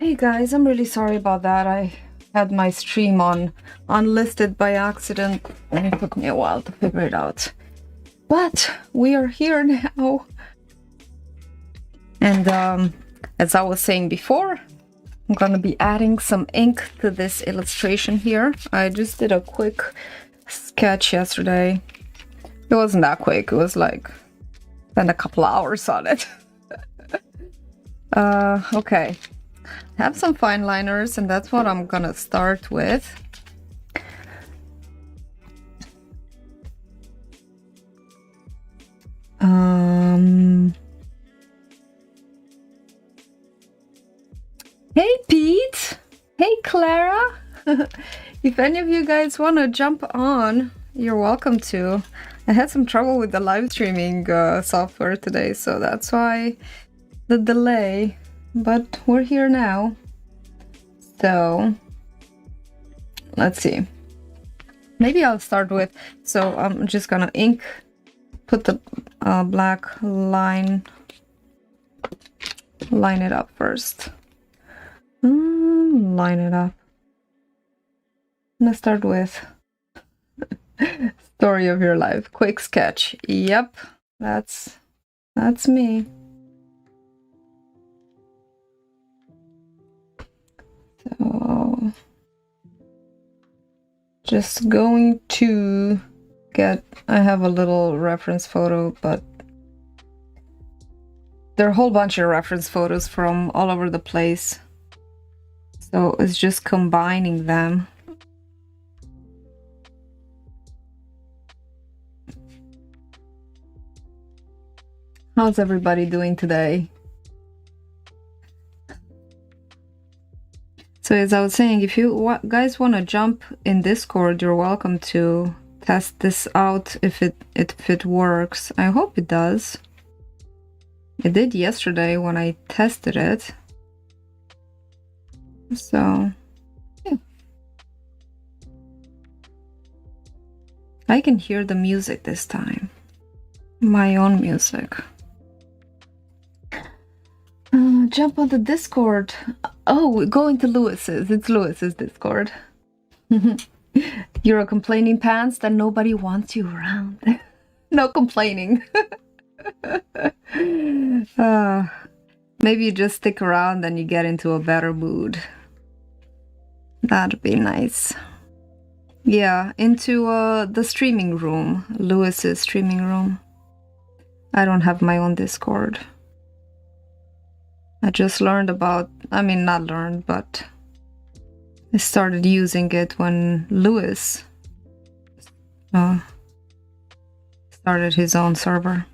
Hey guys, I'm really sorry about that. I had my stream on unlisted by accident and it took me a while to figure it out. But we are here now. And as I was saying before, I'm gonna be adding some ink to this illustration here. I just did a quick sketch yesterday. It wasn't that quick, it was like spent a couple hours on it. Okay. I have some fine liners and that's what I'm gonna start with. Hey Pete! Hey Clara! If any of you guys want to jump on, you're welcome to. I had some trouble with the live streaming software today, so that's why the delay. But we're here now. So, let's see. Maybe I'll start with, so I'm just gonna put the black line it up first. Line it up. I'm gonna start with story of your life, quick sketch. Yep, that's me. So just going to I have a little reference photo, but there are a whole bunch of reference photos from all over the place. So it's just combining them. How's everybody doing today? So as I was saying, if you guys want to jump in Discord, you're welcome to test this out if it works. I hope it does. It did yesterday when I tested it. So, yeah. I can hear the music this time. My own music. Jump on the Discord. Oh, go into Lewis's. It's Lewis's Discord. You're a complaining pants that nobody wants you around. No complaining. Maybe you just stick around and you get into a better mood. That'd be nice. Yeah, into the streaming room. Lewis's streaming room. I don't have my own Discord. I just learned about, I mean, not learned, but I started using it when Lewis started his own server.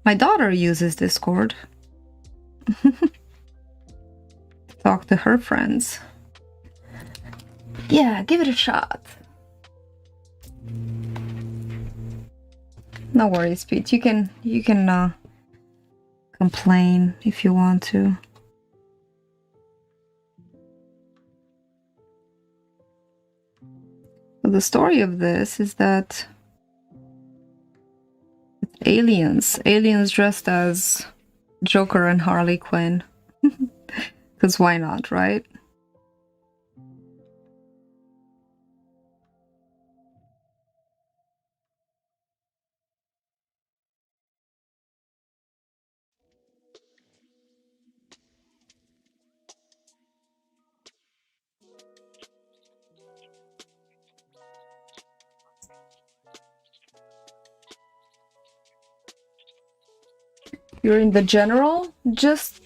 My daughter uses Discord. Talk to her friends. Yeah, give it a shot. No worries, Pete. You can complain if you want to. So the story of this is that it's aliens dressed as Joker and Harley Quinn. Because why not, right? You're in the general, just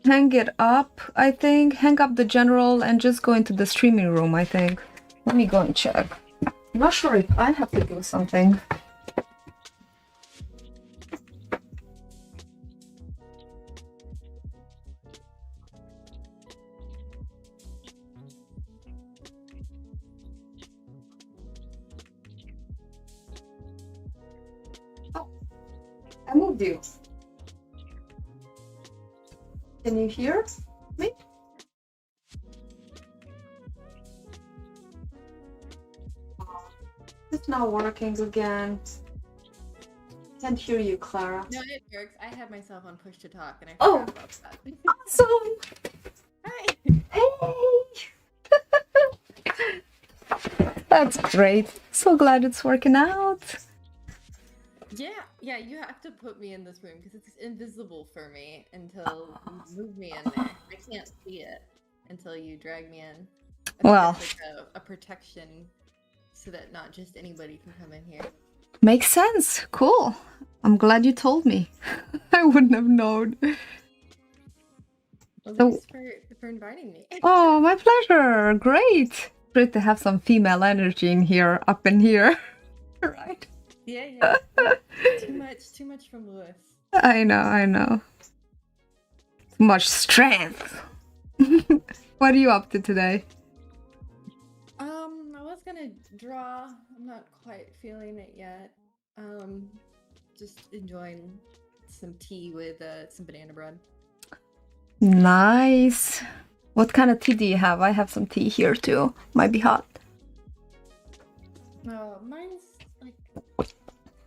hang it up, I think. Hang up the general and just go into the streaming room, I think. Let me go and check. I'm not sure if I have to do something. Oh, I moved you. Can you hear me? It's not working again. Can't hear you, Clara. No, it works. I had myself on push to talk and I Oh. forgot about that. Awesome. Hi. Hey. That's great. So glad it's working out. Yeah, you have to put me in this room because it's invisible for me until you move me in there. I can't see it until you drag me in. I think Well, that's like a protection so that not just anybody can come in here. makes sense. Cool. I'm glad you told me. I wouldn't have known. Well, So, thanks for inviting me. oh, my pleasure. Great. Great to have some female energy in here, up in here. Right? Yeah. Too much from Lewis. I know. Too much strength. What are you up to today? I was gonna draw. I'm not quite feeling it yet. Just enjoying some tea with some banana bread. Nice. What kind of tea do you have? I have some tea here too. Might be hot. Mine's like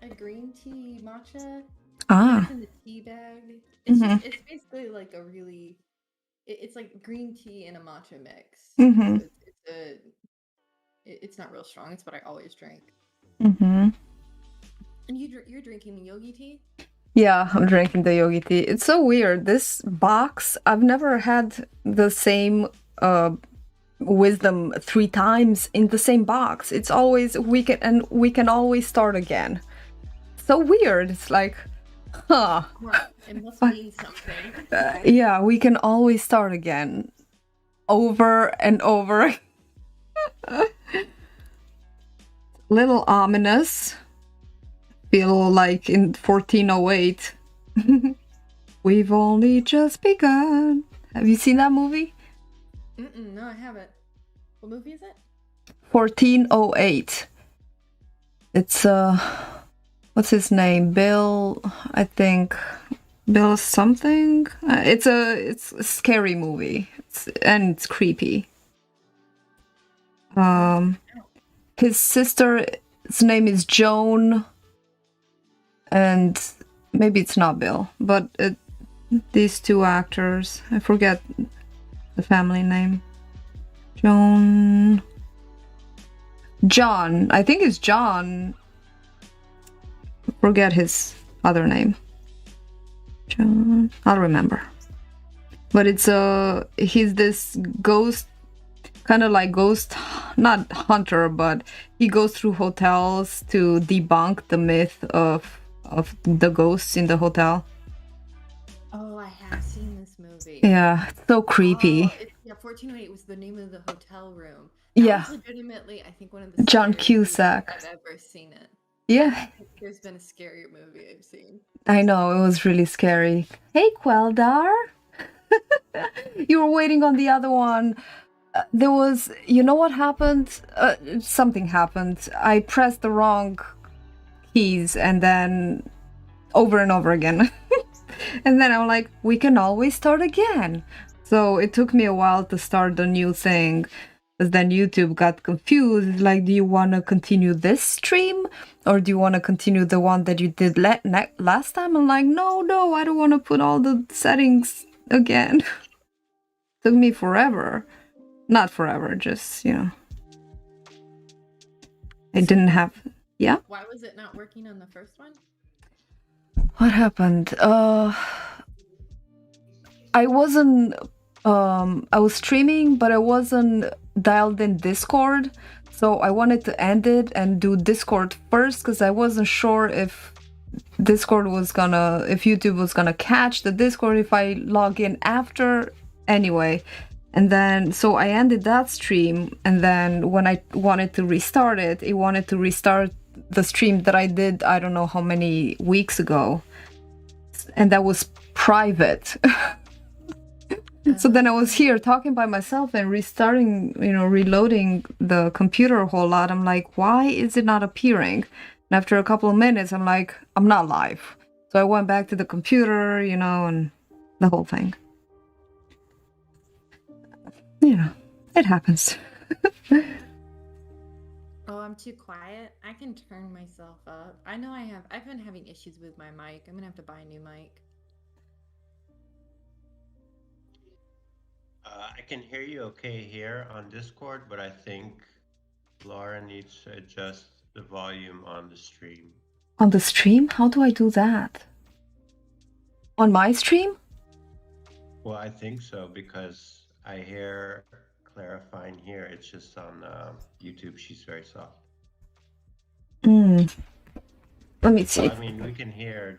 a green tea matcha. Ah. It's in the tea bag. It's basically like a really, it's like green tea and a matcha mix. Mm-hmm. So it's not real strong. It's what I always drink. Mm-hmm. And you're drinking the yogi tea? Yeah, I'm drinking the yogi tea. It's so weird. This box, I've never had the same wisdom 3 times in the same box. It's always we can always start again. So weird. It's like, huh. Well, it must mean something. Yeah, we can always start again. Over and over. Little ominous. Feel like in 1408. We've only just begun. Have you seen that movie? No, I haven't. What movie is it? 1408. It's what's his name? Bill, I think. Bill something. It's a scary movie. It's creepy. His sister's name is Joan, and maybe it's not Bill, but these two actors, I forget the family name. John, I think it's John. Forget his other name. John, I'll remember. But he's this ghost, kind of like ghost, not hunter, but he goes through hotels to debunk the myth of the ghosts in the hotel. Oh, I have seen this movie. Yeah, it's so creepy. 1408 was the name of the hotel room. Yeah. That was legitimately, I think, one of the John scariest Cusack. movies I've ever seen it. Yeah. I think there's been a scarier movie I've seen. I know, it was really scary. Hey, Queldar! You were waiting on the other one. There was, you know what happened? Something happened. I pressed the wrong keys and then over and over again. And then I'm like, we can always start again. So it took me a while to start the new thing. Because then YouTube got confused. Like, do you want to continue this stream? Or do you want to continue the one that you did last time? I'm like, no, I don't want to put all the settings again. Took me forever. Not forever, just, I didn't have... Yeah? Why was it not working on the first one? What happened? I wasn't... I was streaming, but I wasn't dialed in Discord. So I wanted to end it and do Discord first, because I wasn't sure if YouTube was gonna catch the Discord if I log in after. Anyway. And then, so I ended that stream, and then when I wanted to restart it wanted to restart the stream that I did, I don't know how many weeks ago. And that was private. So then I was here talking by myself and restarting, reloading the computer a whole lot. I'm like, why is it not appearing? And after a couple of minutes, I'm like, I'm not live. So I went back to the computer, and the whole thing. It happens. Oh, I'm too quiet. I can turn myself up. I know I've been having issues with my mic. I'm gonna have to buy a new mic. can hear you okay here on Discord, but I think Laura needs to adjust the volume on the stream. On the stream? How do I do that? On my stream? Well, I think so because I hear Clara fine here. It's just on YouTube, she's very soft. Let me see. Well, I mean, we can hear,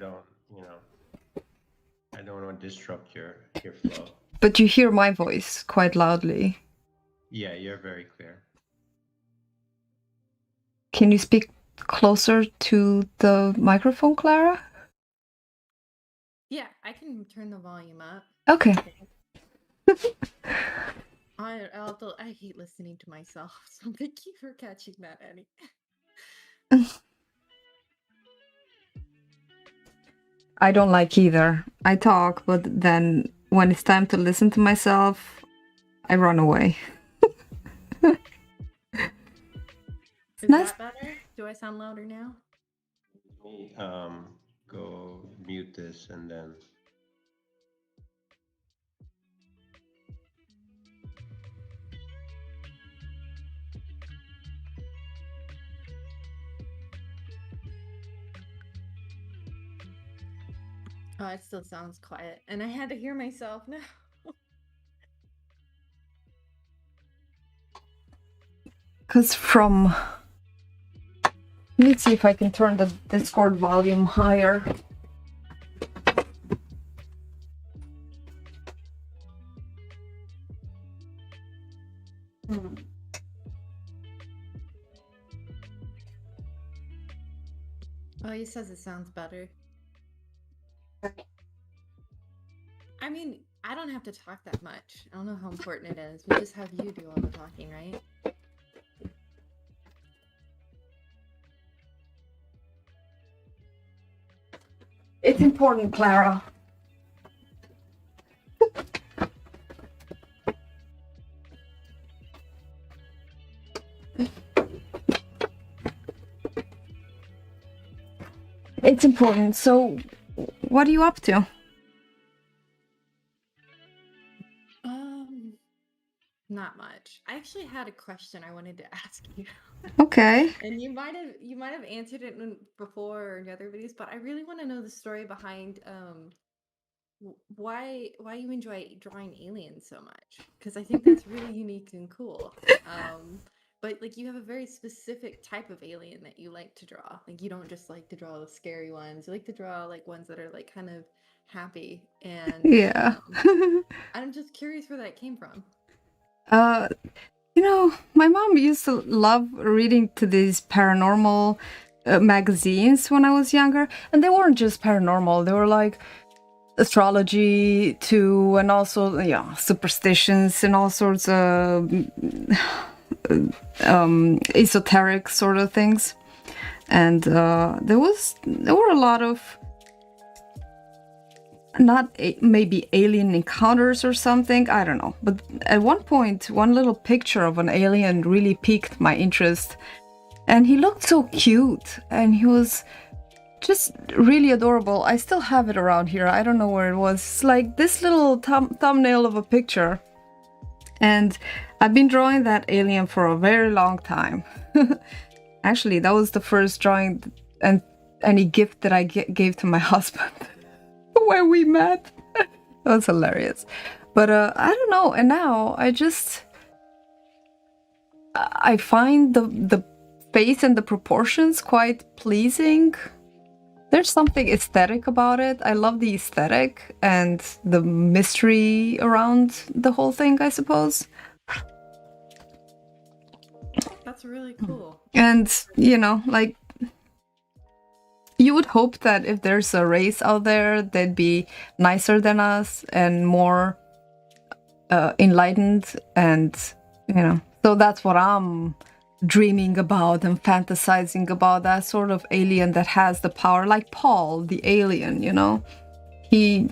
I don't want to disrupt your flow. But you hear my voice quite loudly. Yeah, you're very clear. Can you speak closer to the microphone, Clara? Yeah, I can turn the volume up. Okay. I hate listening to myself, so thank you for catching that, Annie. I don't like either. I talk, but then when it's time to listen to myself, I run away. Is Nice. that better? Do I sound louder now? Let me go mute this and then. Oh, it still sounds quiet, and I had to hear myself now. Because from... Let me see if I can turn the Discord volume higher. Oh, he says it sounds better. I mean, I don't have to talk that much. I don't know how important it is. We just have you do all the talking, right? It's important, Clara. It's important. So, what are you up to? Not much. I actually had a question I wanted to ask you. Okay. And you might have answered it before or in other videos, but I really want to know the story behind why you enjoy drawing aliens so much, because I think that's really unique and cool. But like you have a very specific type of alien that you like to draw. Like you don't just like to draw the scary ones. You like to draw like ones that are like kind of happy. And Yeah. I'm just curious where that came from. You know, my mom used to love reading to these paranormal magazines when I was younger, and they weren't just paranormal. They were like astrology too, and also superstitions and all sorts of esoteric sort of things. And there were a lot of maybe alien encounters or something, I don't know. But at one point, one little picture of an alien really piqued my interest. And he looked so cute, and he was just really adorable. I still have it around here. I don't know where it was. It's like this little thumbnail of a picture. And I've been drawing that alien for a very long time. Actually, that was the first drawing and any gift that I gave to my husband when we met. That was hilarious. But I don't know. And now I find the face and the proportions quite pleasing. There's something aesthetic about it. I love the aesthetic and the mystery around the whole thing, I suppose. That's really cool. And, you know, like, you would hope that if there's a race out there, they'd be nicer than us and more enlightened. And, you know, so that's what I'm dreaming about and fantasizing about, that sort of alien that has the power, like Paul, the alien, you know. He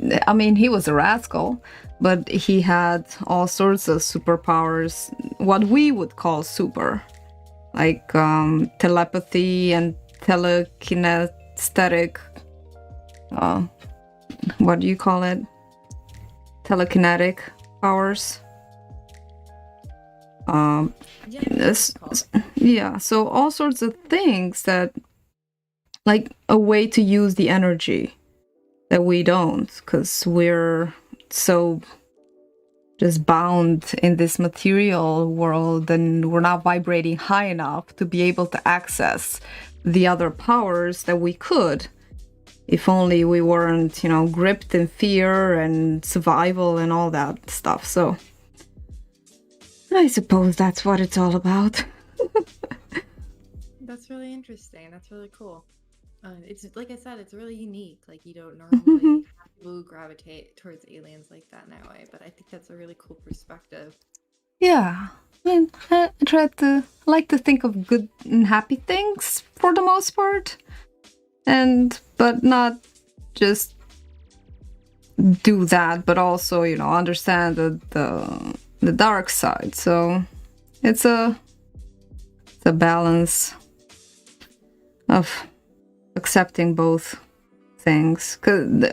was a rascal, but he had all sorts of superpowers, what we would call super, like telepathy and telekinetic, what do you call it? Telekinetic powers. Yeah, I know what it's s- called. yeah, so all sorts of things that, like a way to use the energy that we don't, because we're so just bound in this material world and we're not vibrating high enough to be able to access the other powers that we could if only we weren't, gripped in fear and survival and all that stuff. So I suppose that's what it's all about. That's really interesting. That's really cool. It's like I said, it's really unique. Like you don't normally have people gravitate towards aliens like that in that way, but I think that's a really cool perspective. Yeah. I try to like to think of good and happy things for the most part, and but not just do that, but also understand the dark side. So it's a balance of accepting both things. Because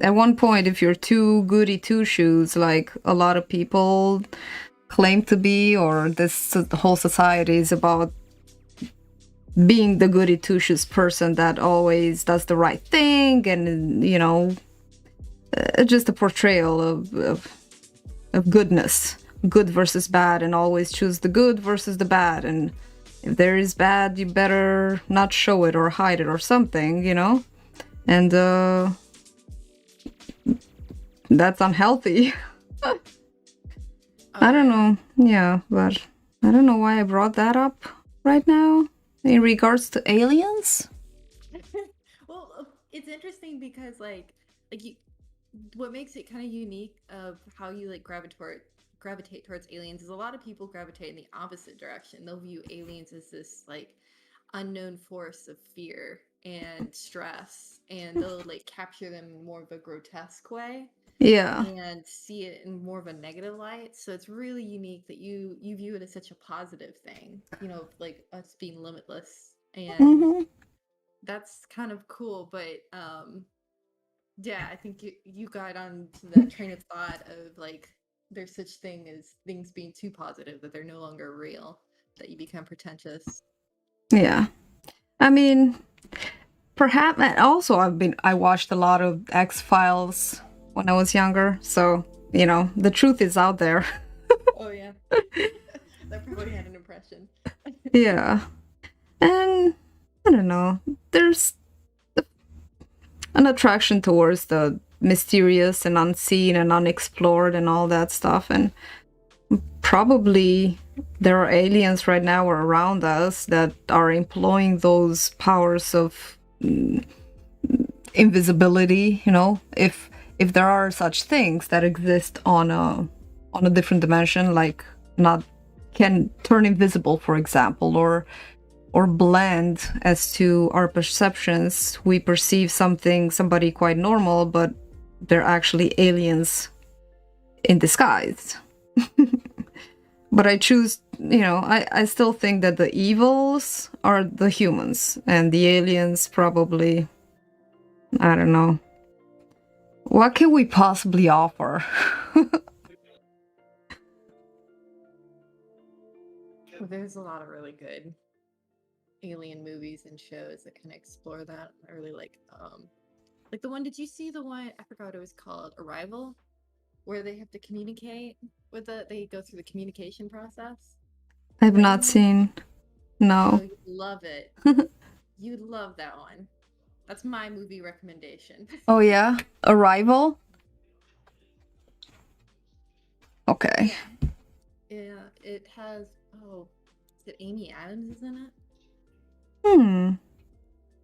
at one point, if you're too goody two shoes, like a lot of people claim to be, or the whole society is about being the goody two shoes person that always does the right thing, and just a portrayal of goodness, good versus bad, and always choose the good versus the bad. And if there is bad, you better not show it or hide it or something, And that's unhealthy. I don't know. Yeah, but I don't know why I brought that up right now in regards to aliens. Well, it's interesting because like you, what makes it kind of unique of how you like gravitate towards aliens is a lot of people gravitate in the opposite direction. They'll view aliens as this like unknown force of fear and stress, and they'll like capture them in more of a grotesque way Yeah. and see it in more of a negative light. So it's really unique that you view it as such a positive thing, like us being limitless. And Mm-hmm. that's kind of cool. But yeah, I think you got on to that train of thought of like there's such thing as things being too positive that they're no longer real, that you become pretentious. Yeah. I mean, perhaps. And also, I watched a lot of X-Files when I was younger, so the truth is out there. Oh yeah. That probably had an impression. Yeah. And I don't know. There's an attraction towards the mysterious and unseen and unexplored and all that stuff. And probably there are aliens right now or around us that are employing those powers of invisibility. If there are such things that exist on a different dimension, like not can turn invisible, for example, or blend as to our perceptions. We perceive somebody quite normal, but they're actually aliens in disguise. But I choose, I still think that the evils are the humans, and the aliens probably, I don't know. What can we possibly offer? Well, there's a lot of really good alien movies and shows that can explore that. I really like the one. Did you see the one? I forgot what it was called. Arrival, where they have to communicate with they go through the communication process. I've Have not you seen seen. that? Oh, No. you'd love it. You'd love that one. That's my movie recommendation. Oh, yeah? Arrival? Okay. Yeah. Yeah, it has. Oh, is it Amy Adams is in it? Hmm.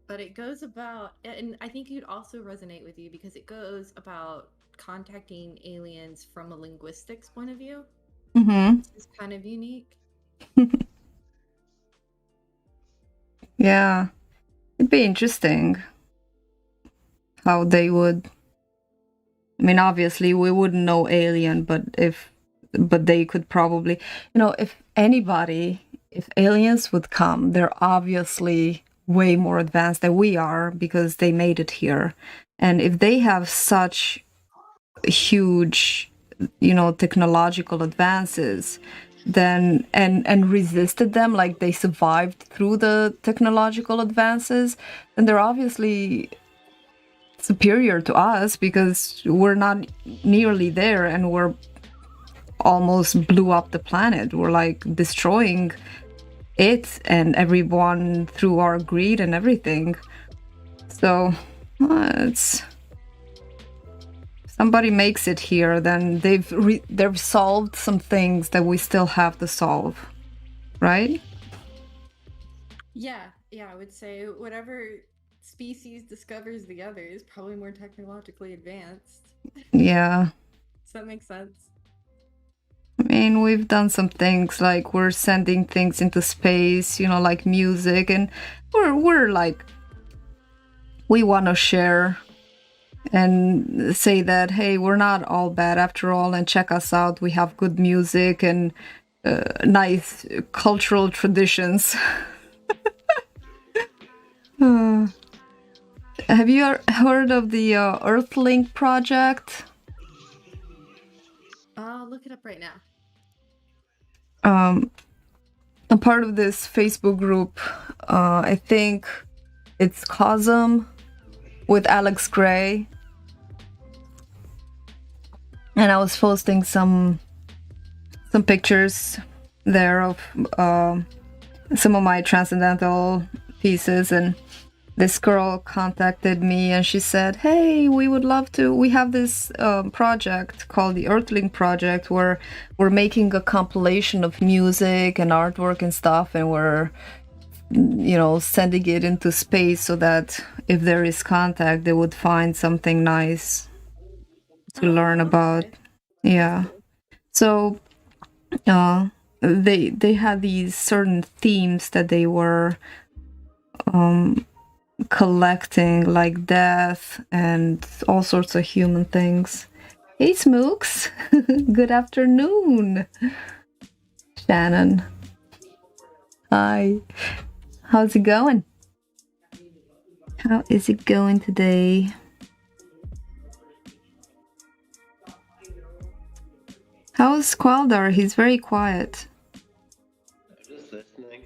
But it goes about, and I think you'd also resonate with you because it goes about contacting aliens from a linguistics point of view. Mm-hmm. It's kind of unique. Yeah. It'd be interesting how they would. I mean, obviously, we wouldn't know alien, but they could probably, if aliens would come, they're obviously way more advanced than we are because they made it here. And if they have such huge, technological advances, then and resisted them, like they survived through the technological advances, then they're obviously superior to us because we're not nearly there and we're almost blew up the planet. We're like destroying it and everyone through our greed and everything. So it's somebody makes it here, then they've solved some things that we still have to solve, right? Yeah, I would say whatever species discovers the other is probably more technologically advanced. Yeah. Does that make sense? I mean, we've done some things like we're sending things into space, like music, and we're like we want to share and say that, hey, we're not all bad after all, and check us out. We have good music and nice cultural traditions. Have you heard of the Earthlink project? I'll look it up right now. I'm part of this Facebook group. I think it's Cosm with Alex Gray. And I was posting some pictures there of some of my transcendental pieces, and this girl contacted me and she said, hey, we would love to, we have this project called the Earthling Project where we're making a compilation of music and artwork and stuff, and we're sending it into space so that if there is contact they would find something nice to learn about. Okay. Yeah. Cool. So they had these certain themes that they were collecting, like death and all sorts of human things. Hey Smooks, good afternoon. Shannon, hi, how's it going? How is it going today? How's Qualdar? He's very quiet. I'm just listening.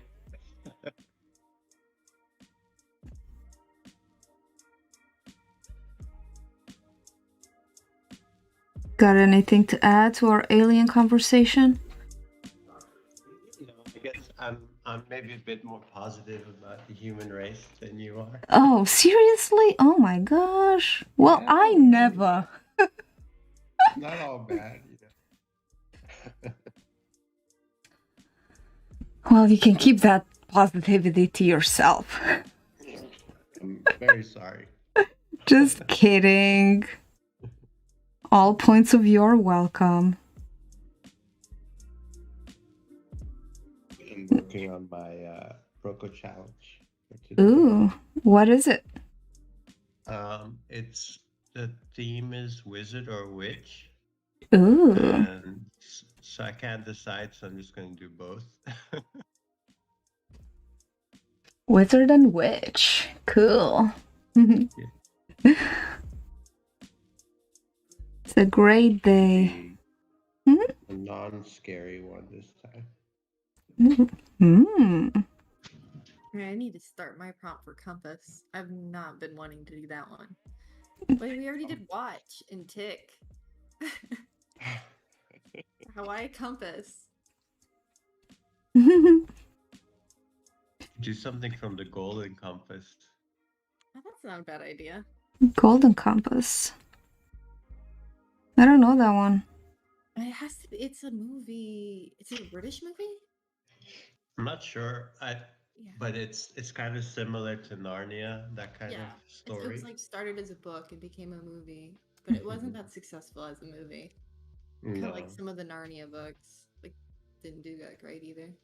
Got anything to add to our alien conversation? I guess I'm maybe a bit more positive about the human race than you are. Oh, seriously? Oh my gosh. Well, Yeah, I never. not all bad, Well, you can keep that positivity to yourself. I'm very sorry. Just kidding. All points of view are welcome. I'm working on my Proco challenge for today. Ooh, what is it? It's the theme is wizard or witch, Ooh, and so I can't decide, so I'm just going to do both. wizard and witch. Cool. It's a great day. A non-scary one this time. I need to start my prompt for Compass. I've not been wanting to do that one. But we already did Watch and Tick. Hawaii Compass. Do something from the Golden Compass. Oh, that's not a bad idea. Golden Compass. I don't know that one. It has to be. It's a movie. Is it a British movie? I'm not sure. But it's kind of similar to Narnia, that kind of story. It's like started as a book and became a movie, but it wasn't that successful as a movie. Kind of like some of the Narnia books, like didn't do that great either.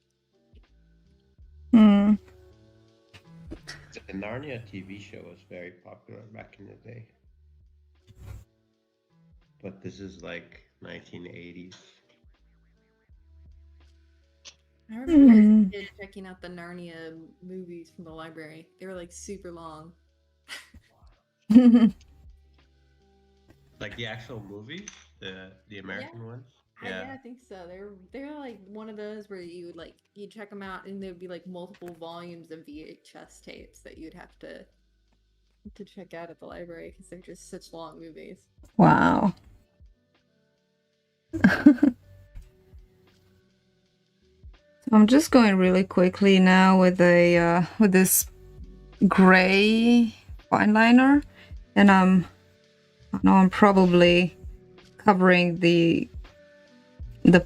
The Narnia TV show was very popular back in the day, but this is like 1980s. I remember as a kid checking out the Narnia movies from the library. They were like super long. Like the actual movies, the American ones. Yeah, Yeah. I think so. They're like one of those where you would like you check them out and there'd be like multiple volumes of VHS tapes that you'd have to check out at the library because they're just such long movies. Wow. I'm just going really quickly now with a with this gray fine liner, and I know I'm probably covering the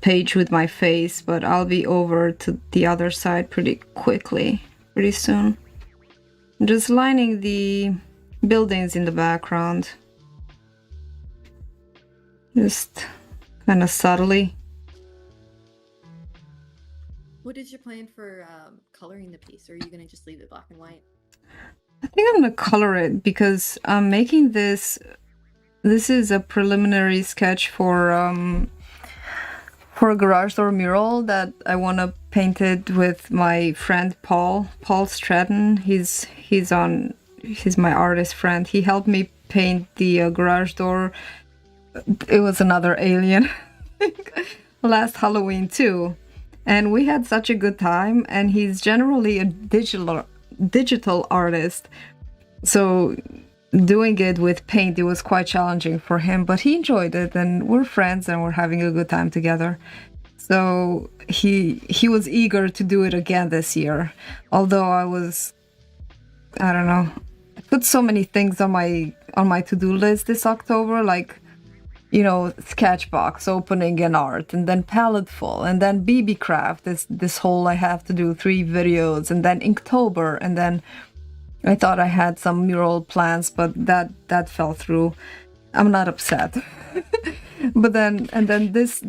page with my face, but I'll be over to the other side pretty quickly, pretty soon. I'm just lining the buildings in the background, just kind of subtly. What is your plan for coloring the piece? Or are you gonna just leave it black and white? I think I'm gonna color it because I'm making this. This is a preliminary sketch for a garage door mural that I want to paint it with my friend Paul Stratton. He's my artist friend. He helped me paint the garage door. It was another alien last Halloween too, and we had such a good time. And he's generally a digital artist, so doing it with paint, it was quite challenging for him, but he enjoyed it, and we're friends and we're having a good time together. So he was eager to do it again this year, although I don't know, I put so many things on my to-do list this October, like, you know, Sketchbox opening and art, and then palette full, and then BB craft, this whole I have to do 3 videos, and then Inktober, and then I thought I had some mural plans, but that fell through. I'm not upset. But then this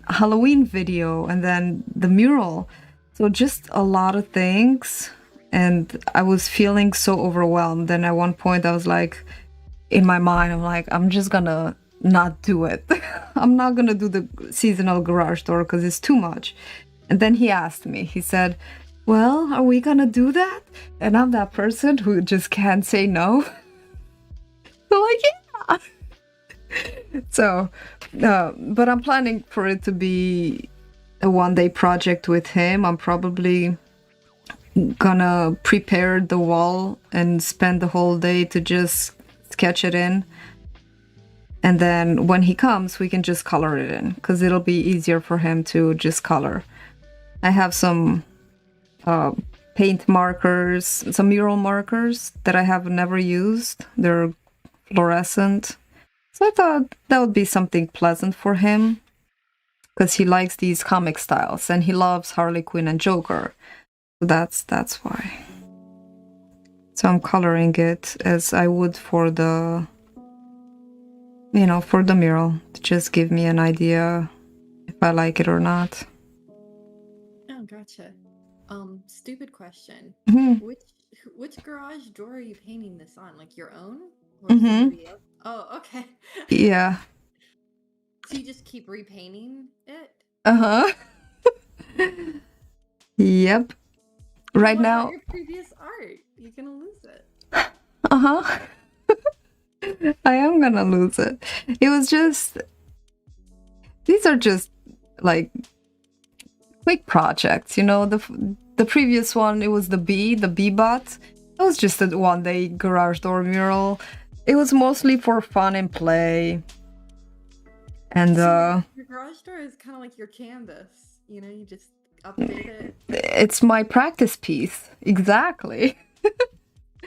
Halloween video, and then the mural. So just a lot of things, and I was feeling so overwhelmed. And at one point I was like, in my mind, I'm like, I'm just gonna not do it. I'm not gonna do the seasonal garage door because it's too much. And then he asked me, he said, well, are we gonna do that? And I'm that person who just can't say no. So like, yeah. So, but I'm planning for it to be a one-day project with him. I'm probably gonna prepare the wall and spend the whole day to just sketch it in. And then when he comes, we can just color it in, because it'll be easier for him to just color. I have some paint markers, some mural markers that I have never used. They're fluorescent. So I thought that would be something pleasant for him, because he likes these comic styles and he loves Harley Quinn and Joker. So that's why. So I'm coloring it as I would for the, you know, for the mural, to just give me an idea if I like it or not. Oh, gotcha. Stupid question. Mm-hmm. Which garage door are you painting this on? Like your own? Or Mm-hmm. somebody else? Oh, okay. Yeah. So you just keep repainting it? Uh-huh. Yep. Right What about now. your previous art? You're gonna lose it. Uh-huh. I am gonna lose it. It was just, these are just like quick projects, you know. The previous one, it was the bee bot. It was just a one-day garage door mural. It was mostly for fun and play. And So your garage door is kind of like your canvas. You know, you just update it. it's my practice piece. Exactly.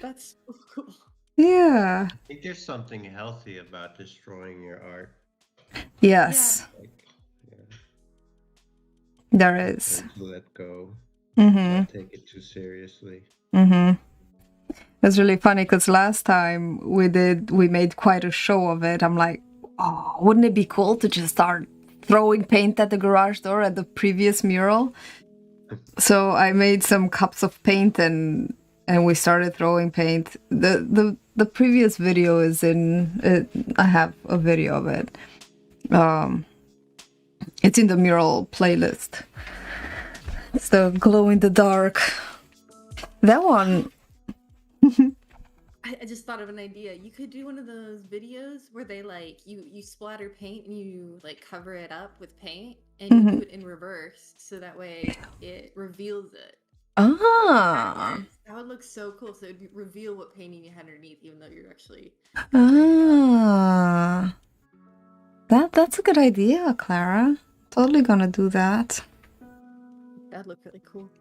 That's so cool. Yeah. I think there's something healthy about destroying your art. Yes. Like, yeah, There is. and to let go, Mm-hmm. not take it too seriously. Mm-hmm. It's really funny because last time we made quite a show of it. I'm like, oh, wouldn't it be cool to just start throwing paint at the garage door at the previous mural? So I made some cups of paint and we started throwing paint. The previous video is in it. I have a video of it. It's in the mural playlist. It's the glow in the dark. That one. I just thought of an idea. You could do one of those videos where they like you splatter paint and you like cover it up with paint and you do Mhm. it in reverse so that way it reveals it Ah, backwards. That would look so cool. So it'd reveal what painting you had underneath, even though you're actually covering it up. ah, that's a good idea, Clara. Totally gonna do that. That'd look really cool.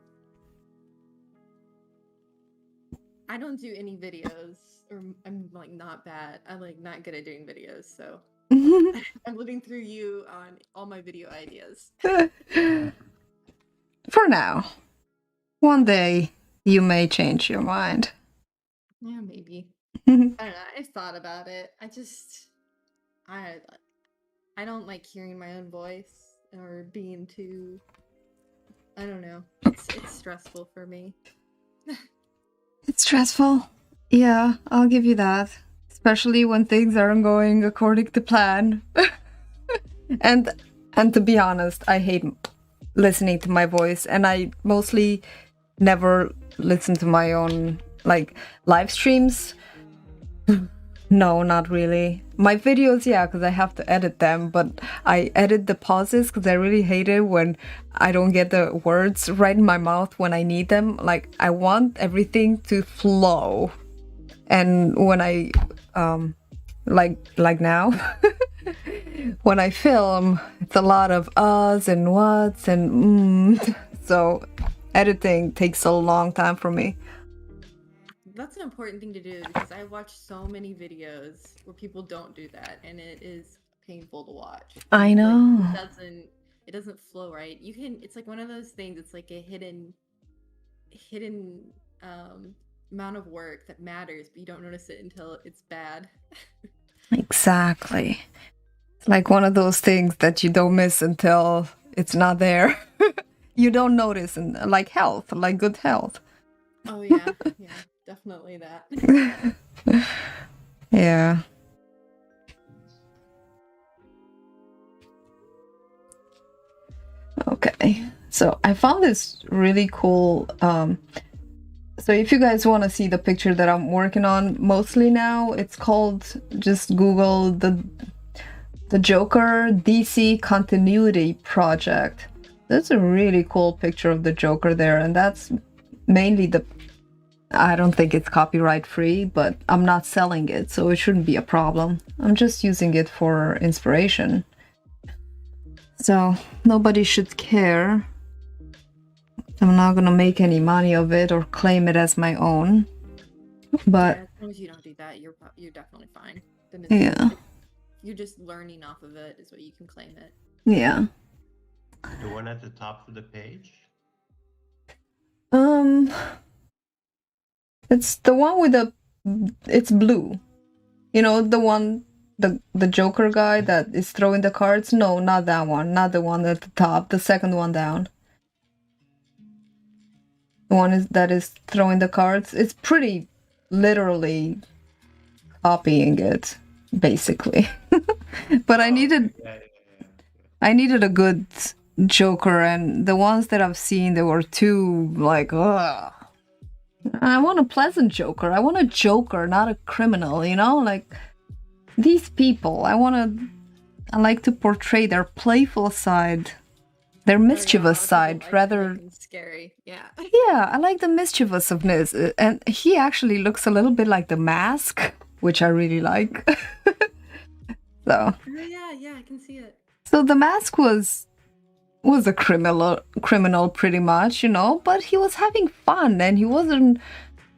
I don't do any videos, or I'm like not bad. I'm like not good at doing videos, so I'm living through you on all my video ideas. For now, one day you may change your mind. Yeah, maybe. I don't know. I've thought about it. I I don't like hearing my own voice or being too. I don't know. It's stressful for me. It's stressful. Yeah, I'll give you that. Especially when things aren't going according to plan. and and to be honest, I hate listening to my voice, and I mostly never listen to my own like live streams. No, not really. My videos, yeah, because I have to edit them, but I edit the pauses because I really hate it when I don't get the words right in my mouth when I need them. Like, I want everything to flow. And when I, like now, when I film, it's a lot of uhs and whats and So editing takes a long time for me. That's an important thing to do because I watch so many videos where people don't do that, and it is painful to watch. I Like know. it doesn't flow right. You can. It's like one of those things. It's like a hidden amount of work that matters, but you don't notice it until it's bad. Exactly. It's like one of those things that you don't miss until it's not there. You don't notice, and like health, like good health. Oh yeah, yeah, definitely that. Yeah. Okay. So I found this really cool. So if you guys want to see the picture that I'm working on mostly now, it's called, just Google the Joker DC Continuity Project. That's a really cool picture of the Joker there, and that's mainly I don't think it's copyright free, but I'm not selling it, so it shouldn't be a problem. I'm just using it for inspiration. So nobody should care. I'm not gonna make any money of it or claim it as my own. But Yeah, as long as you don't do that, you're definitely fine. Then yeah, you're just learning off of it, is what you can claim it. yeah. The one at the top of the page? It's the one with it's blue. You know, the one, the Joker guy that is throwing the cards? No, not that one. Not the one at the top. The second one down. The one that is throwing the cards. It's pretty literally copying it, basically. But I needed a good Joker, and the ones that I've seen, they were too like, ugh. I want a pleasant Joker. I want a Joker, not a criminal, you know? Like, these people, I like to portray their playful side, their mischievous side, rather. Scary, yeah. Yeah, I like the mischievousness. And he actually looks a little bit like the Mask, which I really like. So. Oh, yeah, I can see it. So the Mask was a criminal pretty much, you know, but he was having fun and he wasn't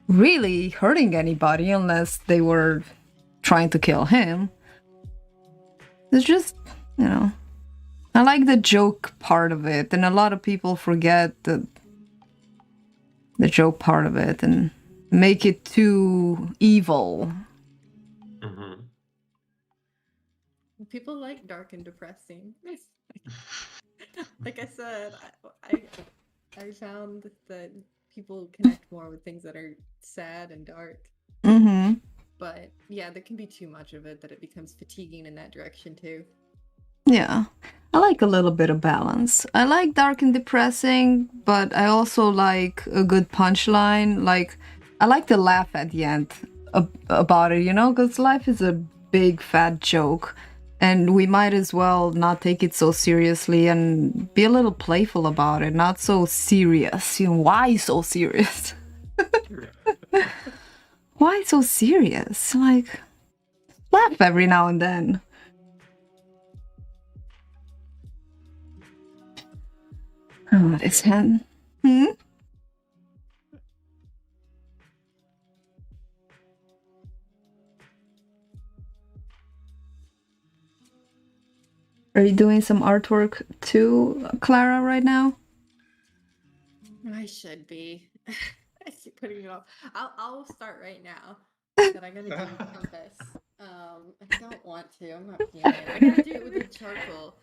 really hurting anybody unless they were trying to kill him. It's just, you know, I like the joke part of it, and a lot of people forget the joke part of it and make it too evil. Mm-hmm. People like dark and depressing. Like I said, I found that people connect more with things that are sad and dark. Mm-hmm. But yeah, there can be too much of it that it becomes fatiguing in that direction too. Yeah, I like a little bit of balance. I like dark and depressing, but I also like a good punchline. Like, I like the laugh at the end. about it, because life is a big fat joke, and we might as well not take it so seriously and be a little playful about it, not so serious. Why so serious? Why so serious? Like, laugh every now and then. Oh, this hand. Hmm? Are you doing some artwork too, Clara, right now? I should be. I keep putting it off. I'll start right now. That I gotta do compass. I don't want to. I'm not feeling it. I gotta do it with the charcoal.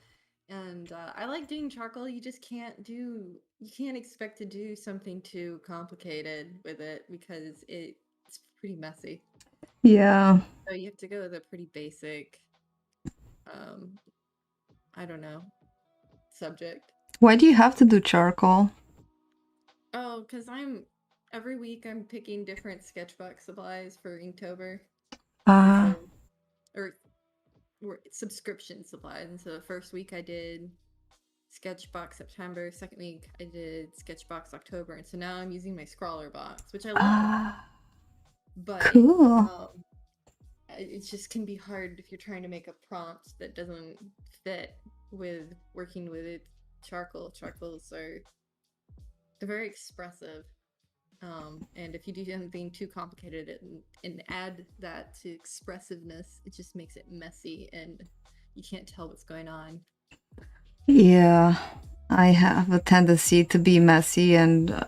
And I like doing charcoal. You can't expect to do something too complicated with it because it's pretty messy. Yeah. So you have to go with a pretty basic, um, I don't know, subject. Why do you have to do charcoal? Oh, because every week I'm picking different sketchbook supplies for Inktober. And Ah. so, or subscription supplies. And so the first week I did Sketchbox September, second week I did Sketchbox October. And so now I'm using my scrawler box, which I love. Ah. But Cool. it just can be hard if you're trying to make a prompt that doesn't fit with working with charcoal. Charcoals are they're very expressive. And if you do something too complicated and add that to expressiveness, it just makes it messy and you can't tell what's going on. Yeah, I have a tendency to be messy and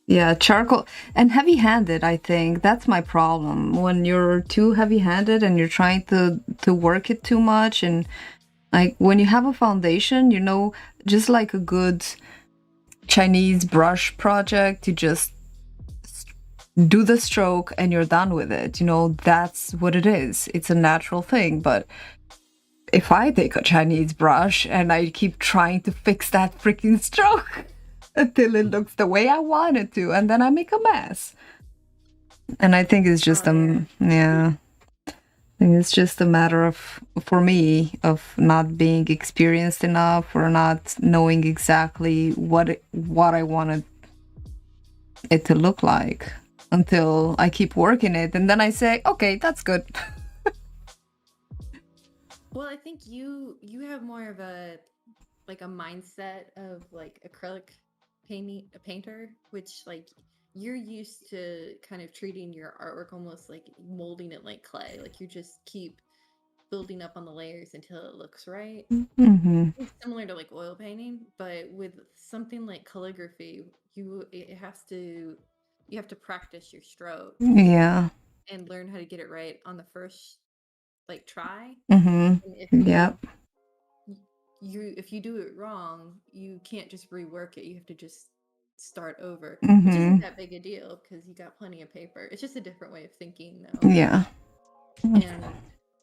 yeah, charcoal and heavy-handed, I think. That's my problem. When you're too heavy-handed and you're trying to work it too much, and like when you have a foundation, just like a good Chinese brush project, you just do the stroke and you're done with it. That's what it is. It's a natural thing, but if I take a Chinese brush and I keep trying to fix that freaking stroke until it looks the way I want it to, and then I make a mess. And I think it's just yeah. I think it's just a matter of, for me, of not being experienced enough or not knowing exactly what I wanted it to look like until I keep working it, and then I say, okay, that's good. Well, I think you have more of a mindset of like acrylic a painter, which like you're used to kind of treating your artwork almost like molding it like clay. Like you just keep building up on the layers until it looks right. Mm-hmm. It's similar to like oil painting, but with something like calligraphy, you have to practice your strokes Yeah. and learn how to get it right on the first like try. Mm-hmm. And Yep. if you do it wrong, you can't just rework it. You have to just start over, which Mm-hmm. isn't that big a deal because you got plenty of paper. It's just a different way of thinking, though. Yeah. And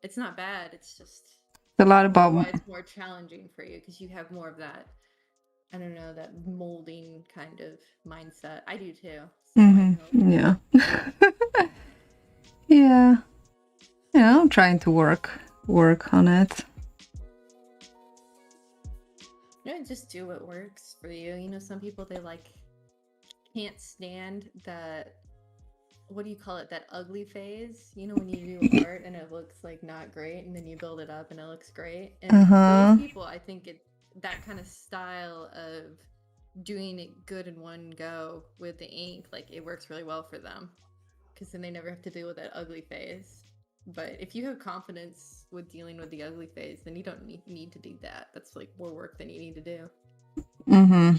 it's not bad. It's just A lot about why it's more challenging for you because you have more of that. I don't know, that molding kind of mindset. I do too. So yeah. Yeah. Yeah, I'm trying to work on it. yeah, just do what works for you. Some people they can't stand that, what do you call it, that ugly phase, when you do art and it looks like not great and then you build it up and it looks great. And those people, I think that kind of style of doing it good in one go with the ink, like it works really well for them because then they never have to deal with that ugly phase. But if you have confidence with dealing with the ugly phase, then you don't need to do that. That's like more work than you need to do. Mm-hmm.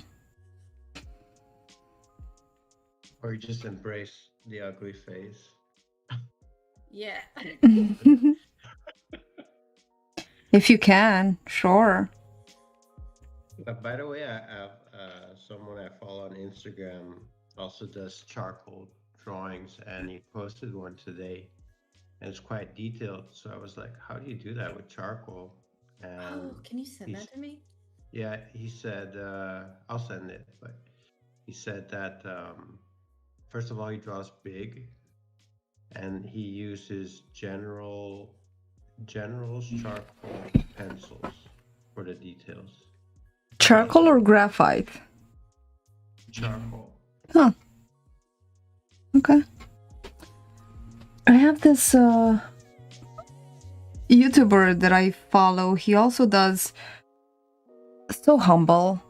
Or you just embrace the ugly face. Yeah. If you can, sure. By the way, I have someone I follow on Instagram also does charcoal drawings, and he posted one today, and it's quite detailed. So I was like, "How do you do that with charcoal?" And Can you send he's that to me? yeah, he said I'll send it, but he said that first of all he draws big, and he uses general's charcoal pencils for the details. Charcoal or graphite? Charcoal. Huh. Okay. I have this YouTuber that I follow. He also does so humble.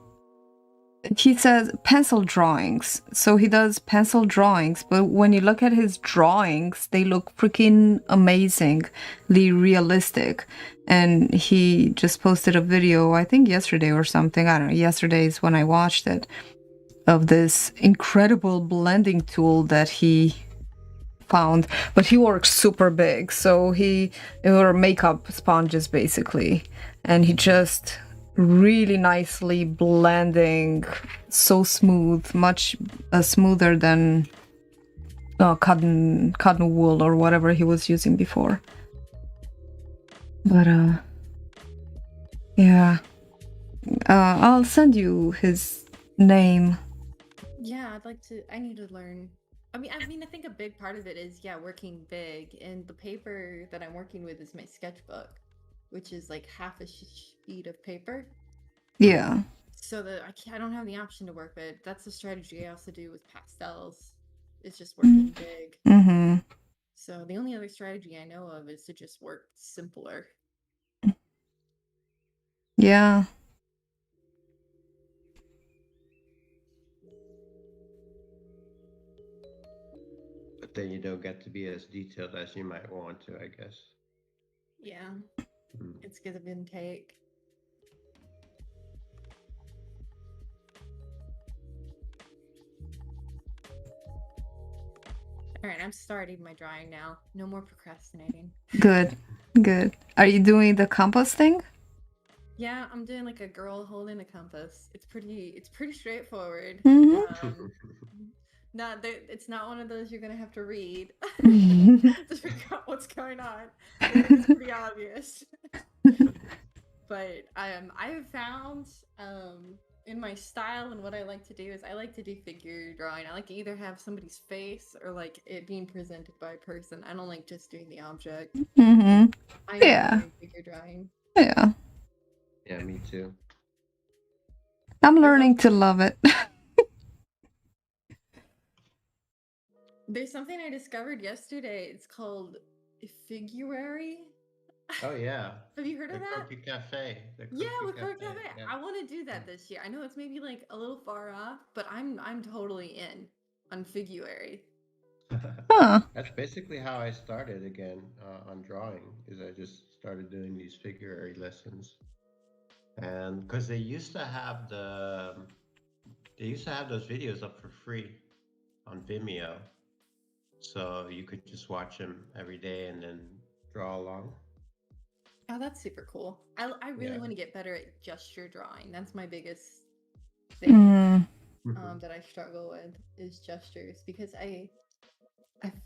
He says pencil drawings. So he does pencil drawings, but when you look at his drawings, they look freaking amazingly realistic. And he just posted a video, I think yesterday or something. I don't know. Yesterday is when I watched it, of this incredible blending tool that he found, but he works super big, so he or makeup sponges basically, and he just really nicely blending, so smooth, much smoother than cotton wool or whatever he was using before. But yeah, I'll send you his name. Yeah, I'd like to. I need to learn. I think a big part of it is working big, and the paper that I'm working with is my sketchbook, which is like half a sheet of paper. Yeah. So that I don't have the option to work with. That's the strategy I also do with pastels. It's just working big. Mm-hmm. So the only other strategy I know of is to just work simpler. Yeah. But then you don't get to be as detailed as you might want to, I guess. Yeah. It's give and take. All right, I'm starting my drawing now. No more procrastinating. Good. Are you doing the compass thing? Yeah, I'm doing like a girl holding a compass. It's pretty straightforward. Mm-hmm. It's not one of those you're gonna have to read to figure out what's going on. It's pretty obvious. But I have found in my style and what I like to do is I like to do figure drawing. I like to either have somebody's face or like it being presented by a person. I don't like just doing the object. Mm-hmm. I Yeah. enjoy figure drawing. Yeah. Yeah, me too. I'm learning to love it. There's something I discovered yesterday. It's called figuary. Oh yeah. Have you heard of that? Cookie Cafe. Yeah, with Cookie Cafe. Yeah. I want to do that this year. I know it's maybe like a little far off, but I'm totally in on figuary. Huh. That's basically how I started again on drawing. Is I just started doing these figurary lessons, and because they used to have those videos up for free on Vimeo, so you could just watch them every day and then draw along. Oh, that's super cool. I really want to get better at gesture drawing. That's my biggest thing that I struggle with is gestures, because I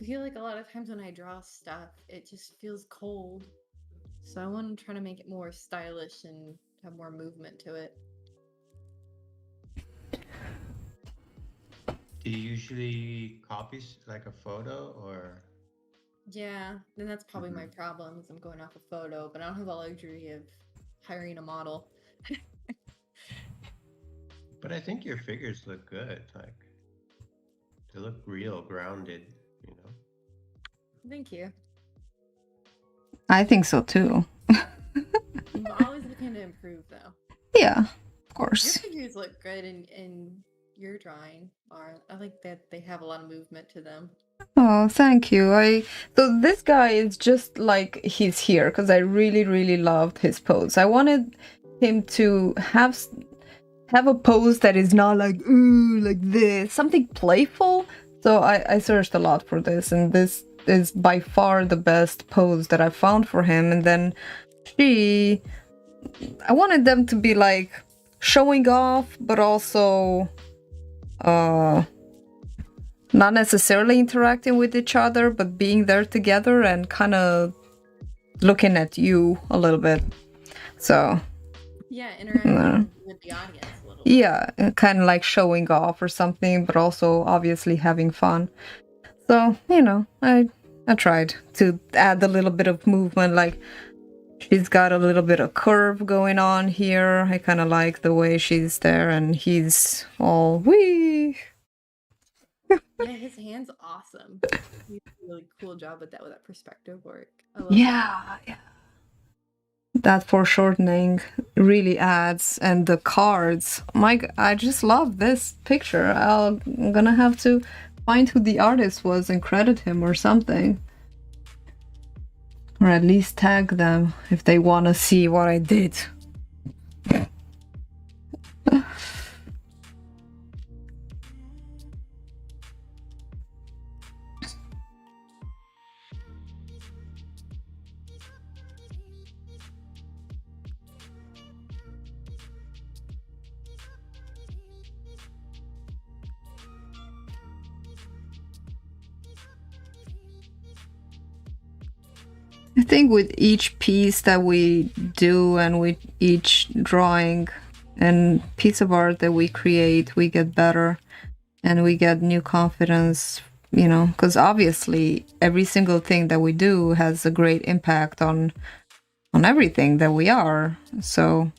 feel like a lot of times when I draw stuff, it just feels cold. So I want to try to make it more stylish and have more movement to it. Do you usually copy like a photo or? Yeah, then that's probably my problem is I'm going off a photo, but I don't have the luxury of hiring a model. But I think your figures look good. Like they look real, grounded, you know. Thank you. I think so too. I'm always looking to improve, though. Yeah, of course. Your figures look good in your drawing. I like that they have a lot of movement to them. Oh, thank you. So this guy is just like he's here because I really loved his pose. I wanted him to have a pose that is not like ooh like this, something playful. So I searched a lot for this, and this is by far the best pose that I found for him. And then I wanted them to be like showing off, but also not necessarily interacting with each other, but being there together and kind of looking at you a little bit. So yeah, interacting with the audience a little bit. Yeah, kind of like showing off or something, but also obviously having fun. So I I tried to add a little bit of movement, like she's got a little bit of curve going on here. I kind of like the way she's there and he's all wee. Yeah, his hand's awesome. He did a really cool job with that perspective work. I love that. Yeah. That foreshortening really adds, and the cards. I just love this picture. I'm gonna have to find who the artist was and credit him or something. Or at least tag them if they want to see what I did. I think with each piece that we do and with each drawing and piece of art that we create, we get better and we get new confidence, you know, because obviously every single thing that we do has a great impact on everything that we are. So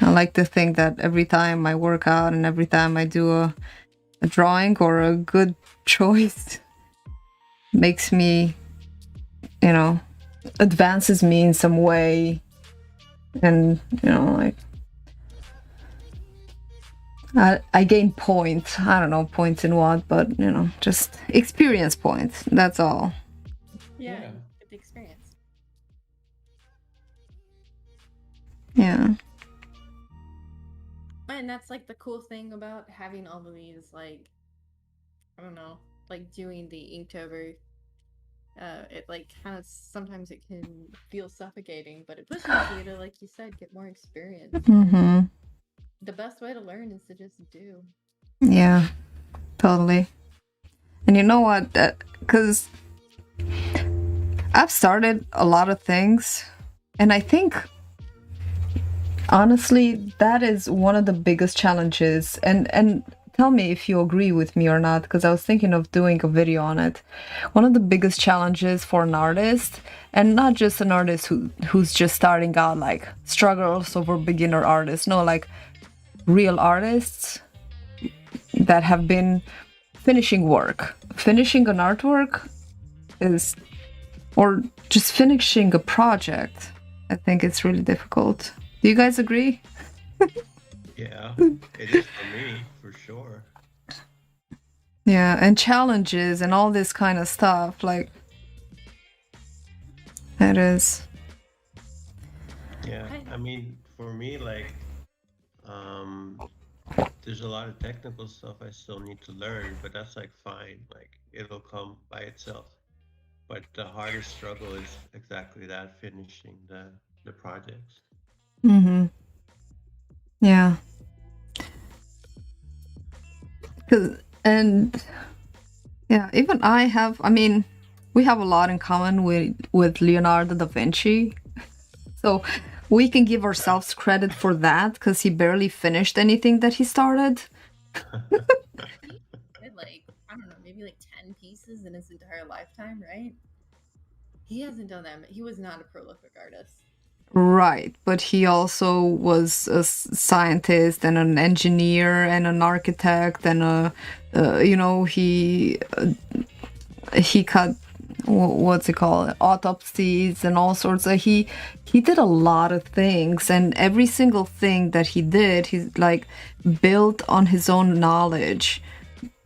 I like to think that every time I work out and every time I do a drawing or a good choice makes me, you know, advances me in some way. And, you know, like I gain points. I don't know points in what, but, you know, just experience points. That's all. Yeah, get the experience. Yeah. And that's like the cool thing about having all of these, like, I don't know, like doing the Inktober. It like kind of sometimes it can feel suffocating, but it pushes you to, like you said, get more experience. Mm-hmm. The best way to learn is to just do. Yeah, totally. And you know what? Because I've started a lot of things, and I think honestly that is one of the biggest challenges. And tell me if you agree with me or not, because I was thinking of doing a video on it. One of the biggest challenges for an artist, and not just an artist who's just starting out, like struggles over beginner artists, no, like real artists that have been finishing an artwork is, or just finishing a project. I think it's really difficult. Do you guys agree? Yeah, it is for me, for sure. Yeah, and challenges and all this kind of stuff, like it is. Yeah, I mean, for me, like, um, there's a lot of technical stuff I still need to learn, but that's like fine. Like, it'll come by itself. But the hardest struggle is exactly that, finishing the projects. Mm-hmm. Yeah. And yeah, even I mean, we have a lot in common with Leonardo da Vinci. So we can give ourselves credit for that because he barely finished anything that he started. Did like, I don't know, maybe like 10 pieces in his entire lifetime, right? He hasn't done that. He was not a prolific artist. Right, but he also was a scientist and an engineer and an architect and you know, he cut what's it called, autopsies and all sorts of, he did a lot of things, and every single thing that he did, he's like built on his own knowledge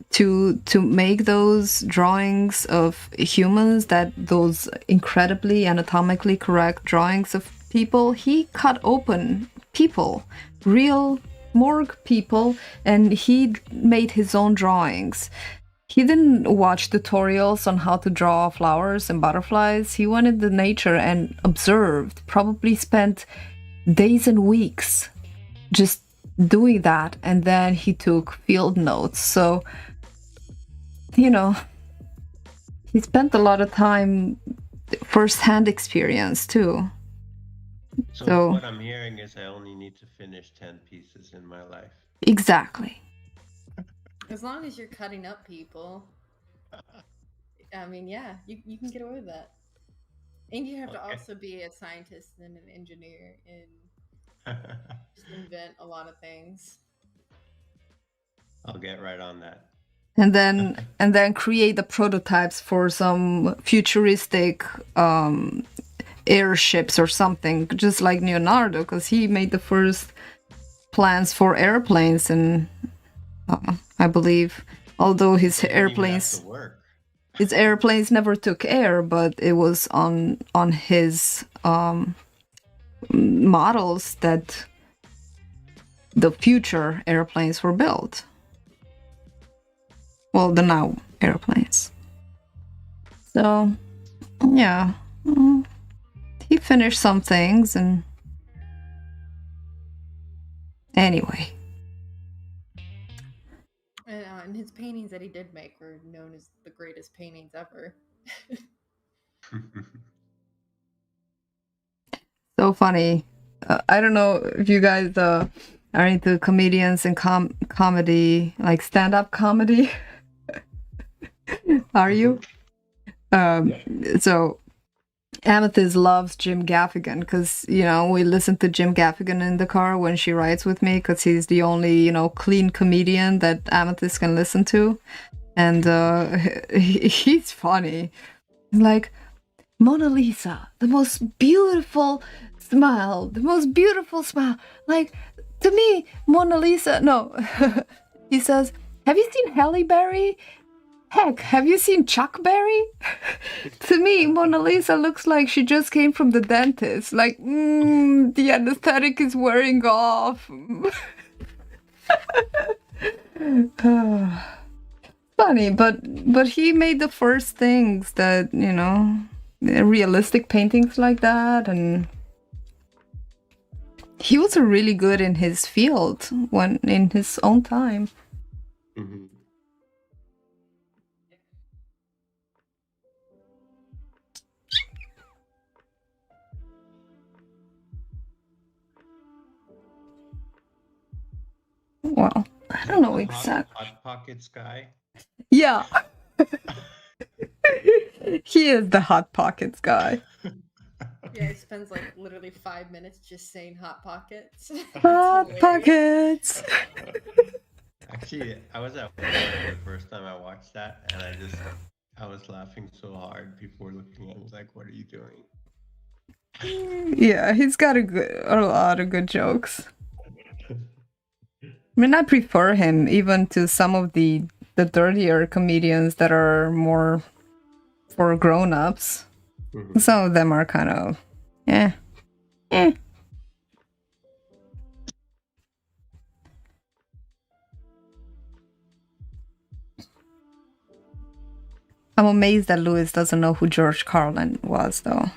to make those drawings of humans, that those incredibly anatomically correct drawings of people. He cut open people, real morgue people, and he made his own drawings. He didn't watch tutorials on how to draw flowers and butterflies. He went into nature and observed, probably spent days and weeks just doing that, and then he took field notes. So, you know, he spent a lot of time, first-hand experience too. So what I'm hearing is I only need to finish 10 pieces in my life. Exactly. As long as you're cutting up people, I mean, yeah, you can get away with that. And you have to Okay. also be a scientist and an engineer and just invent a lot of things. I'll get right on that. And then create the prototypes for some futuristic airships or something, just like Leonardo, because he made the first plans for airplanes, and I believe, although his Didn't even have airplanes to work. his airplanes never took air, but it was on his models that the future airplanes were built. Well, the now airplanes. So, yeah, he finished some things, and anyway. And his paintings that he did make were known as the greatest paintings ever. So funny. I don't know if you guys are into comedians and comedy, like stand-up comedy. Are you? So Amethyst loves Jim Gaffigan because, we listen to Jim Gaffigan in the car when she rides with me because he's the only, clean comedian that Amethyst can listen to. And he's funny. He's like, Mona Lisa, the most beautiful smile. Like, to me, Mona Lisa, no. He says, have you seen Halle Berry? Heck, have you seen Chuck Berry? To me, Mona Lisa looks like she just came from the dentist. Like, the anesthetic is wearing off. Funny, but he made the first things that, realistic paintings like that, and he was really good in his field when in his own time. Mhm. Well, I don't know The exactly. Hot Pockets guy. Yeah. He is the Hot Pockets guy. Yeah, he spends like literally 5 minutes just saying hot pockets. Hot Pockets. Actually, I was at work the first time I watched that, and I was laughing so hard. People were looking at me like, "What are you doing?" Yeah, he's got a lot of good jokes. I mean, I prefer him even to some of the dirtier comedians that are more for grown-ups. Mhm. Some of them are kind of, eh. I'm amazed that Louis doesn't know who George Carlin was, though.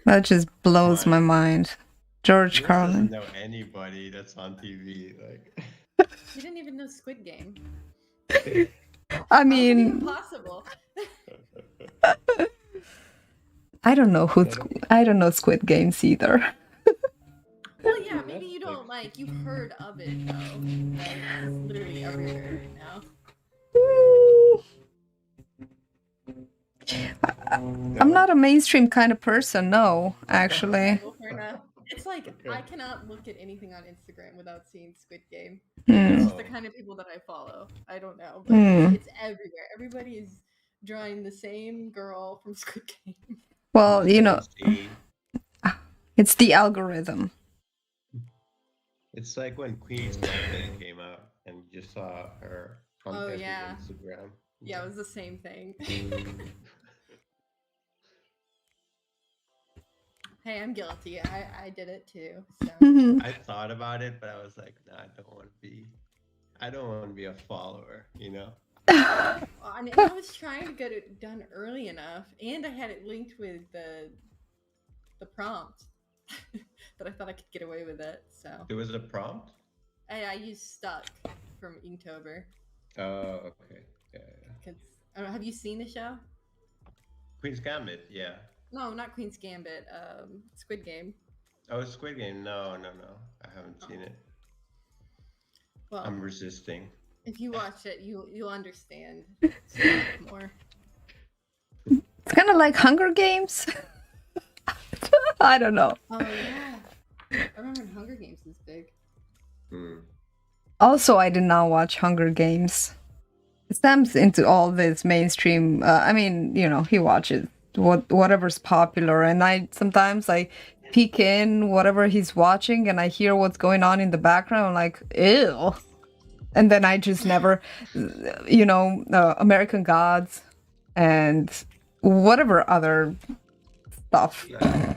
That just blows my mind. George Louis Carlin. doesn't know anybody that's on TV. Like, You didn't even know Squid Game. I How is it mean, even possible? I don't know Squid Games either. Well, yeah, maybe you don't like. You've heard of it though. Like it's literally everywhere right now. I'm not a mainstream kind of person, no, actually. Well, fair enough. It's like I cannot look at anything on Instagram without seeing Squid Game. It's just the kind of people that I follow. I don't know, but it's everywhere. Everybody is drawing the same girl from Squid Game. Well, See, it's the algorithm. it's like when Queen's Gambit came out, and you just saw her on Oh, every yeah. Instagram. Yeah, it was the same thing. Hey, I'm guilty. I did it too. So I thought about it, but I was like, nah, I don't want to be a follower, you know? I mean, I was trying to get it done early enough, and I had it linked with the prompt that I thought I could get away with it. So There was a prompt? I used Stuck from Inktober. Oh, okay. Yeah. Cause I don't know, have you seen the show? Queen's Gambit, yeah. No, not Queen's Gambit. Squid Game. Oh, Squid Game. No. I haven't seen it. Well, I'm resisting. if you watch it, you'll understand Stuck more. of like Hunger Games. I don't know. Oh yeah, I remember when Hunger Games was big. Hmm. Also, I did not watch Hunger Games. Sam's into all this mainstream. I mean, he watches whatever's popular, and I peek in whatever he's watching, and I hear what's going on in the background. I'm like, ew, and then I just never, American Gods, and whatever other stuff. Yeah.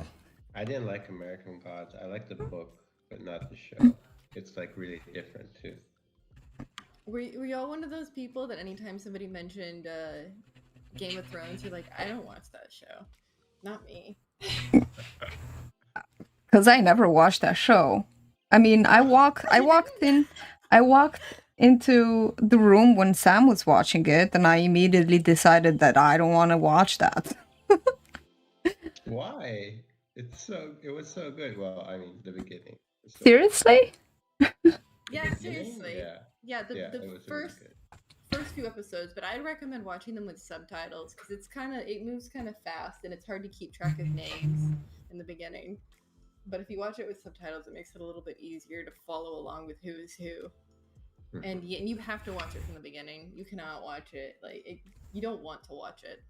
I didn't like American Gods. I like the book, but not the show. It's like really different too. Were y'all one of those people that anytime somebody mentioned Game of Thrones, you're like, I don't watch that show. Not me. Because I never watched that show. I mean, I walked into the room when Sam was watching it, and I immediately decided that I don't want to watch that. Why? It was so good. Well, I mean, the beginning. was so good. Seriously? Yeah, Beginning? seriously. Yeah. Yeah, Yeah, it the was really first good. few episodes, but I'd recommend watching them with subtitles because it moves kind of fast and it's hard to keep track of names in the beginning. But if you watch it with subtitles, it makes it a little bit easier to follow along with who is who. And you have to watch it from the beginning. You cannot watch it you don't want to watch it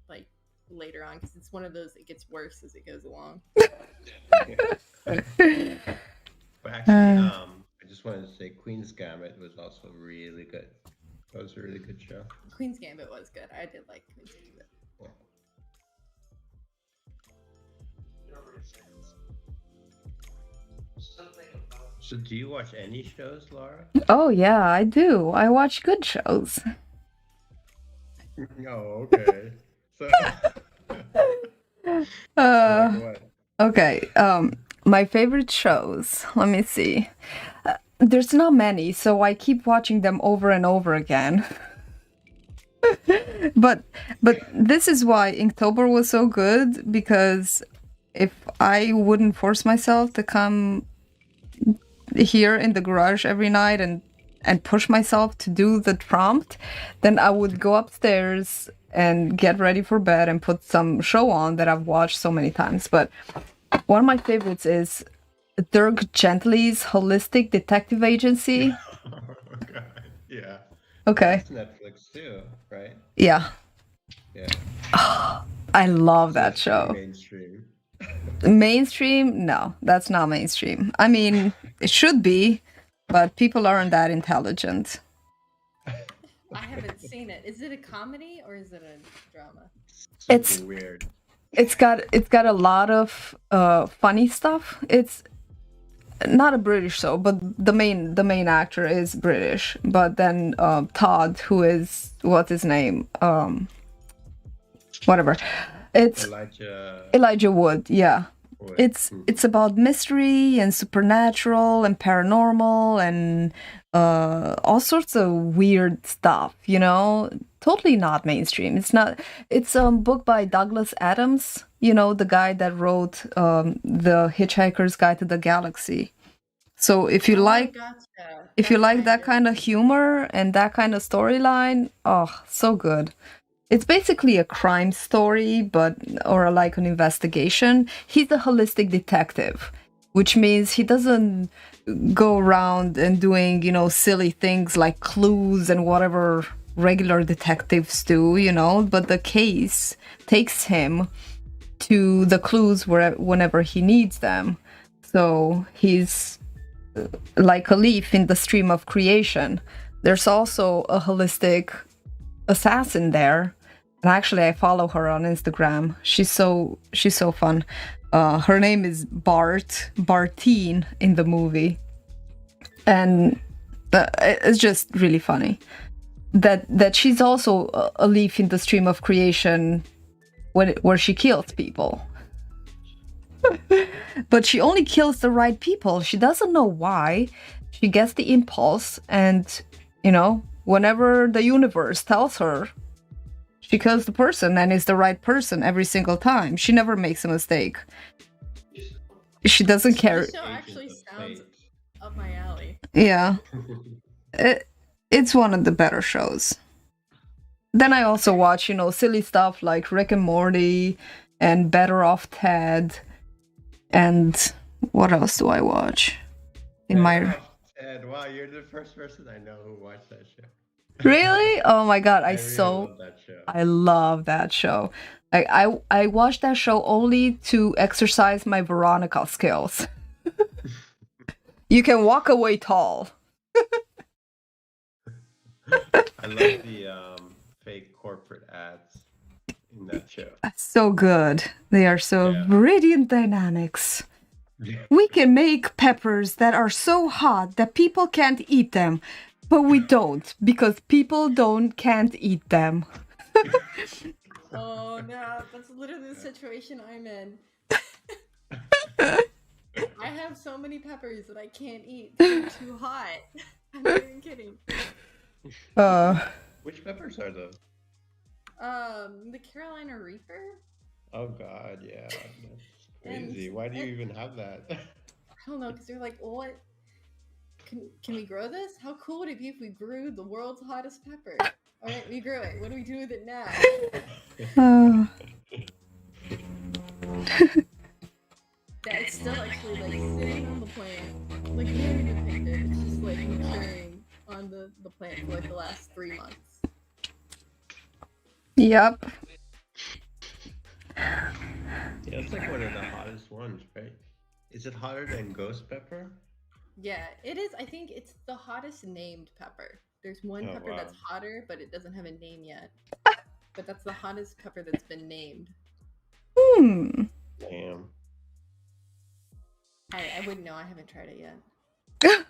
like later on because it's one of those that gets worse as it goes along. But actually, I just wanted to say Queen's Gambit was also really good. That was a really good show. Queen's Gambit was good. I did like Queen's Gambit. Yeah. So, do you watch any shows, Laura? Oh yeah, I do. I watch good shows. Oh, okay. So, Uh, like what? okay. My favorite shows. Let me see. There's not many, so I keep watching them over and over again. but this is why Inktober was so good, because if I wouldn't force myself to come here in the garage every night and push myself to do the prompt, then I would go upstairs and get ready for bed and put some show on that I've watched so many times. But one of my favorites is Dirk Gently's Holistic Detective Agency. Oh, God. Yeah. Okay. That's Netflix too, right? Yeah. Yeah. I love that It's show. mainstream. Mainstream? No, that's not mainstream. I mean, it should be, but people aren't that intelligent. I haven't seen it. Is it a comedy or is it a drama? It's- Something weird. It's got a lot of funny stuff. It's not a British show, but the main actor is British. But then Todd, who is, what's his name? Whatever. It's Elijah Wood. Yeah. Wood. It's about mystery and supernatural and paranormal and all sorts of weird stuff, totally not mainstream. It's a book by Douglas Adams, the guy that wrote the Hitchhiker's Guide to the Galaxy. So if you like Gotcha. if you That's like that of- kind of humor and that kind of storyline, oh, so good. It's basically a crime story, or like an investigation. He's a holistic detective, which means he doesn't go around and doing, silly things like clues and whatever regular detectives do, but the case takes him to the clues whenever he needs them. So he's like a leaf in the stream of creation. There's also a holistic assassin there, and actually I follow her on Instagram. She's so fun. Her name is Bartine in the movie, and it's just really funny that she's also a leaf in the stream of creation where she kills people. But she only kills the right people. She doesn't know why. She gets the impulse, and whenever the universe tells her, she kills the person and is the right person every single time. She never makes a mistake. She doesn't care. This show actually sounds up my alley. Yeah. It's one of the better shows. Then I also watch, silly stuff like Rick and Morty and Better Off Ted. And what else do I watch? In Better my off Ted. Wow, you're the first person I know who watched that show. Really? Oh my god, I really love that show. I love that show. I watched that show only to exercise my Veronica skills. You can walk away tall. I love the fake corporate ads in that show. So good. They are so Yeah. radiant dynamics. We can make peppers that are so hot that people can't eat them, but we don't because people can't eat them. Oh no, that's literally the situation I'm in. I have so many peppers that I can't eat. They're too hot. I'm not even kidding. Which peppers are those? The Carolina Reaper. Oh God, yeah, that's crazy. And- Why do you and- even have that? I don't know, because they're like, what? Can we grow this? How cool would it be if we grew the world's hottest pepper? All right, we grew it. What do we do with it now? Yeah, it's still actually like sitting on the plant. Like we haven't even picked it. It's just like maturing on the plant for like the last 3 months. Yep. Yeah, it's like one of the hottest ones, right? Is it hotter than ghost pepper? Yeah, it is. I think it's the hottest named pepper. There's one Oh, pepper wow. that's hotter, but it doesn't have a name yet. But that's the hottest pepper that's been named. Damn. I wouldn't know. I haven't tried it yet.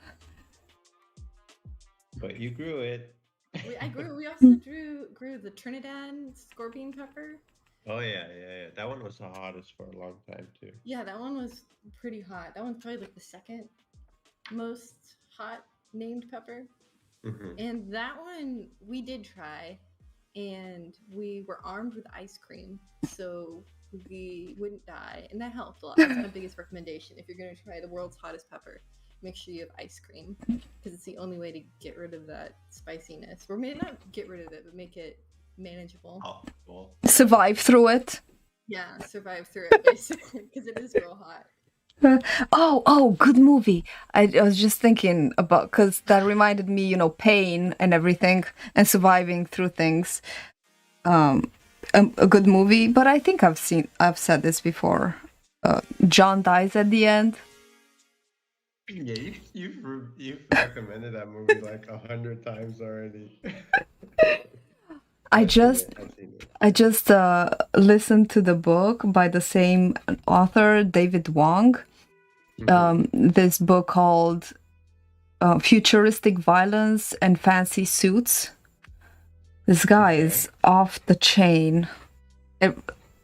But you grew it. We also grew the Trinidad scorpion pepper. Oh yeah. That one was the hottest for a long time too. Yeah, that one was pretty hot. That one's probably like the second most hot named pepper. Mm-hmm. And that one we did try, and we were armed with ice cream, so we wouldn't die, and that helped a lot. That's my biggest recommendation. If you're going to try the world's hottest pepper, make sure you have ice cream, because it's the only way to get rid of that spiciness. Or maybe not get rid of it, but make it manageable. Oh, cool. Survive through it. Yeah, survive through it, basically, because it is real hot. Oh, good movie. I was just thinking about, because that reminded me, pain and everything and surviving through things. A good movie, but I think I've said this before. John dies at the end. Yeah, you've recommended that movie like 100 times already. I just listened to the book by the same author, David Wong. This book called Futuristic Violence and Fancy Suits. This guy is off the chain.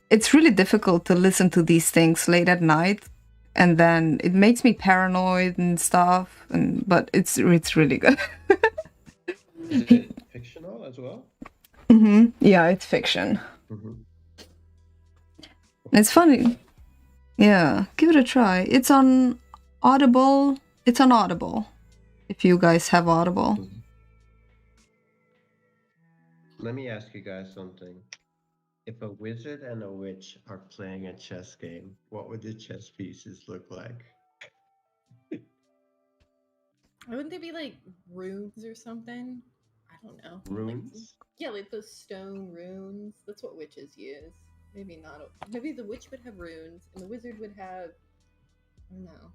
It's really difficult to listen to these things late at night, and then it makes me paranoid and stuff. But it's really good. Is it fictional as well? Yeah, it's fiction. Mm-hmm. It's funny. Yeah, give it a try. It's on Audible. If you guys have Audible. Let me ask you guys something. If a wizard and a witch are playing a chess game, what would the chess pieces look like? Wouldn't they be like runes or something? I don't know. Runes? Yeah, like those stone runes. That's what witches use. Maybe not. Maybe the witch would have runes, and the wizard would have. I don't know.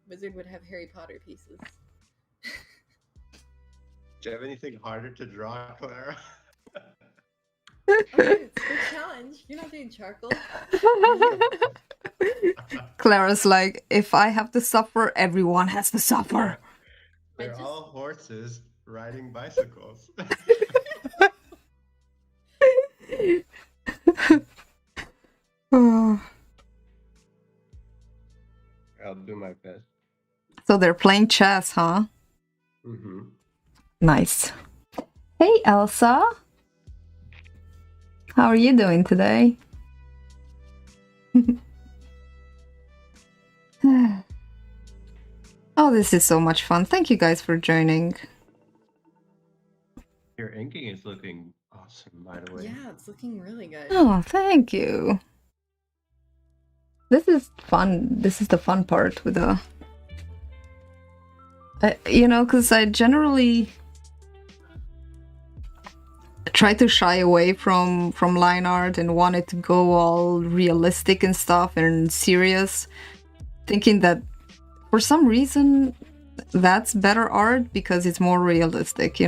Wizard would have Harry Potter pieces. Do you have anything harder to draw, Clara? Okay, it's a good challenge. You're not doing charcoal. Clara's like, if I have to suffer, everyone has to suffer. They're all horses riding bicycles. Oh. I'll do my best. So they're playing chess, huh? Mm-hmm. Nice. Hey, Elsa. How are you doing today? Oh, this is so much fun. Thank you guys for joining. Your inking is looking awesome, by the way. Yeah, it's looking really good. Oh, thank you. This is fun. This is the fun part with the... because I generally try to shy away from line art and want it to go all realistic and stuff and serious, thinking that for some reason that's better art because it's more realistic,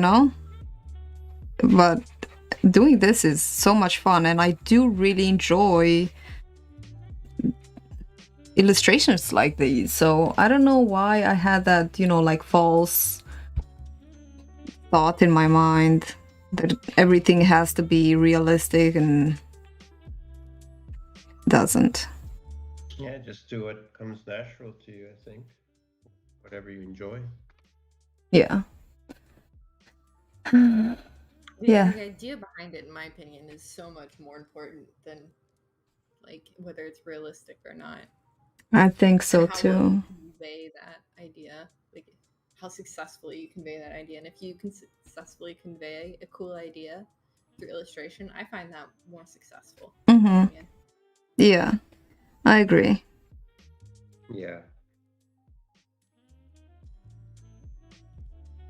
But doing this is so much fun, and I do really enjoy illustrations like these. So I don't know why I had that, like false thought in my mind that everything has to be realistic and doesn't. Yeah, just do what comes natural to you, I think. Whatever you enjoy. Yeah. Yeah. The idea behind it, in my opinion, is so much more important than whether it's realistic or not. I think so And how well too. you convey that idea, how successfully you convey that idea. And if you can successfully convey a cool idea through illustration, I find that more successful. Yeah, I agree. Yeah.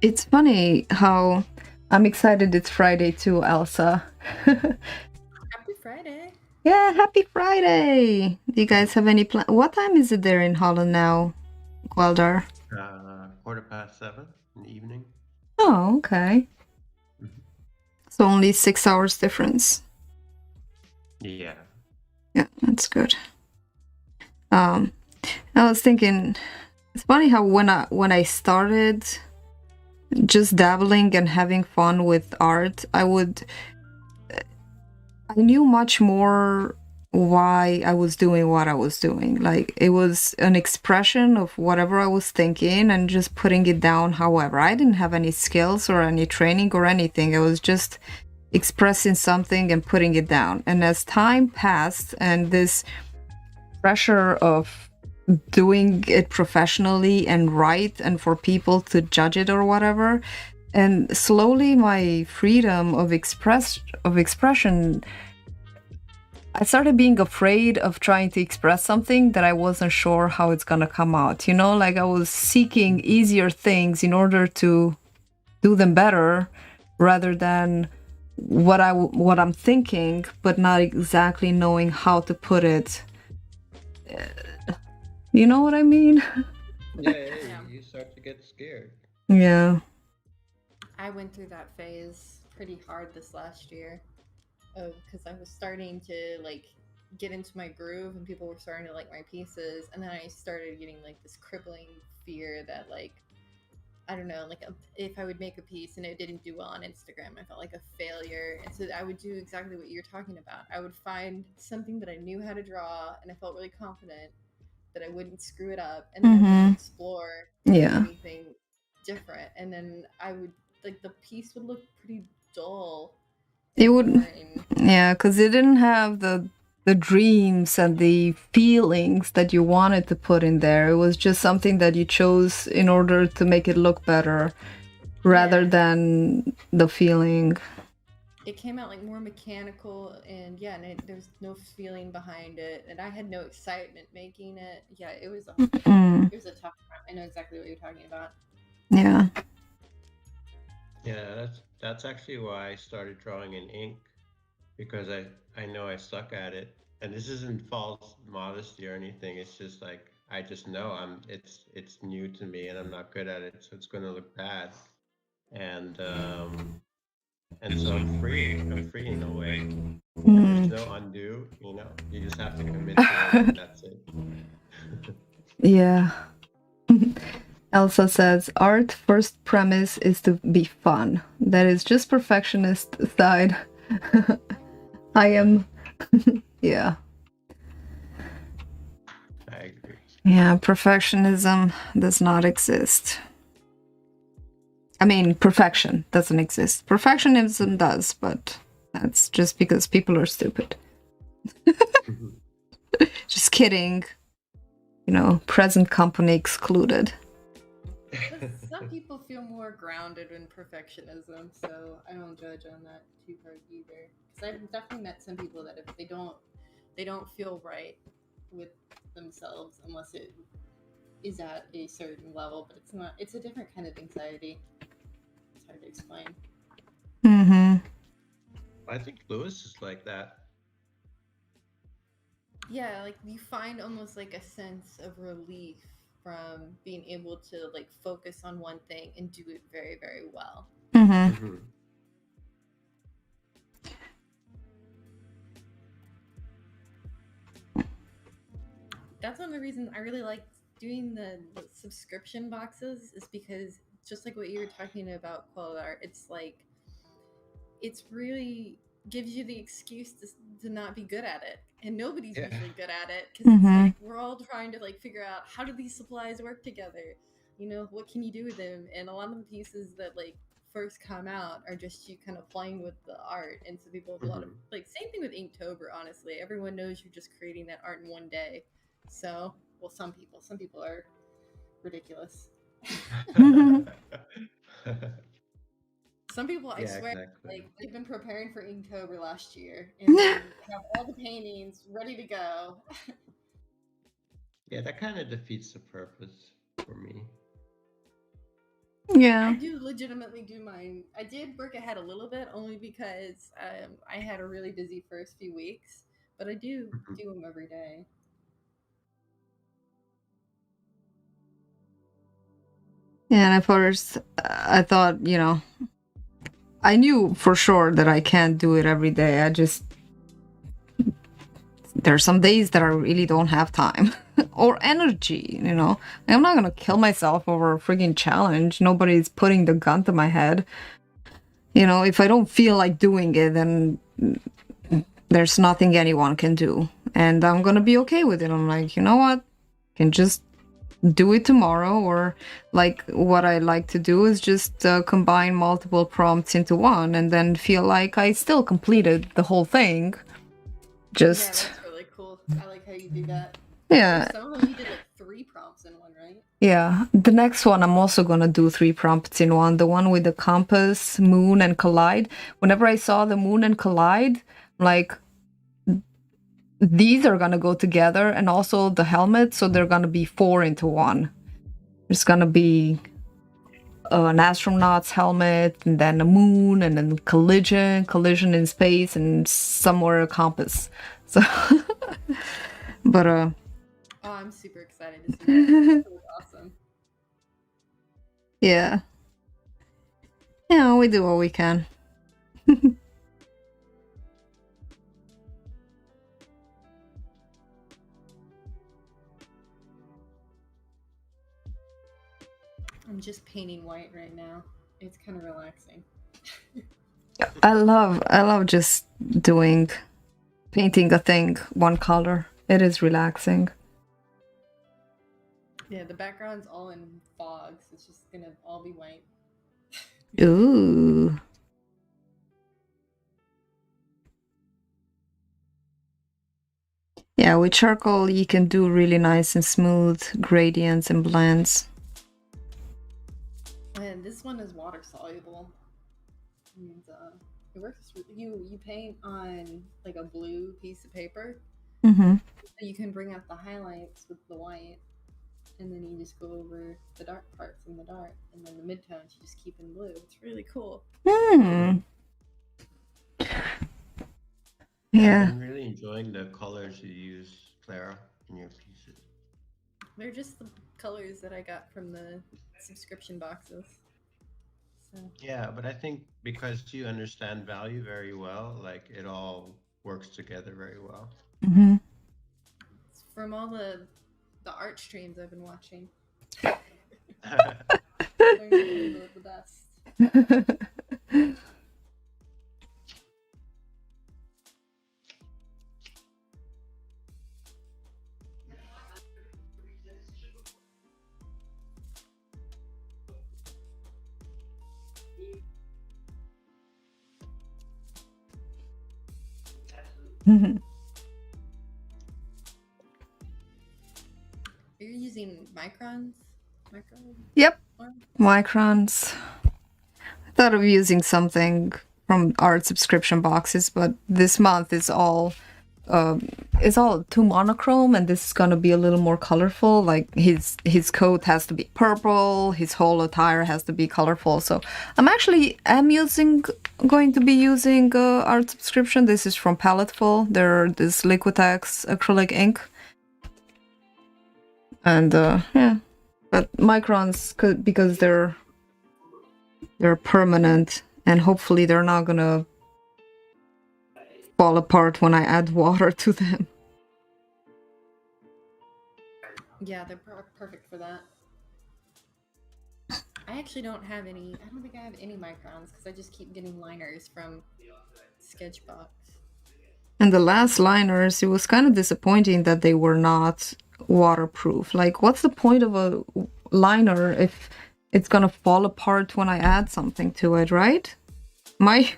It's funny how I'm excited it's Friday too, Elsa. Happy Friday. Yeah, happy Friday. Do you guys have any plan? What time is it there in Holland now, Gwaldar? 7:15 in the evening. Oh, okay. So only 6 hours difference. Yeah. Yeah, that's good. I was thinking, it's funny how when I started just dabbling and having fun with art, I knew much more why I was doing what I was doing. Like, it was an expression of whatever I was thinking and just putting it down. However, I didn't have any skills or any training or anything. I was just expressing something and putting it down. And as time passed and this pressure of doing it professionally and right and for people to judge it or whatever, and slowly my freedom of expression, I started being afraid of trying to express something that I wasn't sure how it's gonna come out. Like I was seeking easier things in order to do them better, rather than what I'm thinking, but not exactly knowing how to put it. You know what I mean? Yeah, you start to get scared. Yeah. I went through that phase pretty hard this last year, because I was starting to get into my groove, and people were starting to like my pieces, and then I started getting this crippling fear that I don't know, if I would make a piece and it didn't do well on Instagram, I felt like a failure. And so I would do exactly what you're talking about. I would find something that I knew how to draw, and I felt really confident that I wouldn't screw it up, and then I would explore anything different, and then I would the piece would look pretty dull. It would, yeah, because it didn't have the dreams and the feelings that you wanted to put in there. It was just something that you chose in order to make it look better, rather than the feeling. It came out more mechanical, and there was no feeling behind it, and I had no excitement making it. Yeah, it was a tough time. I know exactly what you're talking about. Yeah. Yeah, that's actually why I started drawing in ink, because I know I suck at it, and this isn't false modesty or anything. It's just I just know it's new to me, and I'm not good at it, so it's going to look bad. And so I'm free. I'm free in a way. There's no undo. You just have to commit to it, and that's it. Yeah. Elsa says, art first premise is to be fun. That is just perfectionist side. I am. Yeah. I agree. Yeah, perfectionism does not exist. I mean, perfection doesn't exist. Perfectionism does, but that's just because people are stupid. Just kidding. Present company excluded. The Some people feel more grounded in perfectionism, so I don't judge on that too hard either. Because I've definitely met some people that if they don't feel right with themselves unless it is at a certain level, but it's not. It's a different kind of anxiety. It's hard to explain. Mm-hmm. I think Lewis is like that. Yeah, like you find almost like a sense of relief from being able to like focus on one thing and do it very, very well. Mm-hmm. Mhm. That's one of the reasons I really like doing the subscription boxes is because just like what you were talking about, quote art, it's like it's really gives you the excuse to not be good at it, and nobody's Yeah. usually good at it because it's Mm-hmm. like we're all trying to like figure out how do these supplies work together, you know, what can you do with them, and a lot of the pieces that like first come out are just you kind of playing with the art, and so people have a lot of Mhm. like same thing with Inktober. Honestly, everyone knows you're just creating that art in one day, so well some people are ridiculous. Some people, I Yeah, swear, exactly. like they've been preparing for Inktober last year and then have all the paintings ready to go. Yeah, that kind of defeats the purpose for me. I Yeah. do legitimately do mine. I did work ahead a little bit only because I had a really busy first few weeks, but I do Mhm. do them every day. And at first, I thought, I knew for sure that I can't do it every day. There's some days that I really don't have time or energy. I'm not gonna kill myself over a frigging challenge. Nobody's putting the gun to my head. If I don't feel like doing it, then there's nothing anyone can do. And I'm gonna be okay with it. I'm like, you know what? I can just do it tomorrow, or like what I like to do is just combine multiple prompts into one and then feel like I still completed the whole thing. Yeah, Just, that's really cool. I like how you do that. yeah, There's some of them you did like 3 prompts in one, right? yeah. The next one, I'm also gonna do 3 prompts in one. The one with the compass, moon, and collide. Whenever I saw the moon and collide, like, these are gonna go together, and also the helmet, so they're gonna be 4 into one. There's gonna be an astronaut's helmet, and then a moon, and then collision in space, and somewhere a compass. So, but Oh, I'm super excited to see that. That was awesome. yeah, we do what we can. I'm just painting white right now. It's kind of relaxing. I love just painting a thing one color. It is relaxing. Yeah, the background's all in fogs. It's just gonna all be white. Ooh. Yeah, with charcoal you can do really nice and smooth gradients and blends. And this one is water soluble. And it works. You paint on like a blue piece of paper. Mm-hmm. So you can bring out the highlights with the white, and then you just go over the dark parts in the dark, and then the midtones you just keep in blue. It's really cool. Hmm. I've Yeah. been really enjoying the colors you use, Clara, in your pieces. They're just the colors that I got from the subscription boxes. So Yeah, but I think because you understand value very well, like it all works together very well. Mm-hmm. it's from all the art streams I've been watching. Learning to be the best. Mm-hmm. You're using microns? Micro? Yep. Or Microns. I thought of using something from art subscription boxes, but this month is all too monochrome, and this is gonna be a little more colorful. Like his coat has to be purple, his whole attire has to be colorful. So I'm going to be using art subscription. This is from Palettefull. They're this Liquitex acrylic ink, and yeah, but microns could, because they're permanent, and hopefully they're not gonna fall apart when I add water to them. yeah, they're perfect for that. I actually don't have any. I don't think I have any microns because I just keep getting liners from Sketchbox. And the last liners, it was kind of disappointing that they were not waterproof. Like, what's the point of a liner if it's gonna fall apart when I add something to it, right?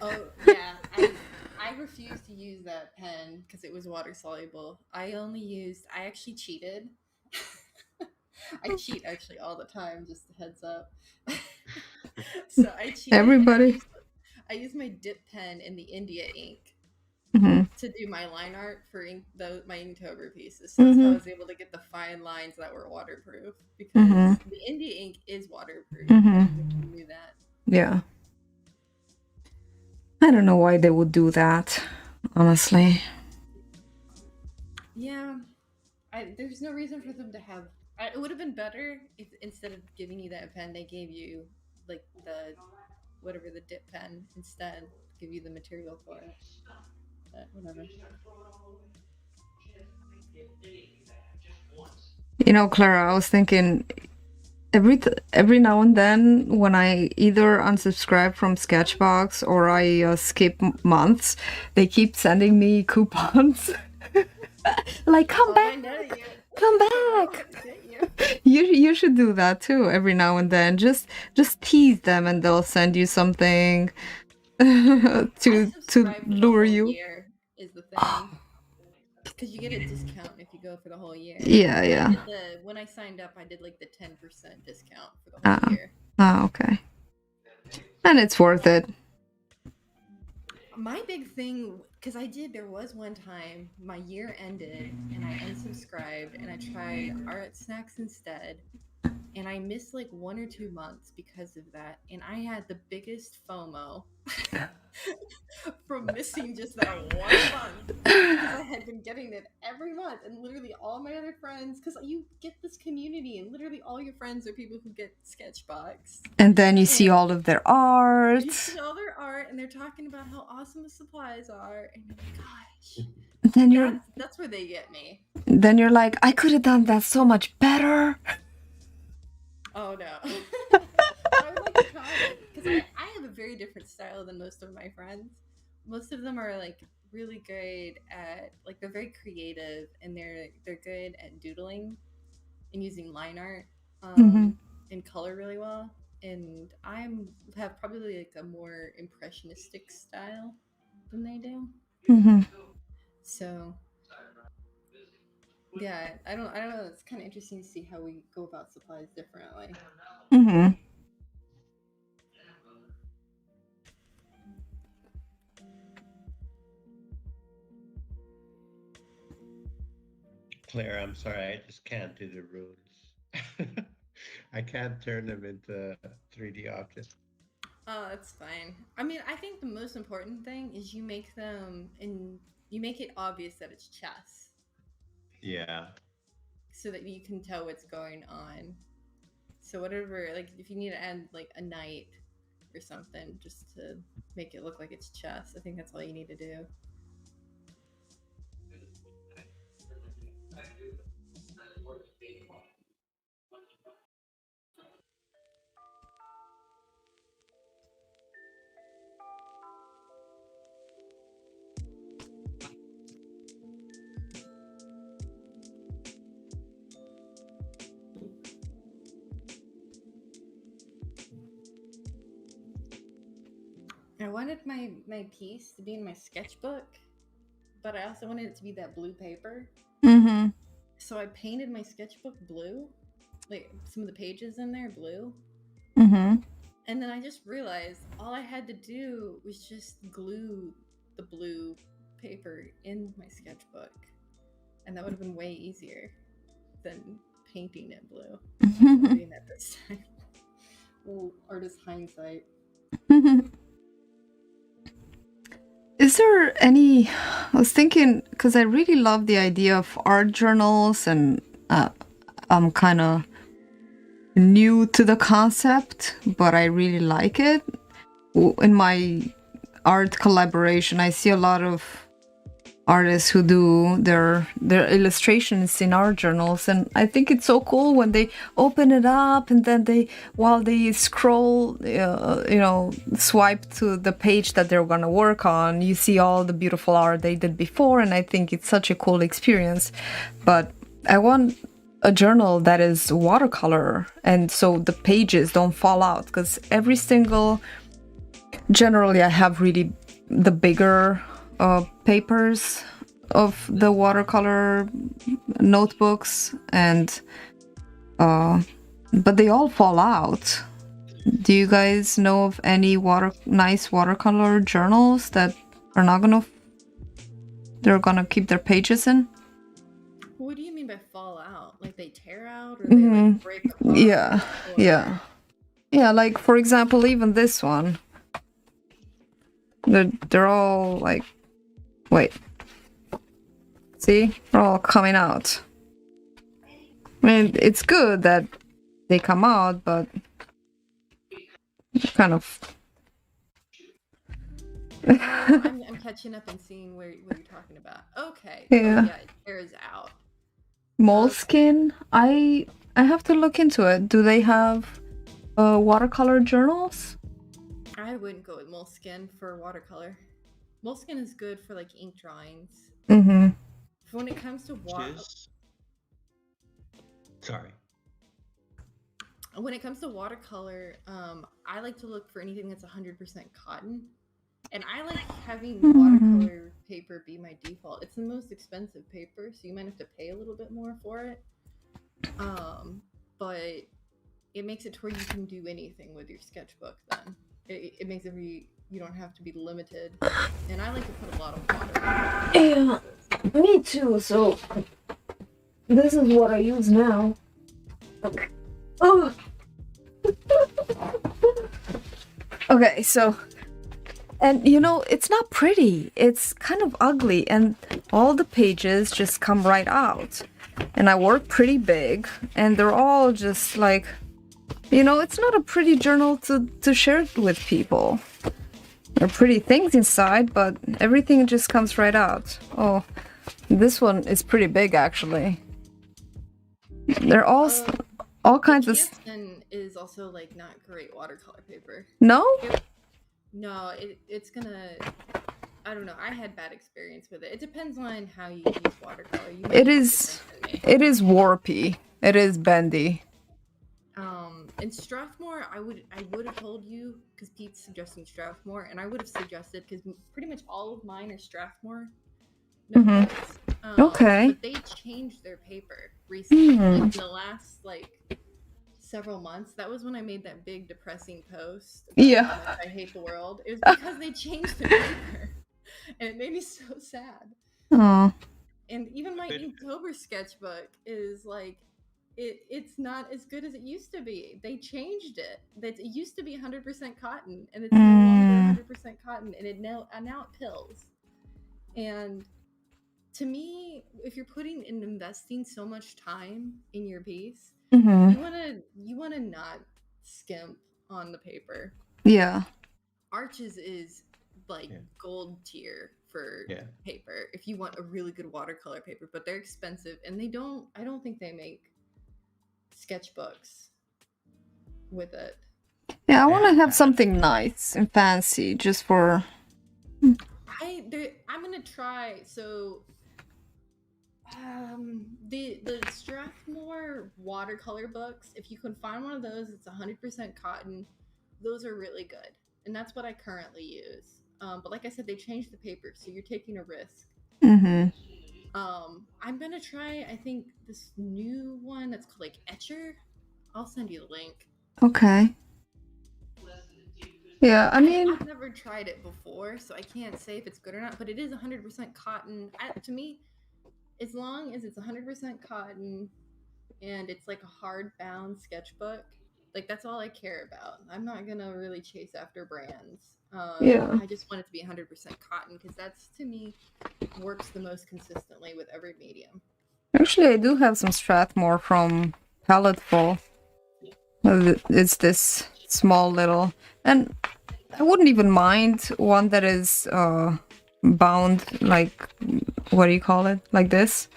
Oh yeah, I refused to use that pen because it was water soluble. I actually cheated. I cheat actually all the time, just a heads up. So I cheated and Everybody. I used my dip pen in the India ink Hmm. to do my line art for my Inktober pieces. So that's how I Hmm. was able to get the fine lines that were waterproof because Hmm. the India ink is waterproof. Hmm. I don't know if you knew that. Yeah. I don't know why they would do that, honestly. Yeah, there's no reason for them to have. It would have been better if instead of giving you that pen, they gave you like the whatever the dip pen instead. Give you the material for it. But whatever. You know, Clara, I was thinking every now and then when I either unsubscribe from Sketchbox or I skip months, they keep sending me coupons. Like, come Oh, I back, know you. come I know back. how to get you. You should do that too every now and then. Just tease them, and they'll send you something I to subscribe for the lure whole you. year is the thing because you get a discount if you go for the whole year. Yeah, And I yeah. did when I signed up, I did like the 10% discount for the whole Ah, year. okay. And it's worth it. My big thing, because there was one time my year ended and I unsubscribed and I tried Art Snacks instead. And I missed like 1 or 2 months because of that. And I had the biggest FOMO from missing just that 1 month because I had been getting it every month. And literally all my other friends, because you get this community and literally all your friends are people who get Sketchbox. And then you see And all of their you art. see all their art and they're talking about how awesome the supplies are. And you're like, gosh. Then you're That's where they get me. like, I could have done that so much better. Oh no. I would like to try it because I have a very different style than most of my friends. Most of them are like really good at like they're very creative and they're good at doodling and using line art Hmm. and color really well. And have probably like a more impressionistic style than they do. Hmm. So yeah, I don't know. It's kind of interesting to see how we go about supplies differently. Hmm. Claire, I'm sorry, I just can't do the runes. I can't turn them into 3D objects. Oh, that's fine. I mean, I think the most important thing is you make it obvious that it's chess Yeah. so that you can tell what's going on. So whatever, like if you need to add like a knight or something just to make it look like it's chess, I think that's all you need to do. I wanted my piece to be in my sketchbook, but I also wanted it to be that blue paper. Hmm. So I painted my sketchbook blue, like some of the pages in there blue. Mm-hmm. And then I just realized all I had to do was just glue the blue paper in my sketchbook. And that would have been way easier than painting it blue. I'm doing that this time. Well, artist hindsight. Is there any? I was thinking because I really love the idea of art journals, and I'm kind of new to the concept, but I really like it. In my art collaboration, I see a lot of artists who do their illustrations in art journals, and I think it's so cool when they open it up and then while they scroll swipe to the page that they're gonna work on, you see all the beautiful art they did before, and I think it's such a cool experience. But I want a journal that is watercolor, and so the pages don't fall out, because generally I have really the bigger papers of the watercolor notebooks, and but they all fall out. Do you guys know of any nice watercolor journals that are not they're gonna keep their pages in? What do you mean by fall out? Like they tear out, or they like break apart? Yeah, like for example, even this one, they're all like, wait, see, they're all coming out. I mean, it's good that they come out, but kind of. I'm catching up and seeing what you're talking about. Okay. Yeah. Yeah, it tears out. Moleskine, I have to look into it. Do they have watercolor journals? I wouldn't go with Moleskine for watercolor. Moleskine is good for like ink drawings. Mm-hmm. When it comes to when it comes to watercolor, I like to look for anything that's 100% cotton. And I like having watercolor paper be my default. It's the most expensive paper, so you might have to pay a little bit more for it. But it makes it to where you can do anything with your sketchbook then. It makes you don't have to be limited. And I like to put a lot of water. Yeah, me too. So this is what I use now. Okay. Oh. Okay, so, and it's not pretty. It's kind of ugly, and all the pages just come right out. And I work pretty big, and they're all just like, it's not a pretty journal to share with people. There are pretty things inside, but everything just comes right out. Oh, this one is pretty big, actually. They're all kinds of. Is also like not great watercolor paper. No? No, it's gonna. I don't know. I had bad experience with it. It depends on how you use watercolor. It is warpy. It is bendy. In Strathmore, I would have told you, because Pete's suggesting Strathmore, and I would have suggested, because pretty much all of mine are Strathmore notebooks. Okay. But they changed their paper recently, like in the last several months. That was when I made that big depressing post about how much I hate the world. It was because they changed the paper, and it made me so sad. Aww. And even my Inktober sketchbook is like, it's not as good as it used to be. They changed it. It used to be 100% cotton, and it's no longer 100% cotton, and now it pills. And to me, if you're putting and investing so much time in your piece, you wanna not skimp on the paper. Yeah. Arches is like gold tier for paper if you want a really good watercolor paper, but they're expensive, and I don't think they make sketchbooks with it. Yeah, I want to have something nice and fancy just for. I'm gonna try. So, the Strathmore watercolor books. If you can find one of those, it's 100% cotton. Those are really good, and that's what I currently use. But like I said, they changed the paper, so you're taking a risk. I'm gonna try, I think, this new one that's called like Etcher. I'll send you the link. Okay. Yeah, I mean, I've never tried it before, so I can't say if it's good or not. But it is 100% cotton. To me, as long as it's 100% cotton and it's like a hardbound sketchbook, like that's all I care about. I'm not gonna really chase after brands. yeah. I just want it to be 100% cotton because that's to me works the most consistently with every medium. Actually, I do have some Strathmore from Palettefull. It's this small little, and I wouldn't even mind one that is bound like, what do you call it? Like this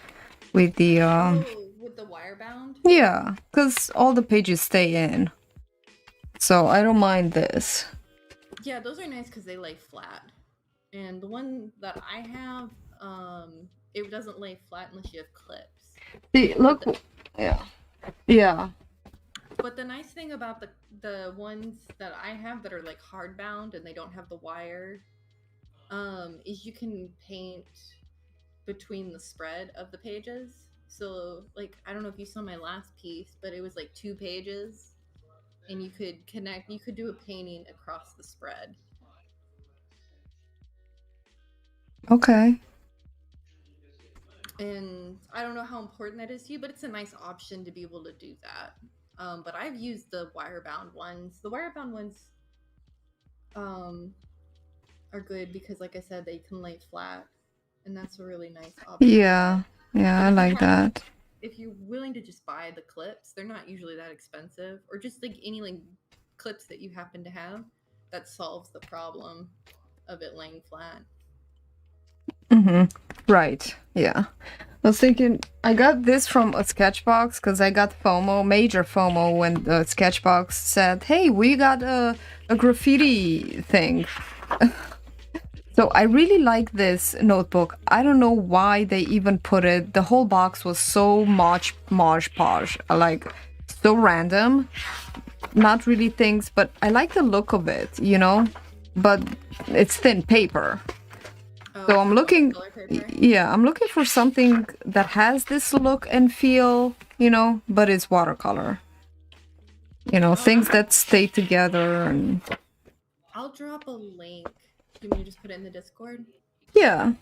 with the Oh, with the wire bound? yeah, because all the pages stay in. So I don't mind this. Yeah, those are nice because they lay flat. And the one that I have, it doesn't lay flat unless you have clips. See, But look, the, yeah, yeah, but the nice thing about the ones that I have that are like hardbound and they don't have the wire, is you can paint between the spread of the pages. So like I don't know if you saw my last piece, but it was like 2 pages, and you could do a painting across the spread. okay. And I don't know how important that is to you, but it's a nice option to be able to do that. But I've used the wire bound ones. The wire bound ones um, are good because, like I said, they can lay flat, and that's a really nice option to have. Yeah, yeah, But I like that. if you're willing to just buy the clips, they're not usually that expensive, or just like any like clips that you happen to have, that solves the problem of it laying flat. Mm-hmm. Right. Yeah. I was thinking, I got this from a Sketchbox because I got FOMO, major FOMO, when the Sketchbox said, "Hey, we got a graffiti thing." So I really like this notebook. I don't know why they even put it. The whole box was so much mosh posh, like so random. Not really things, but I like the look of it, you know. But it's thin paper. Oh, So it's I'm the looking, watercolor paper. yeah, I'm looking for something that has this look and feel, you know, but it's watercolor. You know, Oh, things that stay together and I'll drop a link. Do you want me to just put it in the Discord? yeah.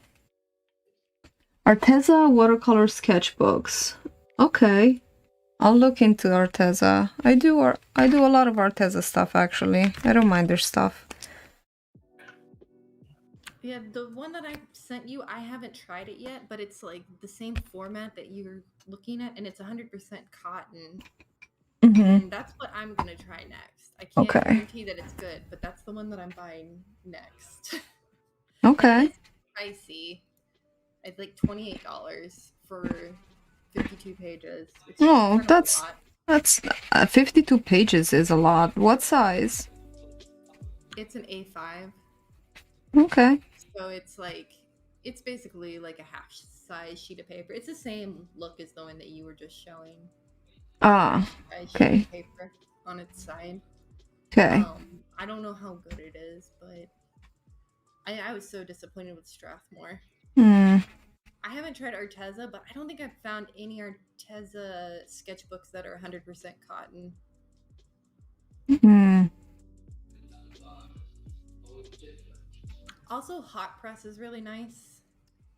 Arteza watercolor sketchbooks. Okay. I'll look into Arteza. I do a lot of Arteza stuff actually. I don't mind their stuff. Yeah, the one that I sent you, I haven't tried it yet, but it's like the same format that you're looking at, and it's 100% cotton. Mm-hmm. And that's what I'm gonna try next. I can't Okay. guarantee that it's good, but that's the one that I'm buying next. Okay. And it is pricey. It's like $28 for 52 pages, which is Oh, kind of a lot. that's 52 pages is a lot. What size? It's an A5, Okay. so it's basically like a half size sheet of paper. It's the same look as the one that you were just showing. Ah, A sheet okay. of paper on its side. Okay. I don't know how good it is, but I was so disappointed with Strathmore. Hmm. I haven't tried Arteza, but I don't think I've found any Arteza sketchbooks that are 100% cotton. Hmm. Also, hot press is really nice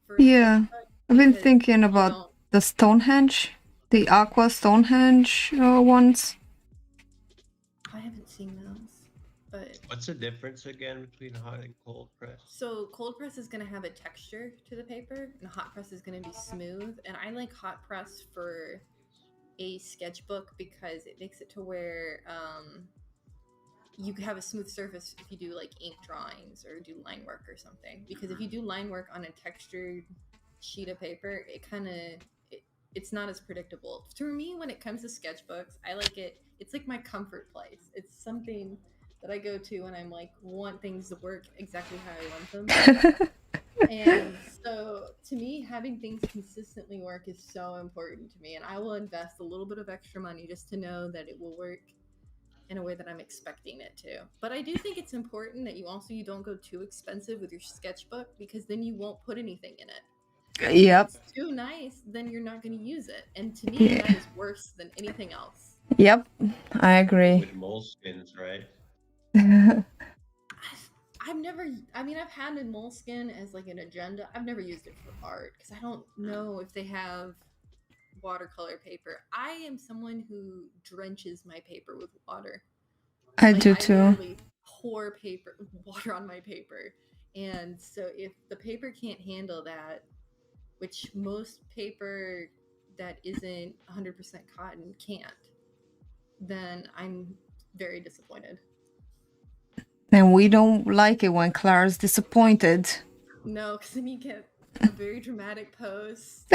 for Yeah. I've been because thinking you about don't. the Stonehenge, the Aqua Stonehenge ones. I haven't seen those, but What's the difference again between hot and cold press? so cold press is going to have a texture to the paper, and hot press is going to be smooth. And I like hot press for a sketchbook because it makes it to where you have a smooth surface if you do like ink drawings or do line work or something. Because if you do line work on a textured sheet of paper, it's not as predictable. For me, when it comes to sketchbooks, I like it. It's like my comfort place. It's something that I go to when I'm like want things to work exactly how I want them. And so to me, having things consistently work is so important to me, and I will invest a little bit of extra money just to know that it will work in a way that I'm expecting it to. But I do think it's important that you don't go too expensive with your sketchbook, because then you won't put anything in it. And if Yep. it's too nice, then you're not going to use it. And to me, Yeah. that is worse than anything else. Yep. I agree. With moleskins, right? I've never, I mean, I've had a moleskin as like an agenda. I've never used it for art because I don't know if they have watercolor paper. I am someone who drenches my paper with water. I Like do I too. literally pour paper water on my paper. And so if the paper can't handle that, which most paper that isn't 100% cotton can't, then I'm very disappointed. And we don't like it when Clara's disappointed. No, because then you get a very dramatic post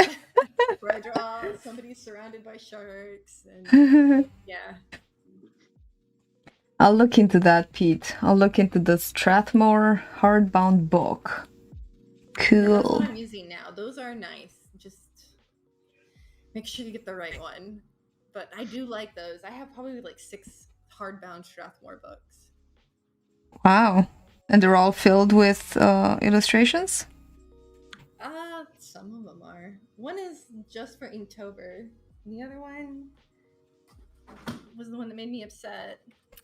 where I draw somebody surrounded by sharks, and yeah. I'll look into that, Pete. I'll look into the Strathmore hardbound book. That's Cool. what I'm using now. Those are nice. Just make sure you get the right one. But I do like those. I have probably like 6 hardbound Strathmore books. Wow. And they're all filled with illustrations? Some of them are. One is just for Inktober. The other one was the one that made me upset.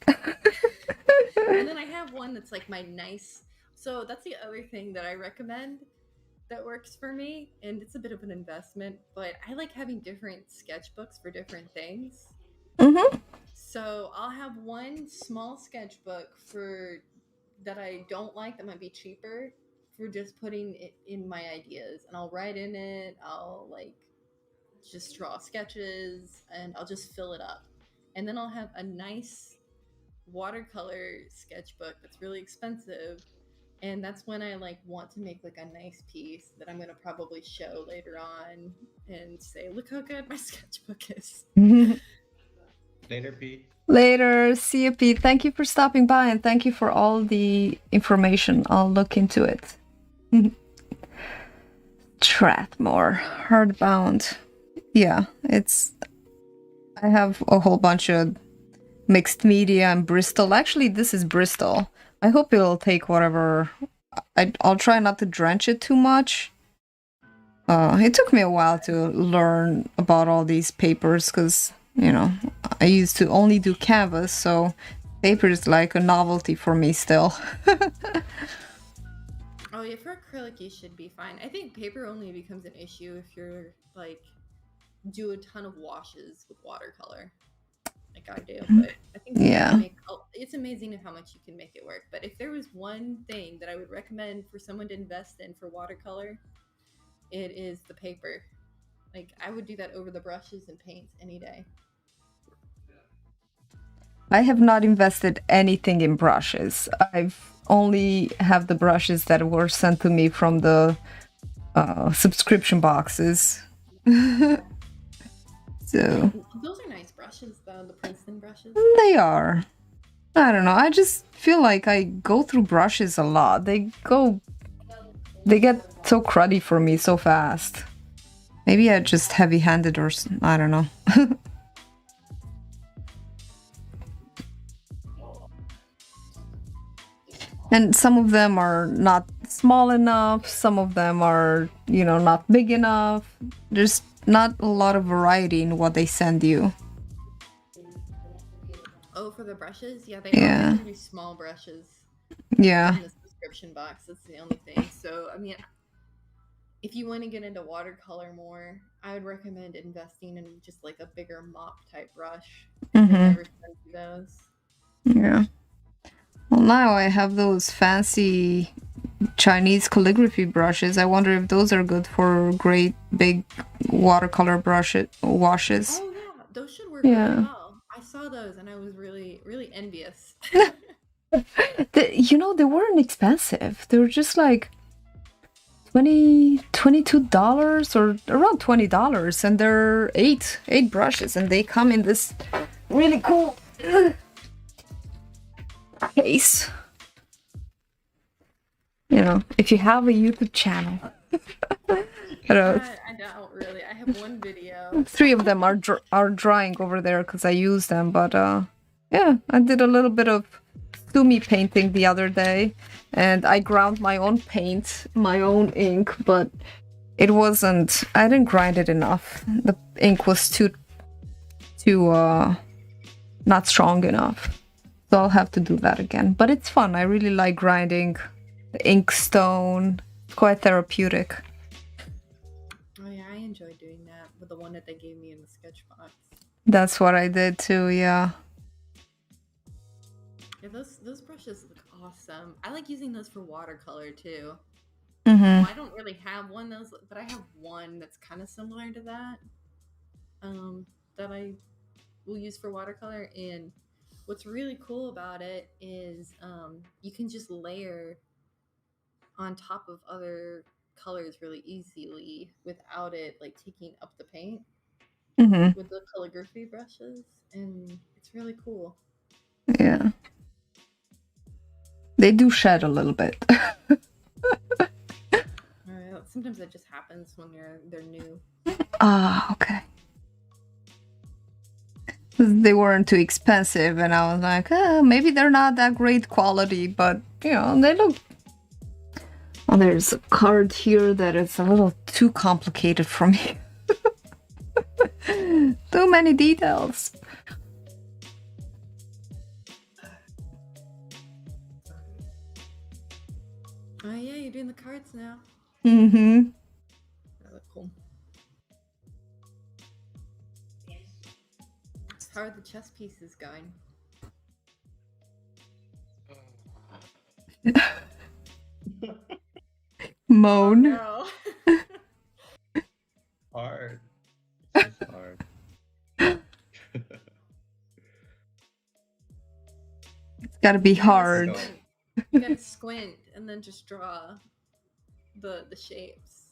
And then I have one that's like my nice. So that's the other thing that I recommend that works for me, and it's a bit of an investment, but I like having different sketchbooks for different things. Mm-hmm. So I'll have one small sketchbook for that I don't like that might be cheaper for just putting it in my ideas, and I'll write in it. I'll like just draw sketches and I'll just fill it up. And then I'll have a nice watercolor sketchbook that's really expensive, and that's when I like want to make like a nice piece that I'm going to probably show later on and say, look how good my sketchbook is. Later, Pete. Later. See you, Pete. Thank you for stopping by and thank you for all the information. I'll look into it. Strathmore hardbound. Yeah, I have a whole bunch of mixed media and Bristol. Actually, this is Bristol. I hope it'll take whatever. I'll try not to drench it too much. It took me a while to learn about all these papers because, I used to only do canvas, so paper is like a novelty for me still. Oh yeah, for acrylic you should be fine. I think paper only becomes an issue if you're like do a ton of washes with watercolor, like I do. But I think Yeah. it's amazing how much you can make it work. But if there was one thing that I would recommend for someone to invest in for watercolor, it is the paper. Like I would do that over the brushes and paints any day. I have not invested anything in brushes. I've only have the brushes that were sent to me from the subscription boxes. So Those are nice brushes though, the Princeton brushes. they are. I don't know. I just feel like I go through brushes a lot. They get so cruddy for me so fast. Maybe I'm just heavy-handed or I don't know. And some of them are not small enough. Some of them are, not big enough. There's not a lot of variety in what they send you. Oh, for the brushes? Yeah, they Yeah. are really small brushes. Yeah. In the subscription box. That's the only thing. So, I mean, if you want to get into watercolor more, I would recommend investing in just like a bigger mop type brush. I've never sent you those. Yeah. Well, now I have those fancy Chinese calligraphy brushes. I wonder if those are good for great big watercolor washes. Oh yeah, those should work really well. I saw those and I was really, really envious. They weren't expensive. They were just like $22 or around $20, and they're eight brushes, and they come in this really cool case. If you have a YouTube channel. I don't really. I have one video. 3 of them are drying over there because I use them, but yeah, I did a little bit of Sumi painting the other day, and I ground my own paint, my own ink, but I didn't grind it enough. The ink was too not strong enough. So I'll have to do that again. But it's fun. I really like grinding the inkstone. It's quite therapeutic. Oh yeah, I enjoy doing that with the one that they gave me in the sketch box. That's what I did too, yeah. Yeah, those brushes look awesome. I like using those for watercolor too. Mm-hmm. Well, I don't really have one of those, but I have one that's kind of similar to that. That I will use for watercolor. And what's really cool about it is you can just layer on top of other colors really easily without it like taking up the paint Mm-hmm. with the calligraphy brushes, and it's really cool. Yeah. They do shed a little bit. Sometimes that just happens when they're new. Ah, okay. They weren't too expensive, and I was like, maybe they're not that great quality, but they look. Oh, there's a card here that is a little too complicated for me. Too many details. Oh yeah, you're doing the cards now. Mm-hmm. That look cool. How are the chess pieces going? Moan. Oh, no. Hard. It's just hard. It's gotta be hard. You gotta squint and then just draw the shapes.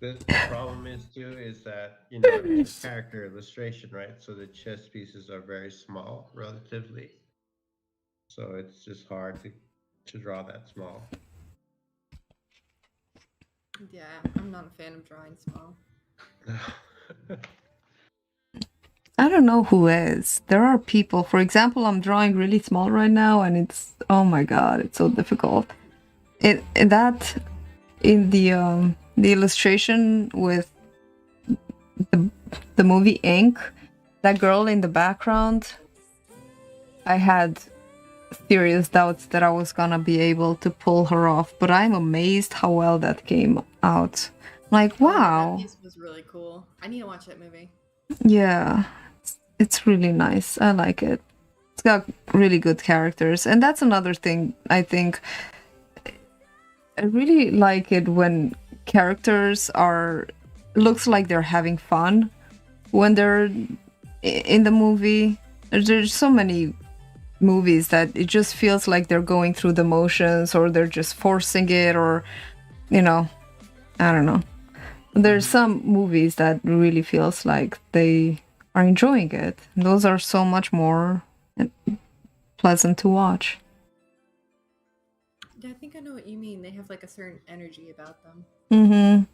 The problem is too is that it's a character illustration, right? So the chess pieces are very small relatively. So it's just hard to draw that small. Yeah, I'm not a fan of drawing small. I don't know who is. There are people. For example, I'm drawing really small right now, and it's oh my god, it's so difficult. In the illustration with the movie Ink, that girl in the background, I had serious doubts that I was gonna be able to pull her off, but I'm amazed how well that came out. Like, wow. That piece was really cool. I need to watch that movie. Yeah, it's really nice. I like it. It's got really good characters, and that's another thing I think. I really like it when characters looks like they're having fun when they're in the movie. There's so many movies that it just feels like they're going through the motions, or they're just forcing it, or I don't know. There's some movies that really feels like they are enjoying it. Those are so much more pleasant to watch. Yeah, I think I know what you mean. They have like a certain energy about them. Mm-hmm.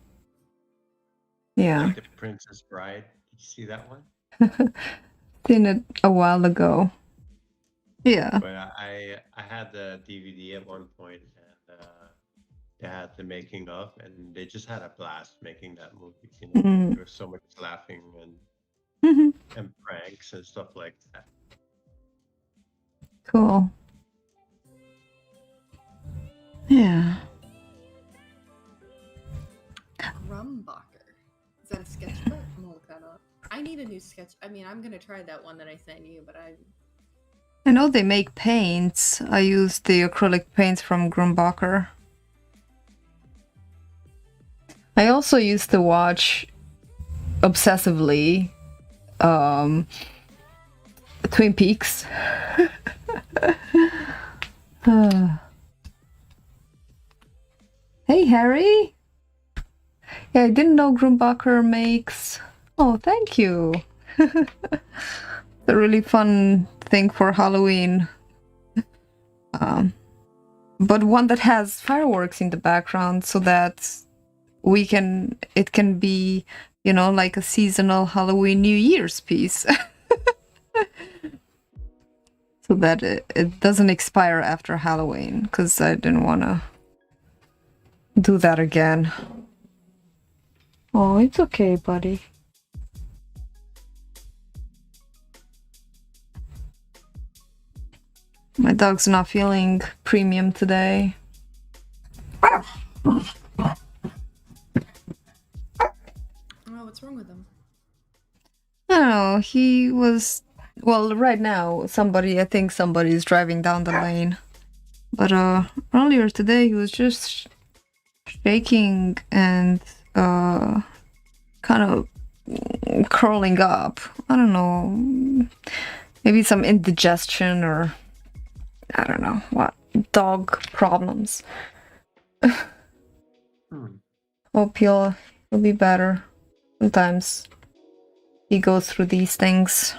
Yeah. Like the Princess Bride. Did you see that one? Seen it a while ago. Yeah. But I had the DVD at one point, and they had the making of, and they just had a blast making that movie. Mm-hmm. There was so much laughing and pranks and stuff like that. Cool. Yeah. Grumbacher. Is that a sketchbook? I'm gonna look that up. I need a new sketch. I mean, I'm gonna try that one that I sent you, but I know they make paints. I used the acrylic paints from Grumbacher. I also used to watch obsessively Twin Peaks. Hey, Harry. Yeah, I didn't know Grumbacher makes. Oh, thank you. It's a really fun thing for Halloween. But one that has fireworks in the background so that it can be, like a seasonal Halloween New Year's piece. So that it doesn't expire after Halloween, because I didn't want to do that again. Oh, it's okay, buddy. dog's not feeling premium today. Oh, what's wrong with him? I don't know, he was... Well, right now, I think somebody's driving down the lane. But earlier today, he was just shaking and kind of curling up. I don't know, maybe some indigestion or I don't know what. Dog problems. Hope he'll be better. Sometimes he goes through these things.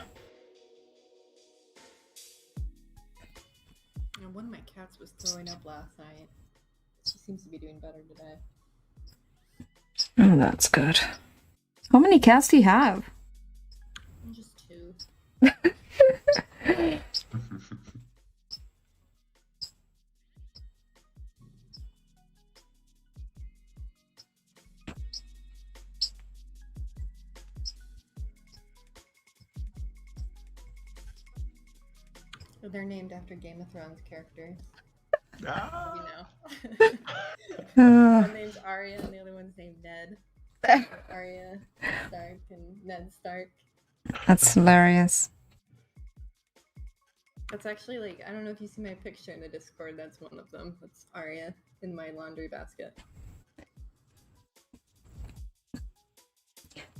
And one of my cats was throwing up last night. She seems to be doing better today. Oh, that's good. How many cats do you have? Just 2. They're named after Game of Thrones characters. Ah. You know. One name's Arya and the other one's named Ned. Arya Stark and Ned Stark. That's hilarious. That's actually like, I don't know if you see my picture in the Discord, that's one of them. That's Arya in my laundry basket.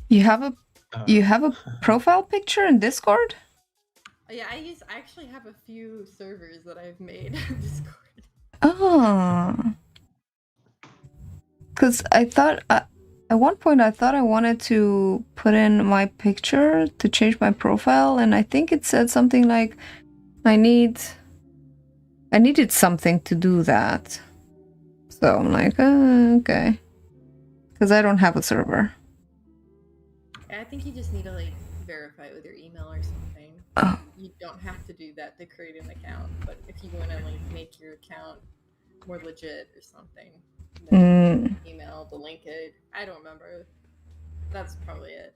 You have a profile picture in Discord? Yeah, I actually have a few servers that I've made in Discord. Oh. Because I thought, at one point I thought I wanted to put in my picture to change my profile, and I think it said something like, I needed something to do that. So I'm like, okay. Because I don't have a server. I think you just need to like verify it with your email or something. Oh. You don't have to do that to create an account, but if you want to like make your account more legit or something, then email to link it. I don't remember. That's probably it.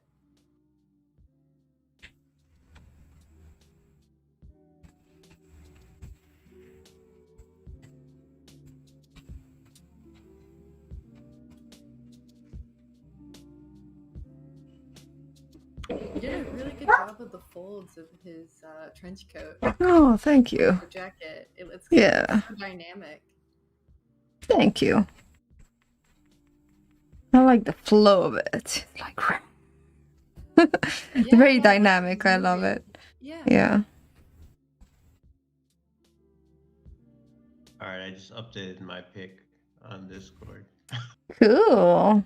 You did a really good job with the folds of his trench coat. Oh, thank you. Or jacket. It's Yeah. dynamic. Thank you. I like the flow of it. It's like it's very dynamic. I love it. Yeah. All right, I just updated my pic on Discord. Cool.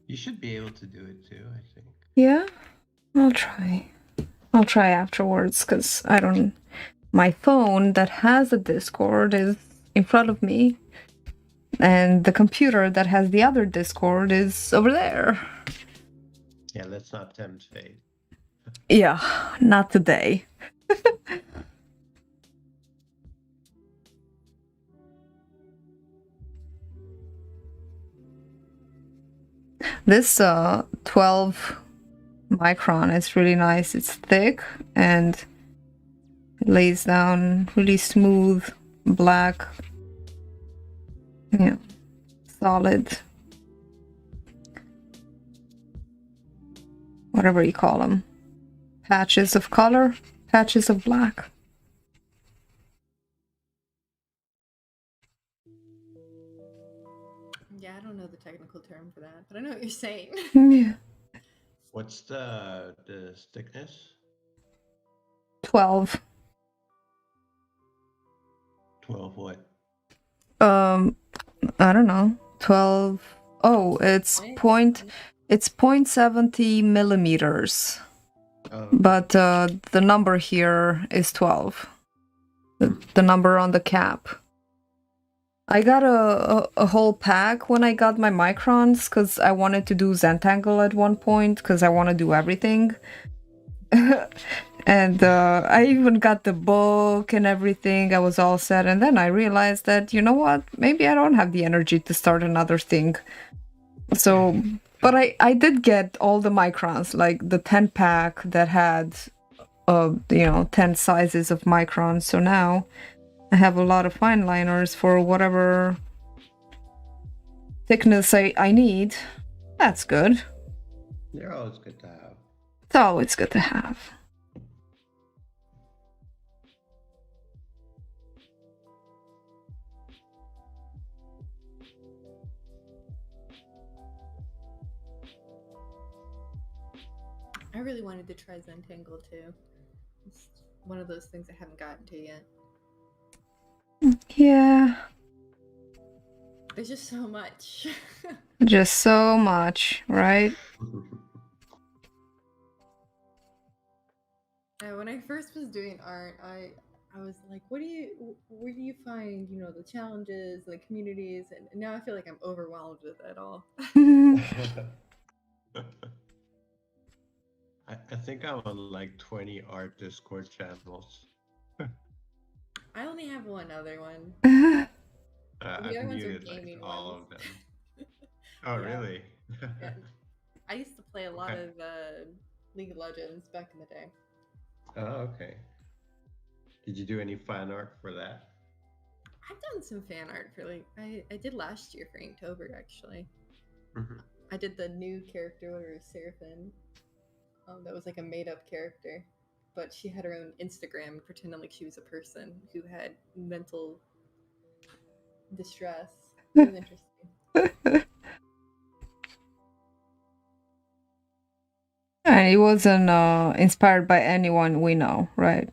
You should be able to do it too, I think. Yeah, I'll try afterwards, because I don't... My phone that has a Discord is in front of me, and the computer that has the other Discord is over there. Yeah, let's not tempt fate. Yeah, not today. This 12 micron is really nice. It's thick and it lays down really smooth, black, yeah, solid, whatever you call them. Patches of color, patches of black. Yeah, I don't know the technical term for that, but I know what you're saying. Yeah. What's the thickness? 12. 12 what? I don't know. 12. Oh, it's 0.70 millimeters. Oh. But the number here is 12. The number on the cap. I got a whole pack when I got my microns, because I wanted to do Zentangle at one point, because I want to do everything. And I even got the book and everything. I was all set, and then I realized that, you know what, maybe I don't have the energy to start another thing. So, but I did get all the microns, like the 10 pack that had 10 sizes of microns. So now I have a lot of fine liners for whatever thickness I need. That's good. They're always good to have. It's always good to have. I really wanted to try Zentangle too. It's one of those things I haven't gotten to yet. Yeah. There's just so much. Just so much, right? When I first was doing art, I was like, where do you find, the challenges, the communities, and now I feel like I'm overwhelmed with it all. I think I'm on like 20 art Discord channels. I only have one other one. I've other ones are muted like gaming all ones. of them. Oh, Yeah. really? Yeah. I used to play a lot of League of Legends back in the day. Oh, okay. Did you do any fan art for that? I've done some fan art for I did last year for Inktober actually. Mm-hmm. I did the new character Seraphim. That was like a made up character, but she had her own Instagram pretending like she was a person who had mental distress. It was interesting. And it wasn't inspired by anyone we know, right?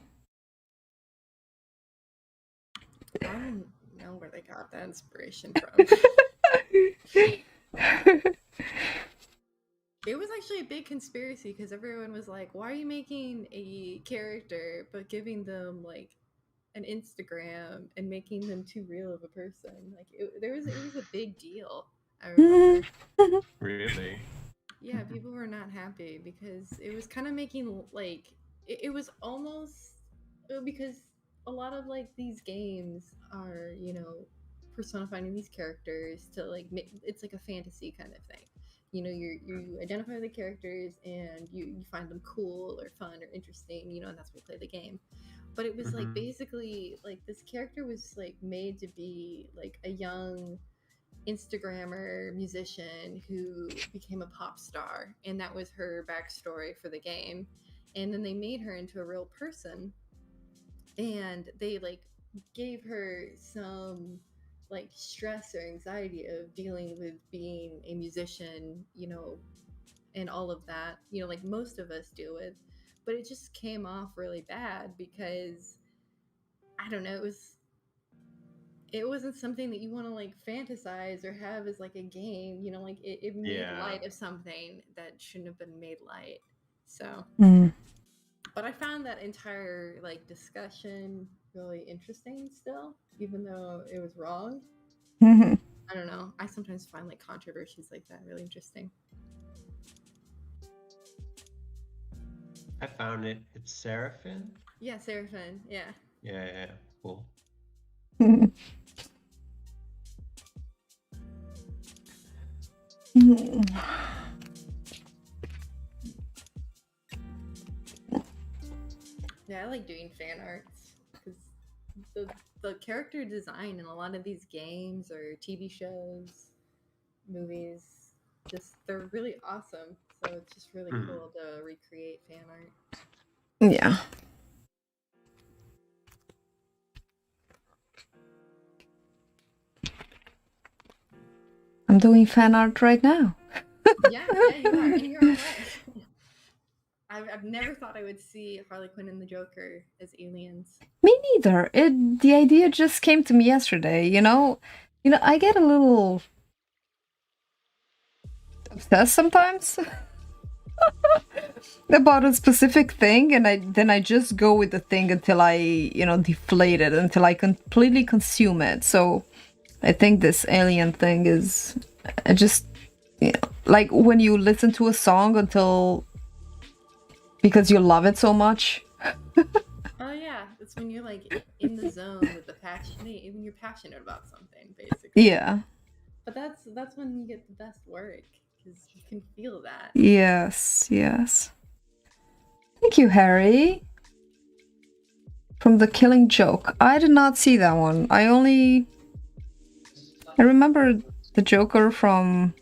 I don't know where they got that inspiration from. It was actually a big conspiracy because everyone was like, why are you making a character but giving them like an Instagram and making them too real of a person? Like it was a big deal. I remember. Really? Yeah, people were not happy because it was kind of making like it was almost because a lot of like these games are personifying these characters to like it's like a fantasy kind of thing. You identify the characters and you find them cool or fun or interesting, and that's why you play the game. But it was like basically like this character was like made to be like a young Instagrammer musician who became a pop star, and that was her backstory for the game. And then they made her into a real person, and they like gave her some like stress or anxiety of dealing with being a musician, and all of that, like most of us deal with. But it just came off really bad because I don't know, it wasn't something that you want to like fantasize or have as like a game, like it made light of something that shouldn't have been made light. So but I found that entire like discussion really interesting still, even though it was wrong. I don't know, I sometimes find like controversies like that really interesting. I found it. It's Seraphim? Yeah, Seraphim. Yeah. Yeah, cool. Yeah, I like doing fan arts because the character design in a lot of these games or TV shows, movies, just they're really awesome. So it's just really cool to recreate fan art. Yeah. I'm doing fan art right now. Yeah, you are. And you're right. I've never thought I would see Harley Quinn and the Joker as aliens. Me neither. The idea just came to me yesterday. I get a little obsessed sometimes about a specific thing, and I just go with the thing until I deflate it, until I completely consume it. So I think this alien thing is just like when you listen to a song because you love it so much. Oh yeah, it's when you're like in the zone with the passion, when you're passionate about something, basically. Yeah. But that's when you get the best work because you can feel that. Yes. Thank you, Harry. From The Killing Joke. I did not see that one. I remember the Joker from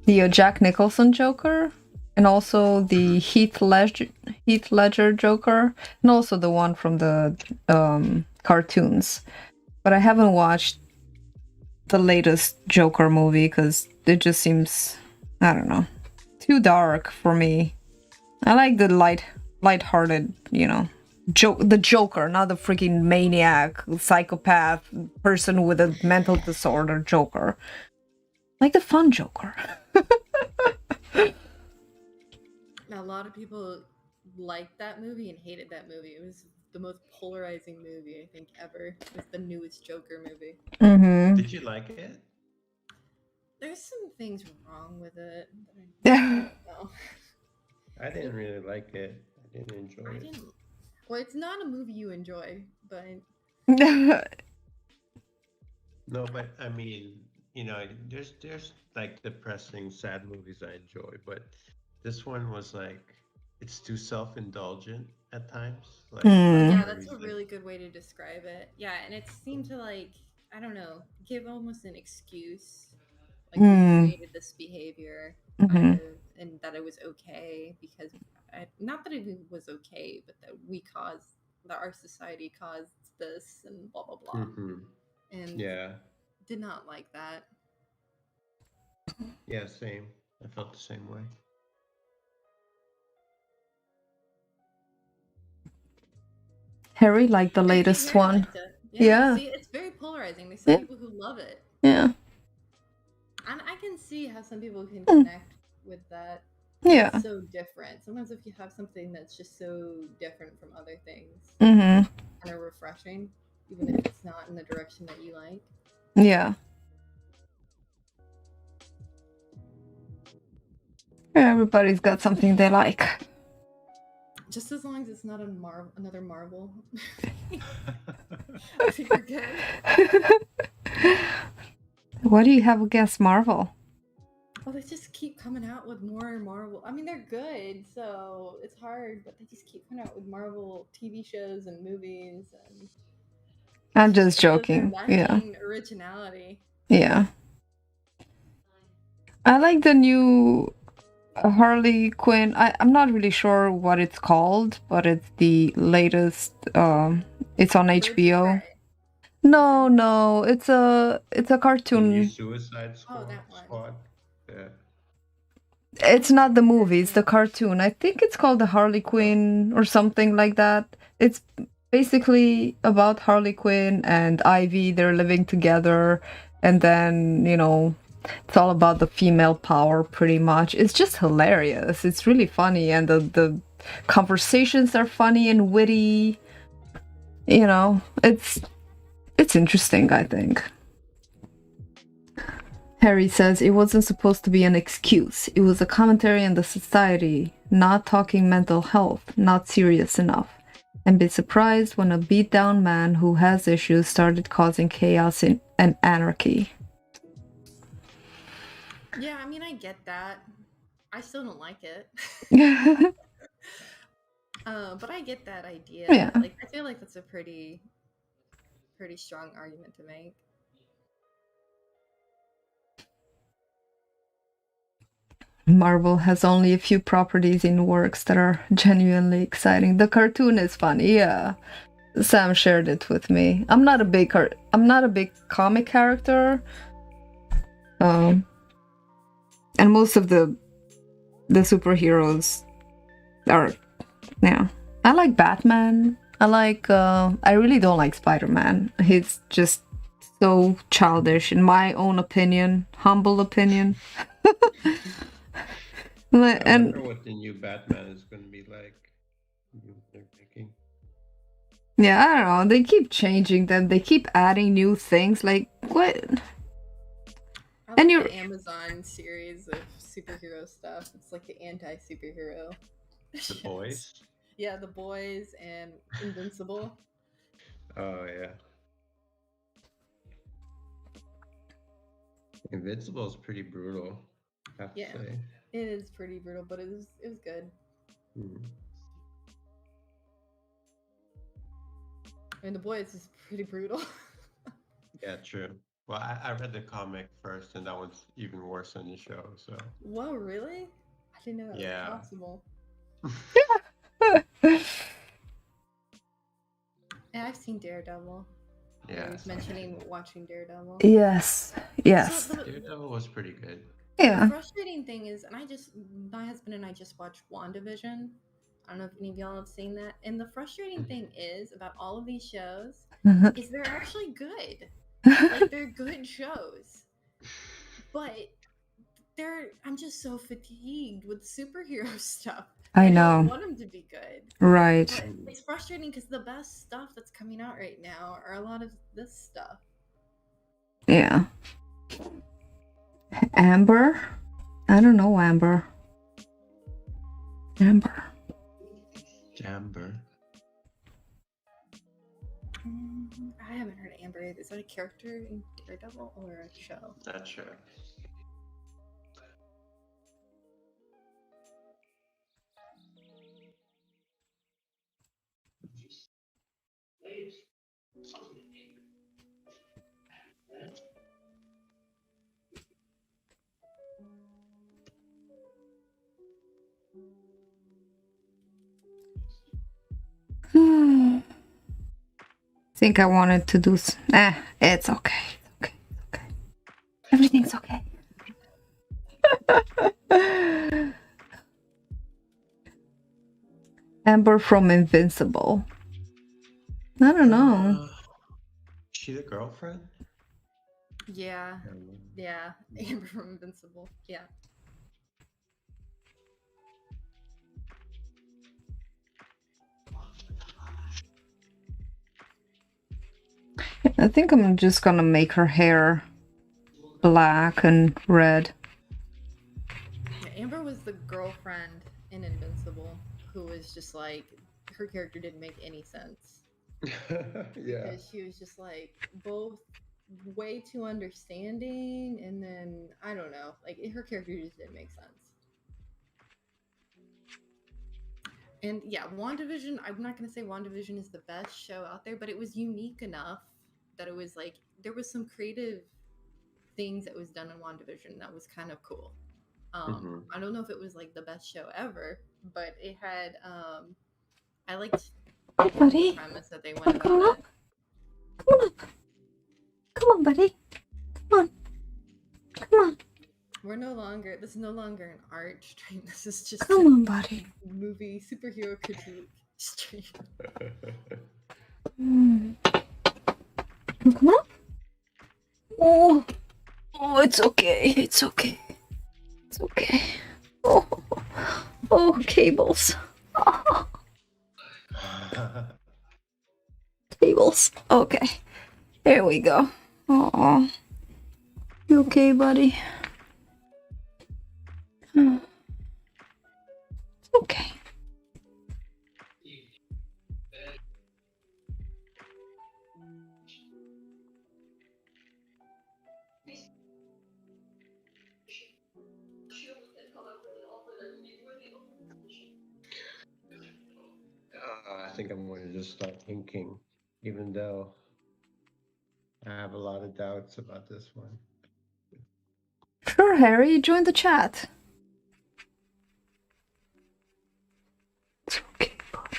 the Jack Nicholson Joker, and also the Heath Ledger Joker, and also the one from the cartoons. But I haven't watched the latest Joker movie because it just seems, I don't know, too dark for me. I like the light-hearted, the Joker, not the freaking maniac, psychopath, person with a mental disorder Joker. Like the fun Joker. A lot of people liked that movie and hated that movie. It was the most polarizing movie I think ever. It was the newest Joker movie. Mm-hmm. Did you like it? There's some things wrong with it. Yeah. I didn't really like it. I didn't enjoy it. Well, it's not a movie you enjoy, but No, but I mean, there's like depressing, sad movies I enjoy, but this one was like it's too self-indulgent at times. Like yeah, for that's a reason. really good way to describe it. Yeah, and it seemed to I don't know, give almost an excuse, like we created this behavior, kind of, and that it was okay because not that it was okay, but that our society caused this and blah blah blah, and Yeah. did not like that. Yeah, same. I felt the same way. Harry liked the I see latest Harry one. liked it. Yeah. See, it's very polarizing. There's some people who love it. Yeah. And I can see how some people can connect with that. Yeah. It's so different. Sometimes if you have something that's just so different from other things, Mm-hmm. kind of refreshing, even if it's not in the direction that you like. Yeah. Everybody's got something they like. Just as long as it's not another Marvel. I think we're good. What do you have against Marvel? Well, they just keep coming out with more Marvel. I mean, they're good, so it's hard, but they just keep coming out with Marvel TV shows and movies. And I'm just joking. Yeah. Originality. Yeah. I like the new Harley Quinn. I'm not really sure what it's called, but it's the latest. It's on HBO. No, it's a cartoon. The new Suicide Squad. Oh, that one. Yeah. It's not the movie, it's the cartoon. I think it's called the Harley Quinn or something like that. It's basically about Harley Quinn and Ivy. They're living together, and then, it's all about the female power pretty much. It's just hilarious. It's really funny, and the conversations are funny and witty. It's interesting, I think. Harry says it wasn't supposed to be an excuse. It was a commentary on the society, not talking mental health, not serious enough. And be surprised when a beat down man who has issues started causing chaos and anarchy. Yeah, I mean, I get that. I still don't like it. But I get that idea. Yeah. Like, I feel like that's a pretty strong argument to make. Marvel has only a few properties in works that are genuinely exciting. The cartoon is funny, yeah. Sam shared it with me. I'm not a big comic character. And most of the superheroes are, yeah. I like Batman. I really don't like Spider-Man. He's just so childish, in my own opinion, humble opinion. I wonder what the new Batman is going to be like. They're making. Yeah, I don't know. They keep changing them. They keep adding new things. Like, what? I like the Amazon series of superhero stuff. It's like the anti-superhero. The Boys? Yeah, The Boys and Invincible. Oh, yeah. Invincible is pretty brutal, I have to say. It is pretty brutal, but it was good. And the boys is pretty brutal. Yeah, true. Well, I read the comic first, and that one's even worse than the show. So Whoa, really? I didn't know that was yeah. possible. And I've seen Daredevil. I Yeah. was mentioning watching Daredevil. Yes. Yes. So Daredevil was pretty good. the Yeah. frustrating thing is, my husband and I just watched WandaVision. I don't know if any of y'all have seen that. And the frustrating thing is about all of these shows is they're actually good. Like they're good shows. But I'm just so fatigued with superhero stuff. I don't know. want them to be good. Right. But it's frustrating because the best stuff that's coming out right now are a lot of this stuff. Yeah. Amber? I don't know Amber. Amber. Amber. I haven't heard of Amber. Is that a character in Daredevil or a show? Not sure. Think I wanted to do. It's okay. It's okay. It's okay. Everything's okay. Amber from Invincible. I don't know. She the girlfriend? Yeah. Yeah. Amber from Invincible. Yeah. I think I'm just gonna make her hair black and red. Yeah, Amber was the girlfriend in Invincible who was just like, her character didn't make any sense. Yeah. Because she was just like both way too understanding and then I don't know, like her character just didn't make sense. And yeah, WandaVision, I'm not gonna say WandaVision is the best show out there, but it was unique enough that it was like there was some creative things that was done in WandaVision that was kind of cool. I don't know if it was like the best show ever, but it had I liked Buddy, the premise that they went come about on. Come on. Come on, buddy. Come on. Come on. This is no longer an art stream. This is just Come on, buddy. movie superhero critique stream. Come on. Oh, it's okay. It's okay. It's okay. Oh, cables. Oh. Cables. Okay. There we go. Oh, you okay, buddy? It's okay. I think I'm going to just start thinking, even though I have a lot of doubts about this one. Sure, Harry, join the chat. It's okay, buddy.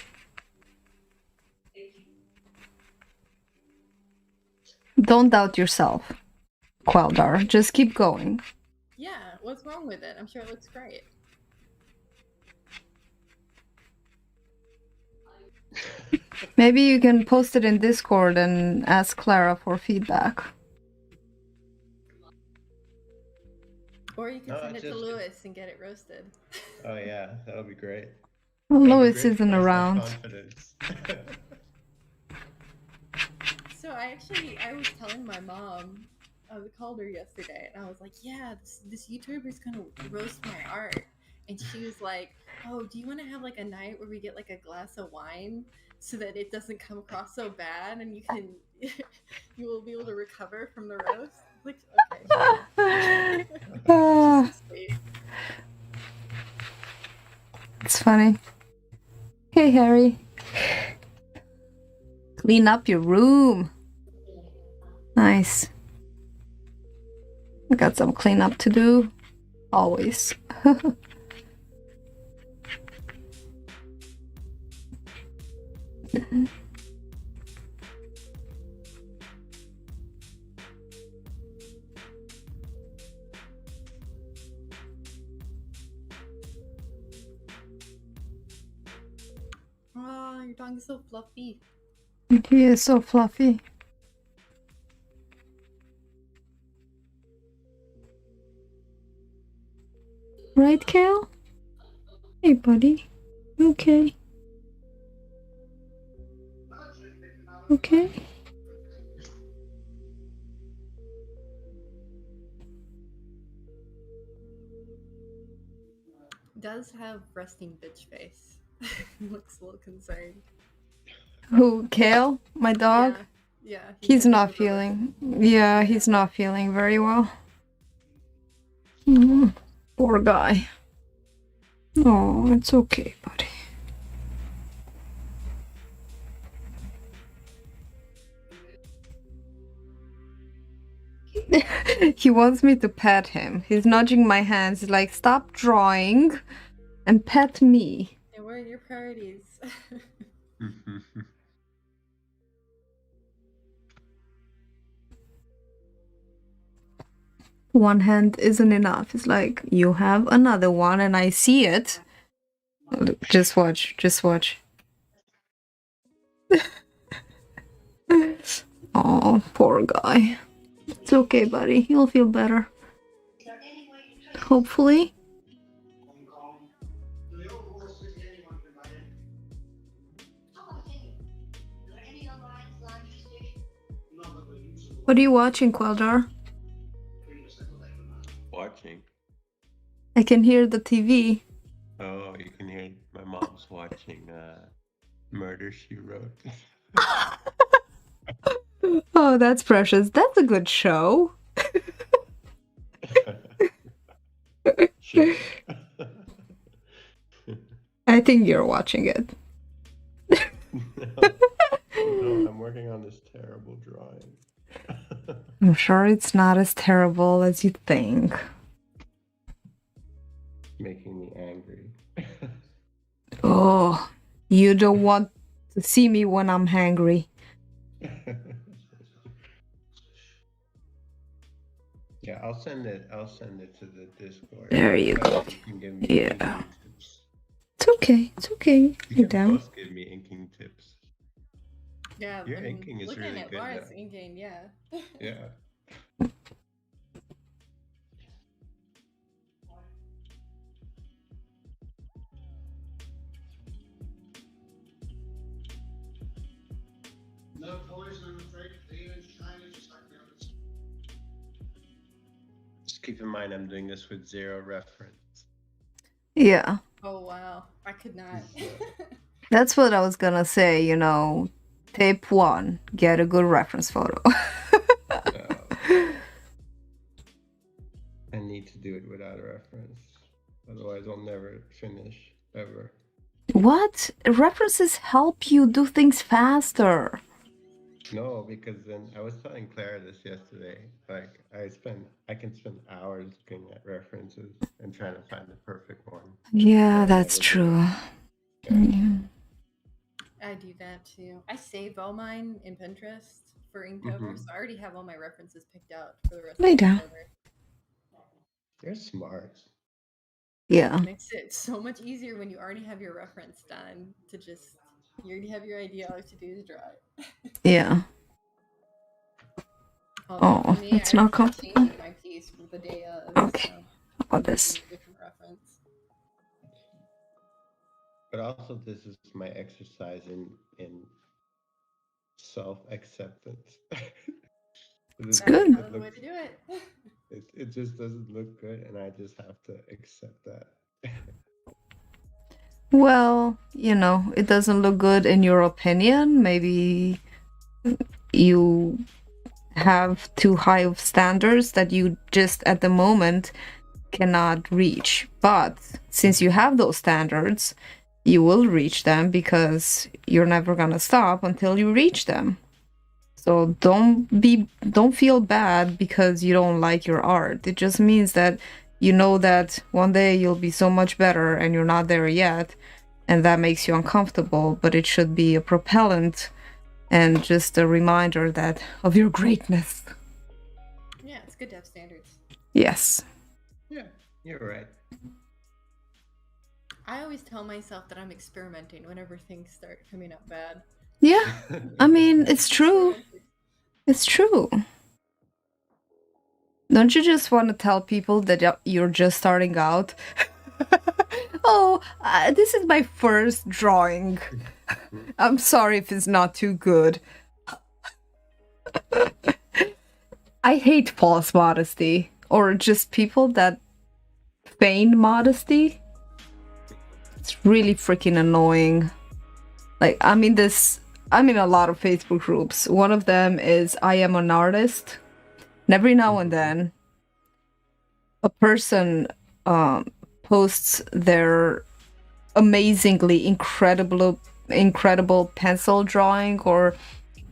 Don't doubt yourself, Queldar. Just keep going. Yeah, what's wrong with it? I'm sure it looks great. Maybe you can post it in Discord and ask Clara for feedback. Or you can send it to Lewis and get it roasted. Oh yeah, that would be great. Well, Lewis isn't around. So I was telling my mom, I called her yesterday, and I was like, yeah, this YouTuber's gonna roast my art. And she was like, oh, do you want to have like a night where we get like a glass of wine so that it doesn't come across so bad and you will be able to recover from the roast? Like, okay. It's funny. Hey, Harry. Clean up your room. Nice. I got some cleanup to do. Always. Oh, your dog is so fluffy. He is so fluffy. Right, Kale? Hey, buddy. Okay. Okay. Does have resting bitch face. Looks a little concerned. Who, Kale? My dog? Yeah. He's not feeling. Yeah, he's not feeling very well. Poor guy. Oh, it's okay, buddy. He wants me to pet him. He's nudging my hands. He's like, stop drawing and pet me. And where are your priorities? One hand isn't enough. It's like, you have another one and I see it. Just watch. Just watch. Oh, poor guy. It's okay, buddy. You'll feel better. Hopefully. What are you watching, Queldar? Watching. I can hear the TV. Oh, you can hear my mom's watching Murder, She Wrote. Oh, that's precious. That's a good show. Sure. I think you're watching it. No, I'm working on this terrible drawing. I'm sure it's not as terrible as you think. Making me angry. Oh, you don't want to see me when I'm hangry. Yeah, I'll send it to the Discord. There you go. You can give me Yeah. inking tips. It's okay. It's okay. You You're can down. both give me inking tips. Yeah, Your inking is looking really at good Laura's now. inking, yeah. Yeah. No poison, I'm afraid. Even shiny, just like the others. Just keep in mind I'm doing this with zero reference. Yeah. Oh wow, I could not. That's what I was gonna say, you know. Tape 1, get a good reference photo. I need to do it without a reference. Otherwise I'll never finish, ever. What? References help you do things faster. No, because then I was telling Clara this yesterday. Like I can spend hours looking at references and trying to find the perfect one. Yeah, that's true. Yeah. I do that too. I save all mine in Pinterest for Inktober, so I already have all my references picked out for the rest Lay of down. October. You're smart. Yeah. It makes it so much easier when you already have your reference done to just, you already have your idea. All you have to do is draw it. Yeah. Although Oh, for me, it's I not already start comfortable. changing my piece for the day of. Okay. So How about this? use a different reference. But also this is my exercise in self-acceptance. It's It good. That's the way looks to do it. it just doesn't look good and I just have to accept that. Well, you know, it doesn't look good in your opinion. Maybe you have too high of standards that you just at the moment cannot reach. But since you have those standards, you will reach them because you're never gonna stop until you reach them. So don't feel bad because you don't like your art. It just means that you know that one day you'll be so much better and you're not there yet, and that makes you uncomfortable, but it should be a propellant and just a reminder that of your greatness. Yeah, it's good to have standards. Yes. Yeah, you're right. I always tell myself that I'm experimenting whenever things start coming out bad. Yeah. I mean, it's true. It's true. Don't you just want to tell people that you're just starting out? Oh, this is my first drawing. I'm sorry if it's not too good. I hate false modesty, or just people that feign modesty. It's really freaking annoying. Like, I'm in a lot of Facebook groups. One of them is I am an artist. And every now and then, a person posts their amazingly incredible pencil drawing or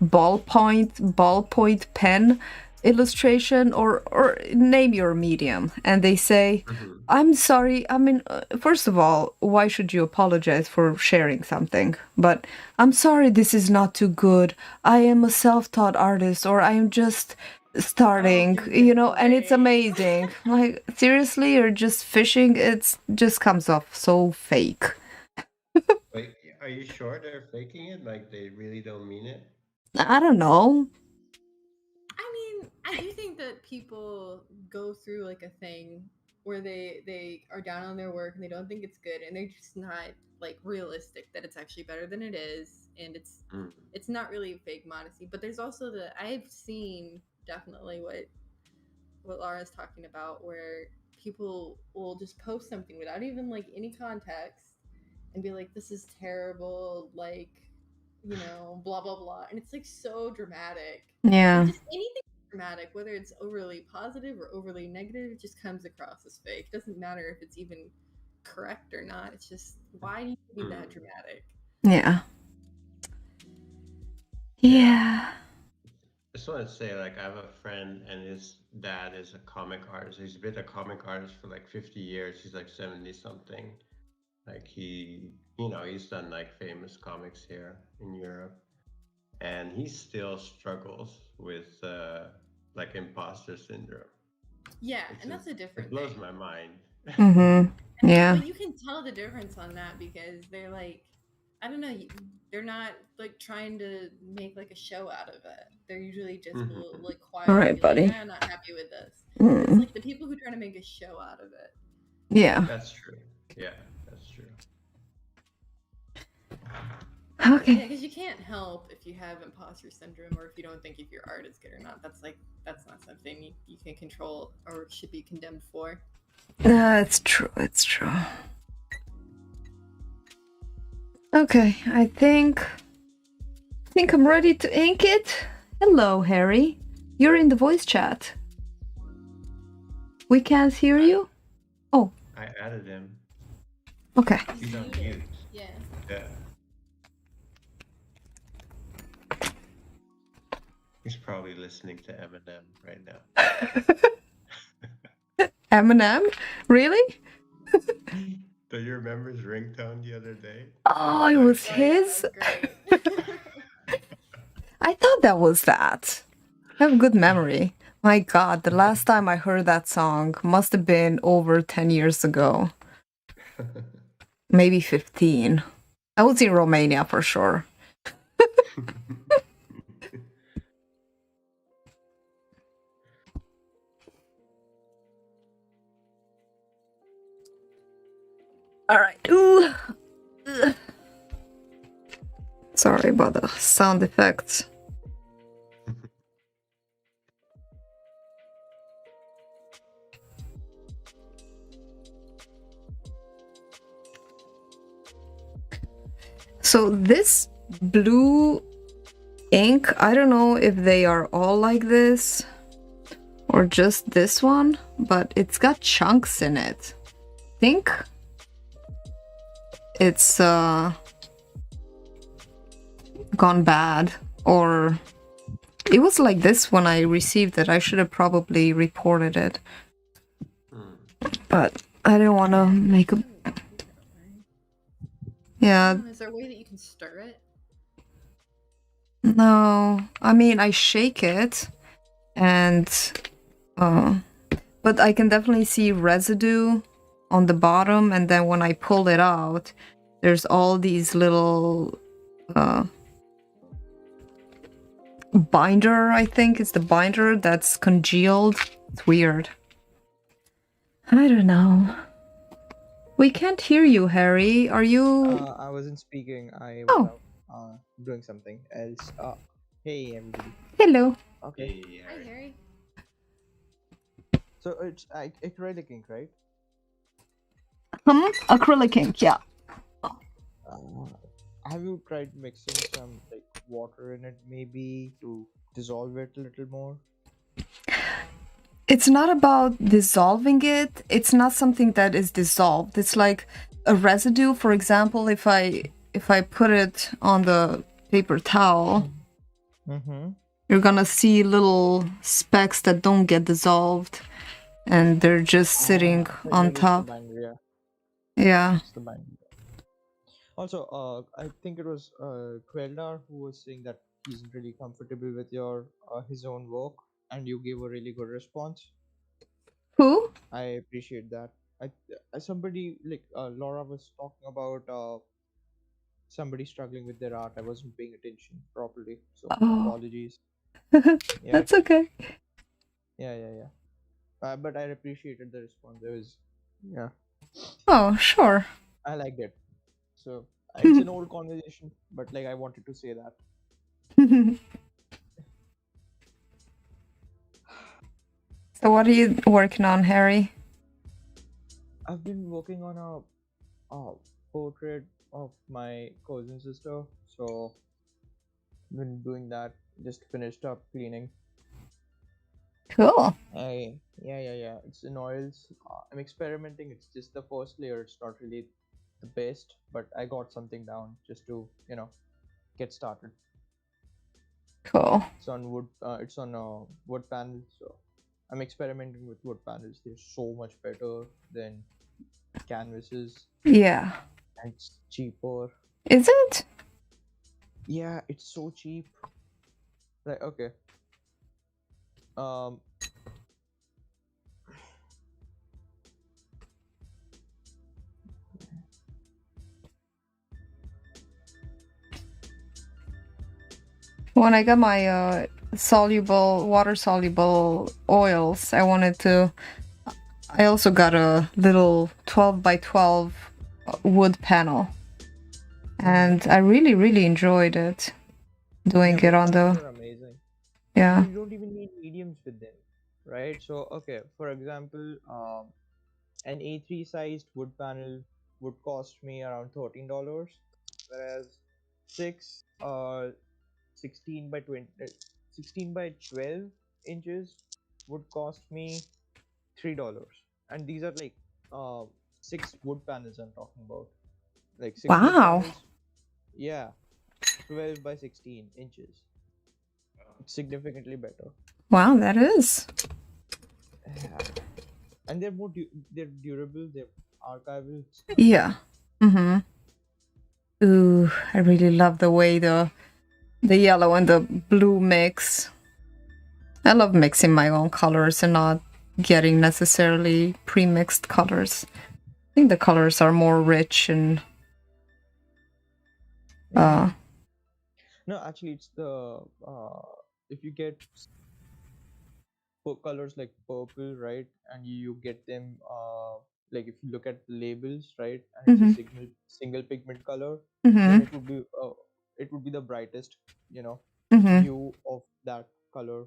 ballpoint pen illustration, or name your medium, and they say, I'm sorry, I mean, first of all, why should you apologize for sharing something? But I'm sorry, this is not too good. I am a self-taught artist, or I am just starting, and it's amazing. Like, seriously, you're just fishing. It's just comes off so fake. Wait, are you sure they're faking it? Like they really don't mean it? I don't know. I mean, I do think that people go through like a thing where they are down on their work and they don't think it's good, and they're just not like realistic that it's actually better than it is, and it's not really fake modesty. But there's also I've seen definitely what Laura's talking about, where people will just post something without even like any context and be like, this is terrible, like, blah blah blah, and it's like so dramatic. Yeah. Just anything dramatic, whether it's overly positive or overly negative, it just comes across as fake. It doesn't matter if it's even correct or not. It's just, why do you be that dramatic? Yeah. Yeah. I just want to say, like, I have a friend, and his dad is a comic artist. He's been a comic artist for like 50 years. He's like 70 something. Like he's done like famous comics here in Europe, and he still struggles with like imposter syndrome. Yeah, and that's a different It blows thing. my mind. Mm-hmm. Yeah. But you can tell the difference on that because they're like, I don't know, they're not like trying to make like a show out of it. They're usually just will like quietly All right, be buddy. like, I'm not happy with this. It's like the people who try to make a show out of it. Yeah. That's true. Yeah, that's true. Okay. Yeah, because you can't help if you have imposter syndrome, or if you don't think if your art is good or not. That's not something you can control or should be condemned for. It's true. It's true. Okay, I think I'm ready to ink it. Hello, Harry. You're in the voice chat. We can't hear you? Oh. I added him. Okay. He's on mute. Yeah. Yeah. He's probably listening to Eminem right now. Eminem? Really? Do you remember his ringtone the other day? Oh, it was his? I thought that was that. I have a good memory. My God, the last time I heard that song must have been over 10 years ago. Maybe 15. I was in Romania for sure. All right. Ooh. Ugh. Sorry about the sound effects. So this blue ink, I don't know if they are all like this or just this one, but it's got chunks in it. I think it's gone bad, or it was like this when I received it. I should have probably reported it, Hmm. but I didn't want to make a. Yeah, Is there a way that you can stir it? no. I mean, I shake it, and but I can definitely see residue on the bottom, and then when I pull it out, there's all these little binder. I think it's the binder that's congealed. It's weird. I don't know. We can't hear you, Harry. Are you? I wasn't speaking. I was Oh. out doing something else. Hey everybody. Hello. Okay. Hey, Hi, Harry. Harry. So it's acrylic ink, right? Acrylic ink, yeah. Have you tried mixing some like water in it, maybe to dissolve it a little more? It's not about dissolving it. It's not something that is dissolved. It's like a residue. For example, if I put it on the paper towel, Mm-hmm. you're gonna see little specks that don't get dissolved, and they're just sitting on Maybe it's the top. binder, yeah. Yeah. It's the binder. Also, I think it was Queldar who was saying that he's really comfortable with your his own work, and you gave a really good response. Who? I appreciate that. Somebody like Laura was talking about somebody struggling with their art. I wasn't paying attention properly, so Oh, apologies. Yeah, that's okay. yeah. But I appreciated the response. It was, yeah, Oh, sure. I liked it. So it's an old conversation, but like I wanted to say that. So what are you working on, Harry? I've been working on a portrait of my cousin sister, so been doing that. Just finished up cleaning. Cool. Yeah. It's in oils. I'm experimenting. It's just the first layer. It's not really the best, but I got something down just to get started. Cool. It's on wood. It's on wood panels. So I'm experimenting with wood panels. They're so much better than canvases, Yeah. and it's cheaper. Is it? Yeah, it's so cheap. Like okay. Um. When I got my water soluble oils, I wanted to. I also got a little 12 by 12 wood panel, and I really, really enjoyed it. Doing Yeah, it on wood the. panels are amazing. Yeah. You don't even need mediums with them, right? So okay, for example, an A3 sized wood panel would cost me around $13, whereas six 16 by 20 16 by 12 inches would cost me $3. And these are like uh, six wood panels I'm talking about, like six wood Wow. panels. Yeah, 12 by 16 inches. It's significantly better. Wow, that is. Yeah. And they're they're durable, they're archival. Yeah. Mm-hmm. Ooh, I really love the way the yellow and the blue mix. I love mixing my own colors and not getting necessarily pre-mixed colors. I think the colors are more rich and No, actually, it's the if you get colors like purple, right, and you get them like if you look at the labels, right, and it's a single pigment color, then it would be the brightest, hue of that color.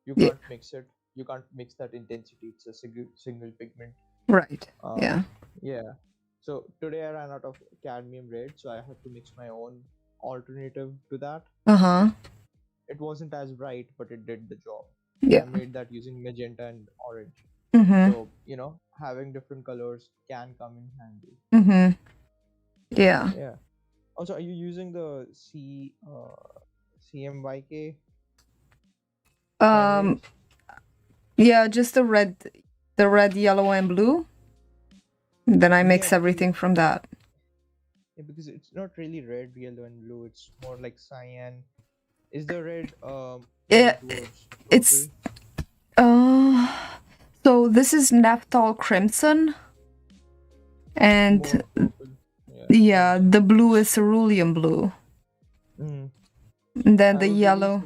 You Yeah. can't mix it. You can't mix that intensity. It's a single pigment. Right. Uh, yeah. So today I ran out of cadmium red, so I had to mix my own alternative to that. Uh-huh. It wasn't as bright, but it did the job. Yeah. I made that using magenta and orange. Mm-hmm. So, having different colors can come in handy. Mm-hmm. Yeah. Yeah. Also, are you using the CMYK Um, primaries? yeah, just the red, yellow, and blue. Then I Yeah, mix because everything from that. it's not really red, yellow, and blue. It's more like cyan. Is the red more It, towards it's purple? uh, so this is Naphthol Crimson, and More purple. Yeah, yeah, crimson. the blue is cerulean blue. Mm. And then I the would really yellow.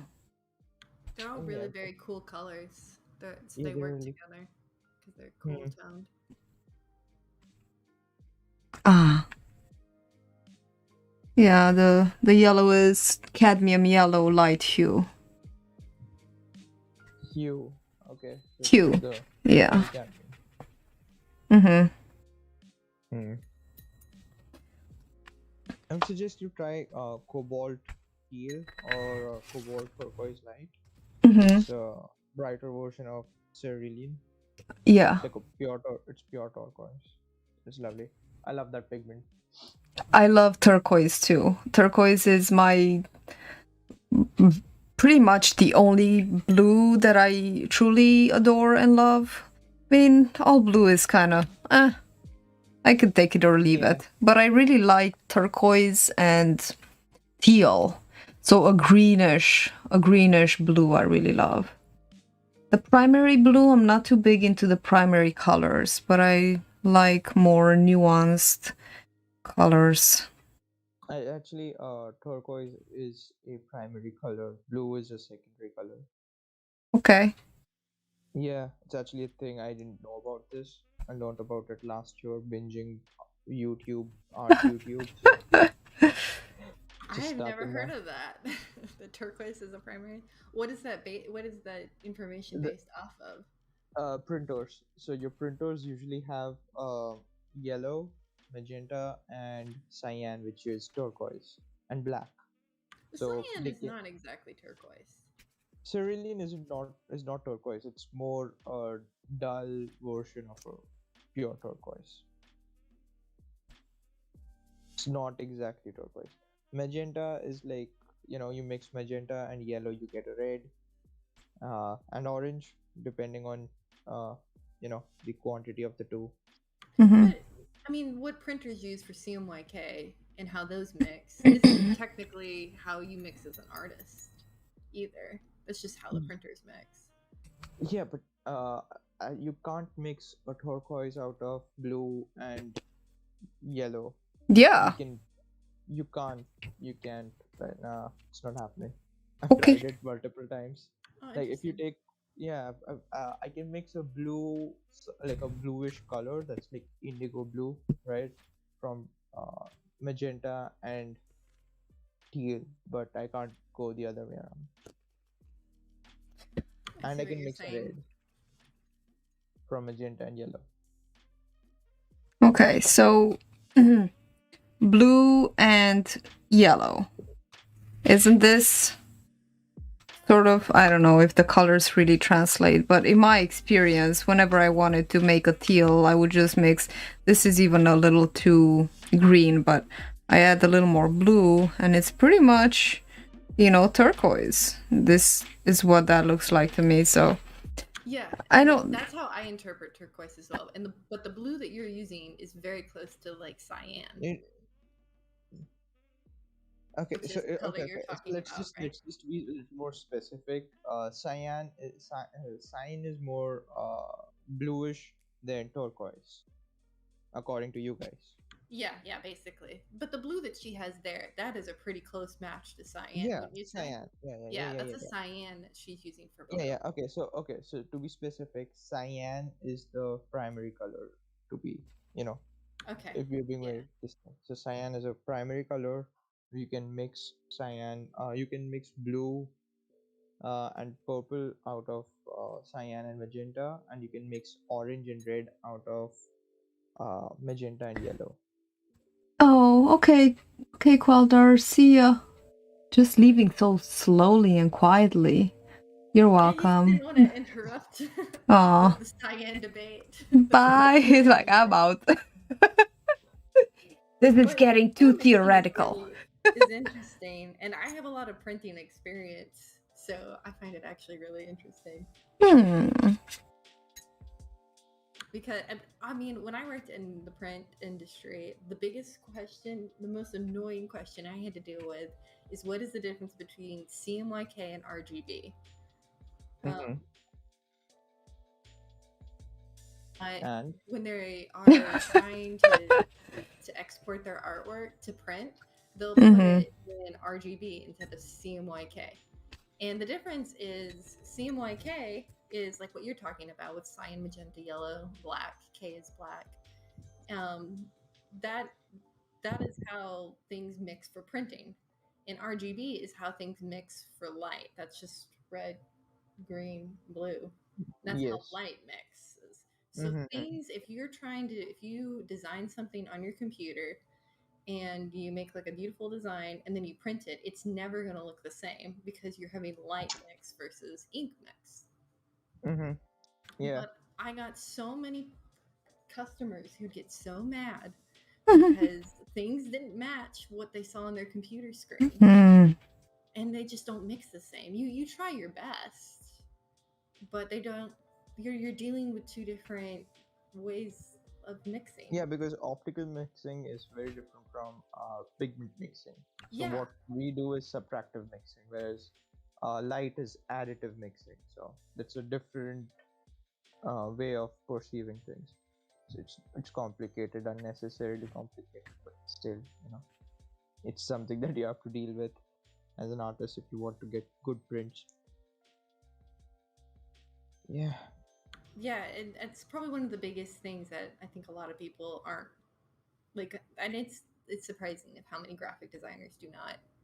They're all yeah, really very cool colors. So yeah, they they're work really. together because they're cool Hmm. toned. Ah, yeah, the yellow is cadmium yellow light hue. Hue. Okay, so it's Hue. the Yeah. cadmium. Mm-hmm. Hmm. I would suggest you try cobalt teal or cobalt turquoise light. Mm-hmm. It's a brighter version of cerulean. Yeah. It's like a it's pure turquoise. It's lovely. I love that pigment. I love turquoise too. Turquoise is my pretty much the only blue that I truly adore and love. I mean, all blue is kind of, I could take it or leave Yeah. it. But I really like turquoise and teal. So a greenish blue I really love. The primary blue, I'm not too big into the primary colors, but I like more nuanced colors. I actually turquoise is a primary color. Blue is a secondary color. Okay. Yeah, it's actually a thing. I didn't know about this. I learned about it last year binging YouTube, art YouTube. So I just have stuck never in heard that. of that. The turquoise is a primary. What is that? What is that information The based off of? printers. So your printers usually have yellow, magenta, and cyan, which is turquoise, and black. The So cyan like is not exactly turquoise. cerulean is not turquoise. It's more a dull version of a pure turquoise. It's not exactly turquoise. Magenta is like, you mix magenta and yellow, you get a red, and orange, depending on uh, the quantity of the two. Mm-hmm. But I mean, what printers use for CMYK and how those mix isn't technically how you mix as an artist either. It's just how the printers mix. Yeah, but you can't mix a turquoise out of blue and yellow. You Yeah. can, you can't, you can't. Right now, it's not happening. I've Okay. tried it multiple times. Oh, Like if you interesting. take, yeah, I can mix a blue, like a bluish color that's like indigo blue, right, from magenta and teal, but I can't go the other way around. I And see I what can you're mix a saying. red from magenta and yellow. Okay, so blue and yellow. Isn't this sort of, I don't know if the colors really translate, but in my experience, whenever I wanted to make a teal, I would just mix, this is even a little too green, but I add a little more blue and it's pretty much, turquoise. This is what that looks like to me. So Yeah, I and don't, that's how I interpret turquoise as well. But the blue that you're using is very close to like cyan, It, okay, which so is the color okay, you're okay. So talking about, right? let's just be a little more specific. Cyan is more bluish than turquoise, according to you guys. Yeah, yeah, basically. But the blue that she has there, that is a pretty close match to cyan, Yeah, wouldn't you say? cyan. Yeah, that's a Yeah. cyan that she's using for Yeah, blue. yeah. Okay. So to be specific, cyan is the primary color to be, Okay. if we're being Yeah. very distinct. So cyan is a primary color. You can mix cyan. You can mix blue and purple out of cyan and magenta, and you can mix orange and red out of magenta and yellow. oh, okay. Okay, Queldar, see ya. Just leaving so slowly and quietly. You're I just welcome. didn't want to interrupt Aw. the cyan debate. Bye. Like, I'm out. This is But getting too film making theoretical. is interesting, and I have a lot of printing experience, so I find it actually really interesting. Hmm. Because I mean, when I worked in the print industry, the biggest question, the most annoying question I had to deal with is what is the difference between CMYK and RGB? Mm-hmm. Um, I, And when they are trying to export their artwork to print, they'll put Mm-hmm. it in RGB instead of CMYK. And the difference is CMYK is like what you're talking about with cyan, magenta, yellow, black. K is black. Um, that that is how things mix for printing. And RGB is how things mix for light. That's just red, green, blue. That's how yes. light mixes. So Mm-hmm. things, if you design something on your computer and you make like a beautiful design and then you print it, it's never going to look the same because you're having light mix versus ink mix. Mm-hmm. Yeah. But I got so many customers who get so mad because things didn't match what they saw on their computer screen Hmm. and they just don't mix the same. You try your best, but they don't. You're dealing with two different ways of mixing. Yeah, because optical mixing is very different from pigment mixing. So Yeah, what we do is subtractive mixing, whereas light is additive mixing. So that's a different way of perceiving things. So it's complicated, unnecessarily complicated, but still, it's something that you have to deal with as an artist if you want to get good prints. Yeah. yeah, and it's probably one of the biggest things that I think a lot of people aren't like, and it's surprising of how many graphic designers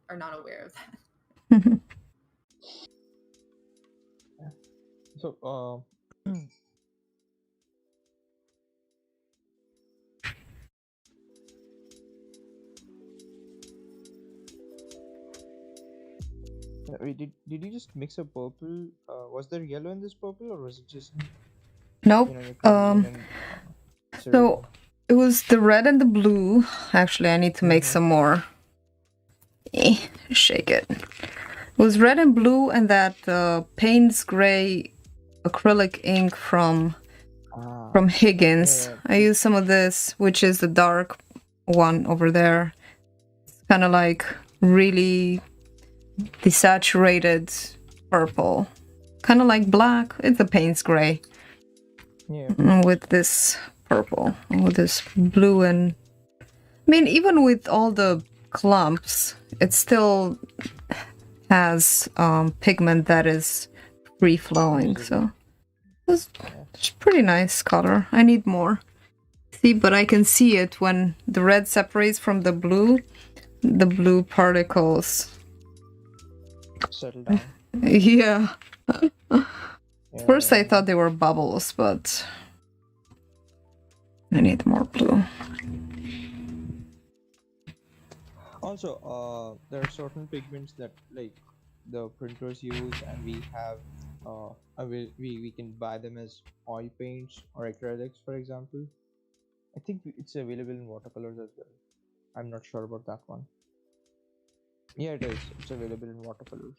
are not aware of that. Yeah. So wait, did you just mix a purple? Was there yellow in this purple, or was it just Nope. your crimson and So cerulean? it was the red and the blue. Actually, I need to make Mm-hmm. some more. Shake it. It was red and blue, and that Payne's Gray acrylic ink from Ah, Higgins. yeah, I used some of this, which is the dark one over there. It's kind of like really desaturated purple, kind of like black. It's a Payne's Gray yeah. with this purple, with this blue, and I mean, even with all the clumps, it still has pigment that is free flowing. Visible. So it's Yeah. pretty nice color. I need more. See, but I can see it when the red separates from the blue particles. Settle down. Yeah. First I Yeah. thought they were bubbles, but I need more blue. Also, there are certain pigments that like the printers use, and we have we can buy them as oil paints or acrylics, for example. I think it's available in watercolors as well. I'm not sure about that one. Yeah, it is. It's available in watercolors.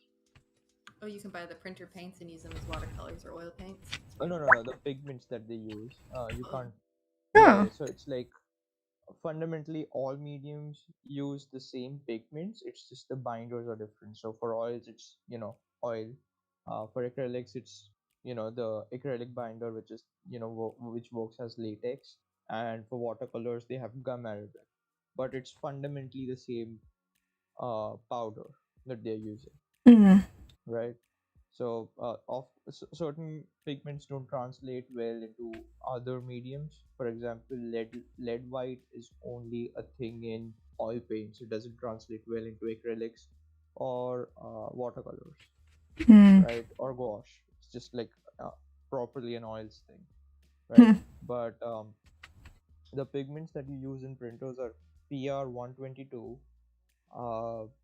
Oh, you can buy the printer paints and use them as watercolors or oil paints. It's Oh pretty no, cool. the pigments that they use. You Oh, can't. Yeah. Yeah, so it's like fundamentally all mediums use the same pigments. It's just the binders are different. So for oils, it's oil. For acrylics, it's the acrylic binder, which is which works as latex. And for watercolors, they have gum arabic, but it's fundamentally the same powder that they're using, Mm. right? So certain pigments don't translate well into other mediums. For example, lead white is only a thing in oil paints. It doesn't translate well into acrylics or watercolors, Mm. right? Or gouache. It's just like properly an oils thing, right? But the pigments that you use in printers are PR122,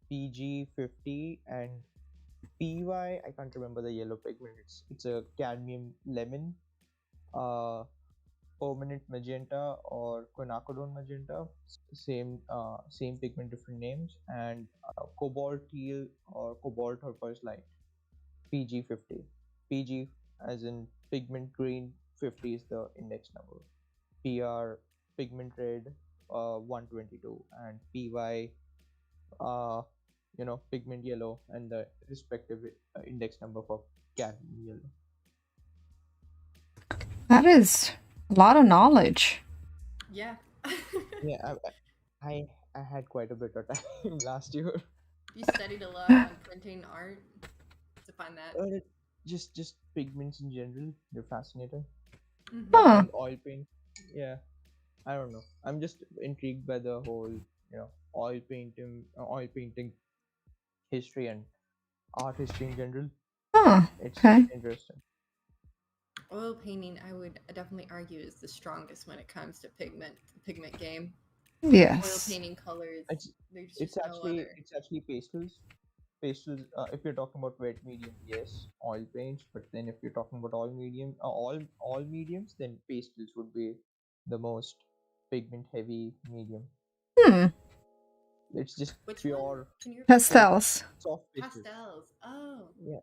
PG50, and I can't remember the yellow pigment. It's a cadmium lemon. Uh, permanent magenta or quinacridone magenta, same pigment, different names, and cobalt teal or cobalt turquoise light, PG50. PG as in pigment green, 50 is the index number. PR pigment red, 122, and PY, uh, pigment yellow, and the respective index number for cadmium yellow. That is a lot of knowledge. Yeah. Yeah, I had quite a bit of time last year. You studied a lot on printing art to find that. Just pigments in general, they're fascinating. Mhm. Huh. And oil paint. Yeah, I don't know. I'm just intrigued by the whole, oil painting history and art history in general. Huh. It's Okay. interesting. Oil painting, I would definitely argue, is the strongest when it comes to pigment game. Oil Yes. painting colors, It's there's it's just no actually other. it's actually pastels. Pastels. If you're talking about wet medium, yes, oil paints. But then if you're talking about all mediums, then pastels would be the most pigment heavy medium. Hmm. It's just Which one? pure Can you repeat? Pastels. soft pastels. Pastels. Oh, Yeah,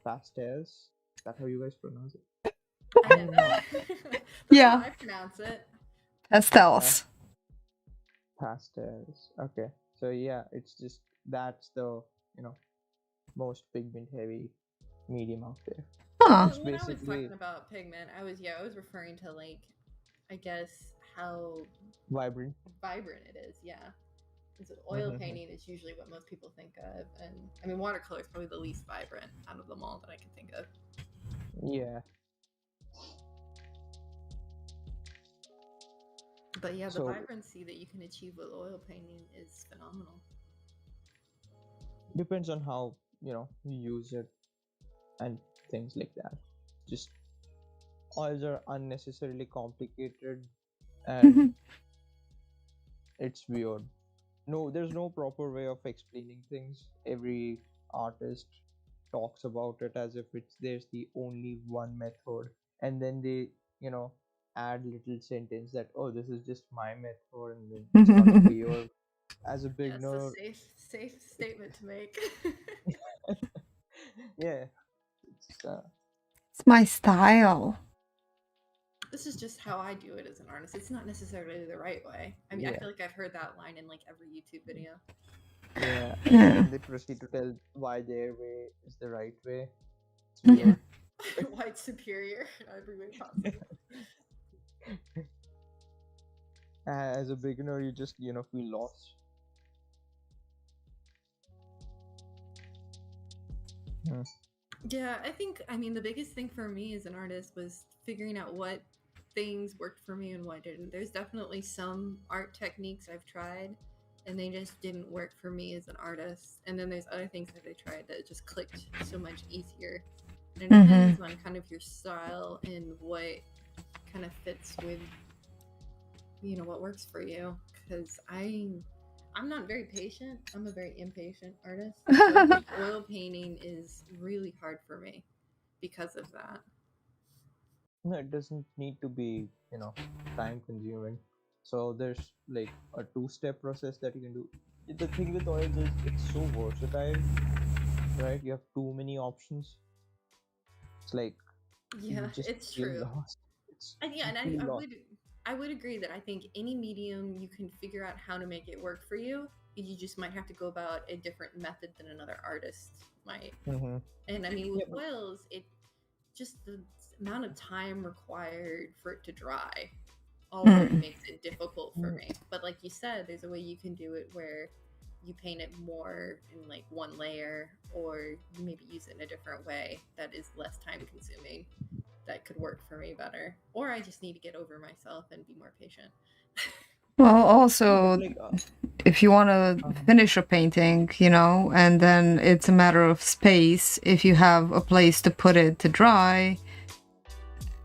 pastels. Is that how you guys pronounce it? I know. No. That's Yeah. how I pronounce it. Pastels. Pastels. Okay. So yeah, it's just that's the most pigment heavy medium out there. Huh. It's When I was basically talking about pigment, I was referring to I guess how vibrant. vibrant it is. Yeah. Because oil painting is usually what most people think of, and I mean watercolor is probably the least vibrant out of them all that I can think of. Yeah. But yeah, the So vibrancy that you can achieve with oil painting is phenomenal. depends on how you use it and things like that. Just oils are unnecessarily complicated and it's weird. No, there's no proper way of explaining things. Every artist talks about it as if there's the only one method, and then they add little sentence that, oh, this is just my method, and then it's not the way you're as a Yeah, it's a beginner. safe statement to make. Yeah, it's It's my style. This is just how I do it as an artist. It's not necessarily the right way. I mean, I yeah, feel like I've heard that line in every YouTube video. yeah, and Yeah. then they proceed to tell why their way is the right way. It's Yeah. weird. White superior in every way possible. As a beginner, you just feel lost. Hmm. Yeah, I mean, the biggest thing for me as an artist was figuring out what things worked for me and what didn't. There's definitely some art techniques I've tried and they just didn't work for me as an artist. And then there's other things that I tried that just clicked so much easier. And it depends on kind of your style and what kind of fits with what works for you. Because I'm not very patient. I'm a very impatient artist. So I think oil painting is really hard for me because of that. No, it doesn't need to be time consuming. So there's like a two-step process that you can do. The thing with oils is it's so versatile, right? You have too many options. It's like Yeah, you just it's feel true. lost. And feel I lost. would agree that I think any medium you can figure out how to make it work for you. You just might have to go about a different method than another artist might. Mm-hmm. And I mean, with Yeah, oils, it just the amount of time required for it to dry already makes it difficult for me. But like you said, there's a way you can do it where you paint it more in one layer, or you maybe use it in a different way that is less time consuming. That could work for me better. Or I just need to get over myself and be more patient. Well, also, like if you want to finish a painting, and then it's a matter of space, if you have a place to put it to dry,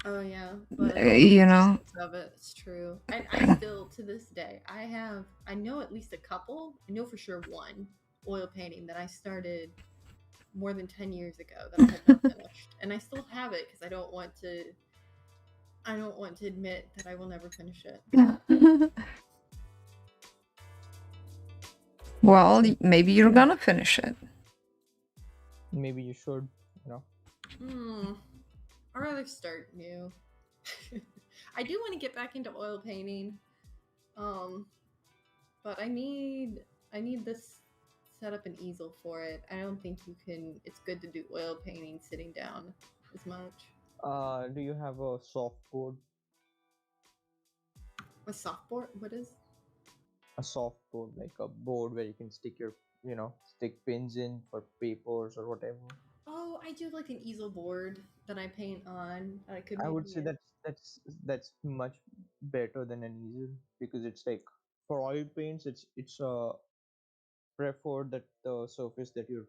Oh yeah, but of it's true. And I still, to this day, I know at least a couple. I know for sure one oil painting that I started more than 10 years ago that I have not finished, and I still have it because I don't want to I don't want to admit that I will never finish it. Well, maybe you're gonna finish it. Maybe you should, you know. I'd rather start new. I do want to get back into oil painting. But I need this set up an easel for it. I don't think you can. It's good to do oil painting sitting down as much. Do you have a softboard? A softboard? What is? A softboard, like a board where you can stick your, stick pins in for papers or whatever. Oh, I do like an easel board that I paint on. That I could. I Maybe would say that's much better than an easel, because it's like, for oil paints, it's preferred that the surface that you're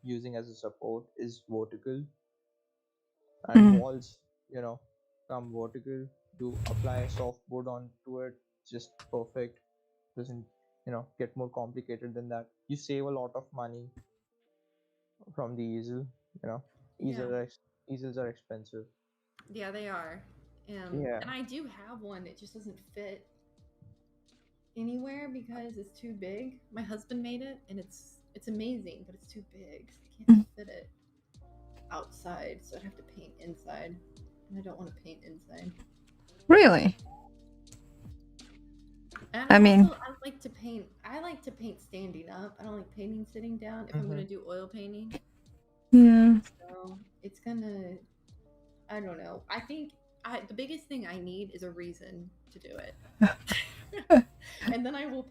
using as a support is vertical, and Mm. walls come vertical. You apply a soft board onto it, just perfect. Doesn't get more complicated than that. You save a lot of money from the easel. you know Yeah. Easels are expensive. Yeah, they are. Yeah. And I do have one. It just doesn't fit anywhere because it's too big. My husband made it, and it's amazing, but it's too big. So I can't fit it outside, so I'd have to paint inside, and I don't want to paint inside. Really? And I mean- I like to paint. I like to paint standing up. I don't like painting sitting down. If I'm gonna do oil painting, Yeah. so it's gonna. I don't know. I think the biggest thing I need is a reason to do it. And then I will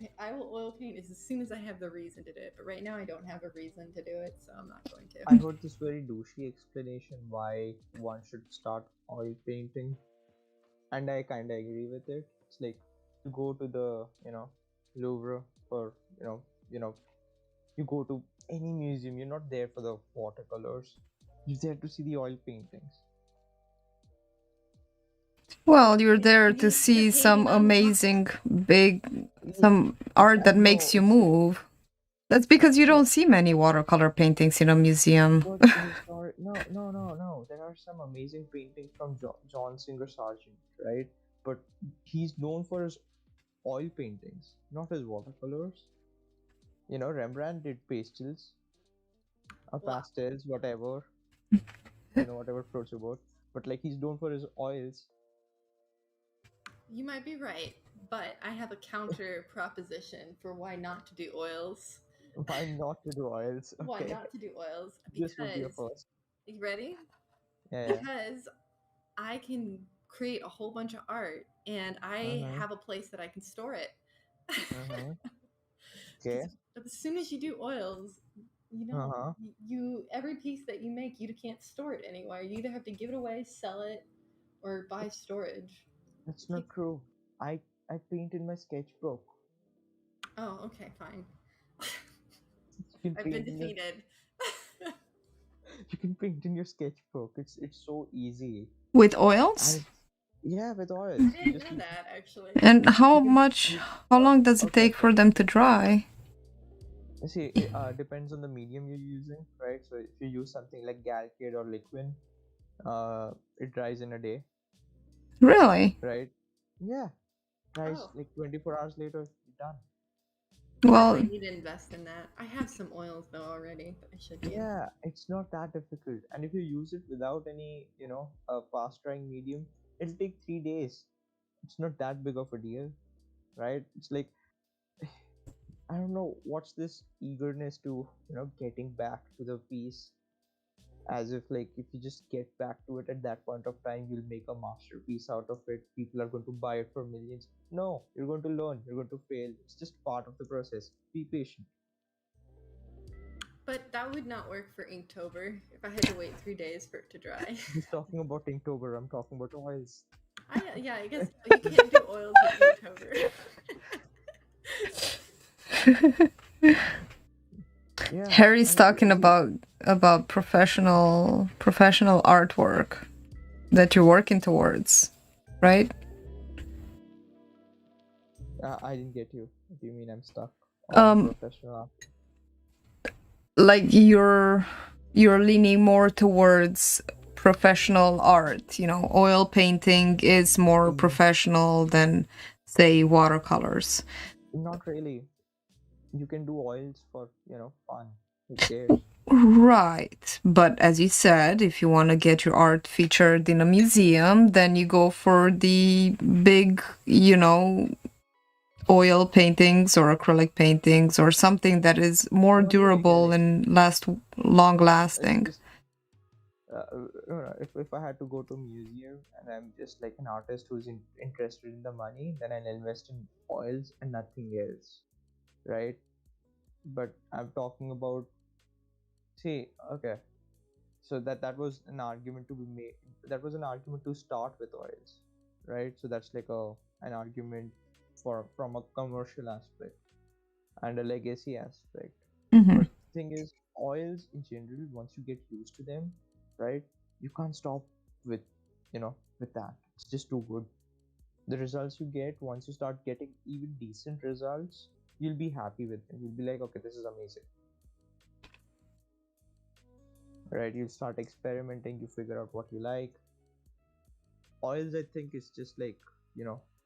oil paint as soon as I have the reason to do it. But right now I don't have a reason to do it, so I'm not going to. I heard this very douchey explanation why one should start oil painting, and I kind of agree with it. It's like, you go to the Louvre, or you go to any museum. You're not there for the watercolors. You're there to see the oil paintings. Well, you're there You're to see some painting on amazing some art that makes you move. That's because you don't see many watercolor paintings in a museum. But no. There are some amazing paintings from John Singer Sargent, right? But he's known for his oil paintings, not his watercolors. Rembrandt did pastels, or Wow. pastels, whatever. Whatever floats your boat. But like, he's known for his oils. You might be right, but I have a counter proposition for why not to do oils. Why not to do oils? Okay. Why not to do oils? This would be a Because first. you ready? Yeah. Because I can create a whole bunch of art, and I have a place that I can store it. Okay. But as soon as you do oils, you every piece that you make, you can't store it anywhere. You either have to give it away, sell it, or buy storage. That's not true. I paint in my sketchbook. Oh, okay, fine. You can I've been paint in your- defeated. You can paint in your sketchbook. It's so easy. With oils? Yeah, with oils. I didn't know that, actually. And how long does it take for them to dry? See, it depends on the medium you're using, right? So if you use something like Galkid or Liquin, it dries in a day, Really? right? Yeah. Dries Oh. like 24 hours later, you're done. Well, I need to invest in that. I have some oils though already, but I should. Yeah, it's not that difficult. And if you use it without any, a fast drying medium, it'll take 3 days. It's not that big of a deal, right? It's like, I don't know, what's this eagerness to, getting back to the piece, as if like, if you just get back to it at that point of time, you'll make a masterpiece out of it. People are going to buy it for millions. No, you're going to learn, you're going to fail. It's just part of the process. Be patient. But that would not work for Inktober if I had to wait 3 days for it to dry. He's talking about Inktober, I'm talking about oils. I guess you can't do oils with Inktober. Yeah, Harry's talking about professional artwork that you're working towards, right? I didn't get you. What do you mean I'm stuck? Professional art. Like you're leaning more towards professional art. You know, oil painting is more professional than, say, watercolors. Not really. You can do oils for, fun. Who cares? Right. But as you said, if you want to get your art featured in a museum, then you go for the big, oil paintings or acrylic paintings or something that is more Not really, durable like, and long it's lasting. just if I had to go to a museum and I'm just like an artist who's interested in the money, then I'll invest in oils and nothing else, right? But I'm talking about, see, okay, so that was an argument to be made. That was an argument to start with oils, right? So that's like an argument for from a commercial aspect and a legacy aspect. Hmm. But the thing is, oils in general, once you get used to them, right, you can't stop with, with that. It's just too good. The results you get, once you start getting even decent results, you'll be happy with them. You'll be like, okay, this is amazing, right? You'll start experimenting. You figure out what you like. Oils, I think, is just like,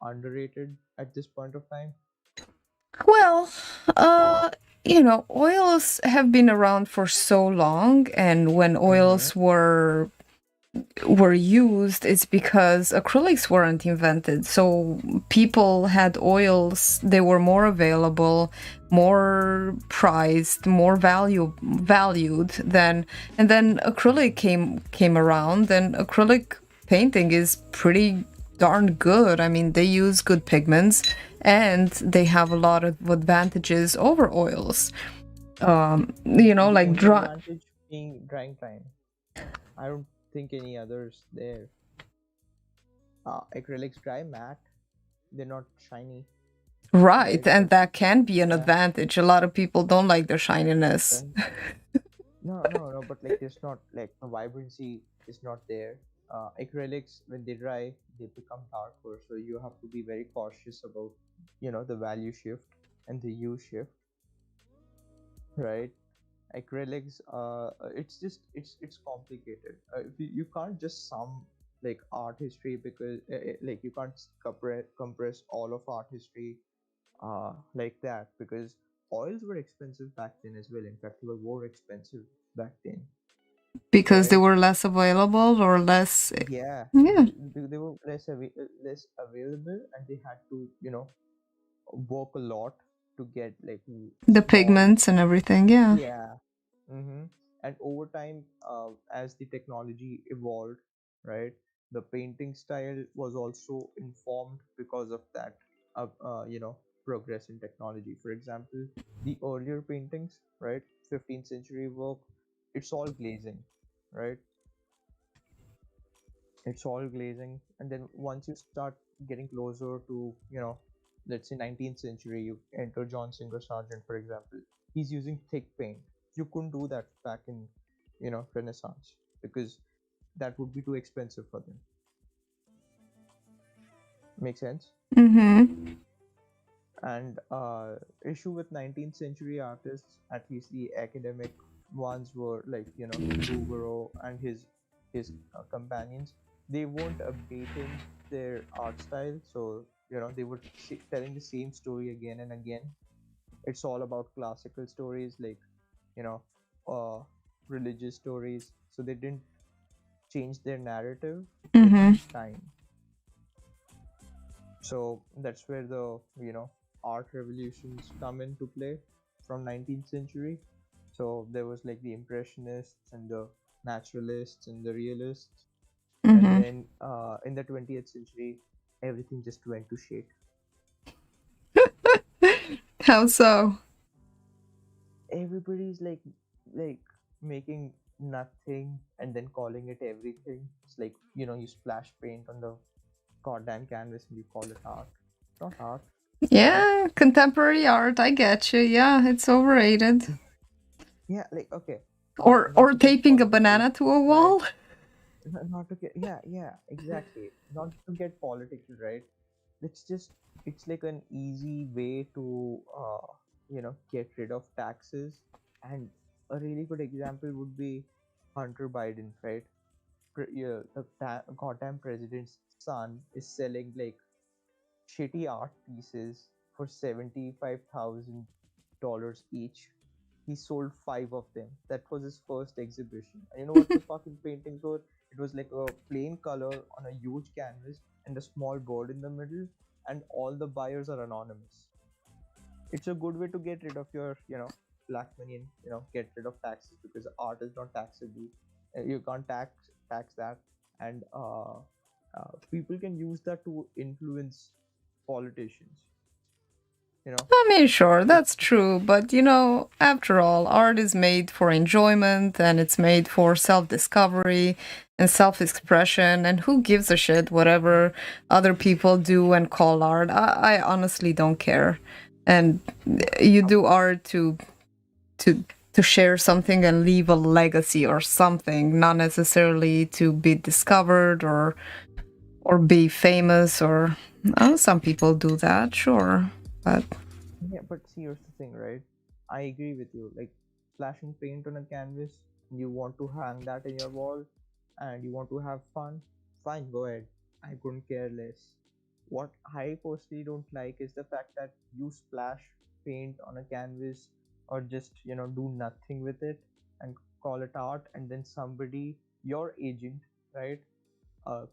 underrated at this point of time. Well, oils have been around for so long, and when Mm-hmm. oils were used, it's because acrylics weren't invented. So people had oils, they were more available, more prized, more valued than, and then acrylic came around, and acrylic painting is pretty darn good. I mean, they use good pigments and they have a lot of advantages over oils. The Like only dry. advantage being drying time. I don't think any others there. Acrylics dry matte. They're not shiny, Right, right? and But that can be an yeah, advantage. A lot of people don't like their shininess. then no. But like, there's not like the vibrancy is not there. Acrylics, when they dry, they become darker. So you have to be very cautious about, the value shift and the hue shift, right? Acrylics, it's complicated. You can't just sum like art history, because like you can't compress all of art history like that, because oils were expensive back then as well. In fact, they were more expensive back then, Because they right? were less available or less. Yeah, Yeah, they were less available, and they had to, work a lot to get like the small. pigments and everything. Yeah. Yeah. Mm-hmm. And over time, as the technology evolved, right, the painting style was also informed because of that, progress in technology. For example, the earlier paintings, right, 15th century work, it's all glazing, right? It's all glazing, and then once you start getting closer to, let's say 19th century, you enter John Singer Sargent, for example. He's using thick paint. You couldn't do that back in, Renaissance, because that would be too expensive for them. Make sense? Mm-hmm. And issue with 19th century artists, at least the academic ones, were like, Bouguereau and his companions. They weren't updating their art style, so they were telling the same story again and again. It's all about classical stories, like, you know uh religious stories, so they didn't change their narrative with Mm-hmm. time. So that's where the, art revolutions come into play from 19th century. So there was like the impressionists and the naturalists and the realists, and Mm-hmm. then in the 20th century, everything just went to shit. How so? Everybody's like making nothing and then calling it everything. It's like, you splash paint on the goddamn canvas and you call it art. It's not art, right? Yeah, contemporary art. I get you. Yeah, it's overrated. Yeah, like, okay, Or not to get taping a political, banana to a right? wall. Not to get, yeah, exactly, not to get political, right? It's just, it's like an easy way to get rid of taxes. And a really good example would be Hunter Biden, right? yeah, the goddamn president's son is selling like shitty art pieces for $75,000 each. He sold five of them. That was his first exhibition. And you know what the fucking paintings were? It was like a plain color on a huge canvas and a small bird in the middle, and all the buyers are anonymous. It's a good way to get rid of your, black money and get rid of taxes because art is not taxable. You can't tax that, and people can use that to influence politicians. You know, I mean, sure, It- that's true, but after all, art is made for enjoyment and it's made for self discovery and self expression. And who gives a shit whatever other people do and call art? I honestly don't care. And you do art to to share something and leave a legacy or something, not necessarily to be discovered or be famous or some people do that, sure, but yeah, but see, here's the thing, right? I agree with you. Like splashing paint on a canvas, you want to hang that in your wall, and you want to have fun. Fine, go ahead. I couldn't care less. What I personally don't like is the fact that you splash paint on a canvas or just, do nothing with it and call it art, and then somebody, your agent, right,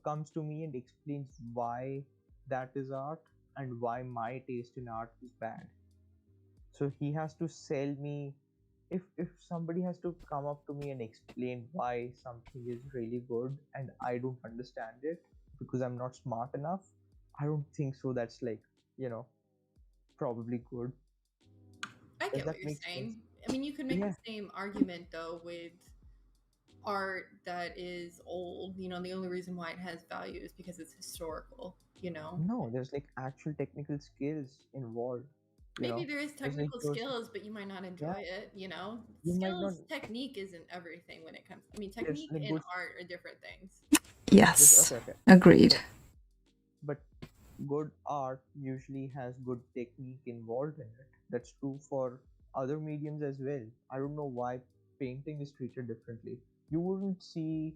comes to me and explains why that is art and why my taste in art is bad. So he has to sell me. If somebody has to come up to me and explain why something is really good and I don't understand it because I'm not smart enough, I don't think so that's like, you know probably good. I Does get what that you're make sense? saying. I mean, you could make the Yeah. same argument though with art that is old. The only reason why it has value is because it's historical, you know? No, there's like actual technical skills involved. you Maybe know there is there's like technical those. skills, but you might not Yeah, enjoy it. you might not. Technique isn't everything when it comes. I mean, There's technique like and good. art are different things. There's yes, okay, okay. agreed. So, but good art usually has good technique involved in it. That's true for other mediums as well. I don't know why painting is treated differently. You wouldn't see,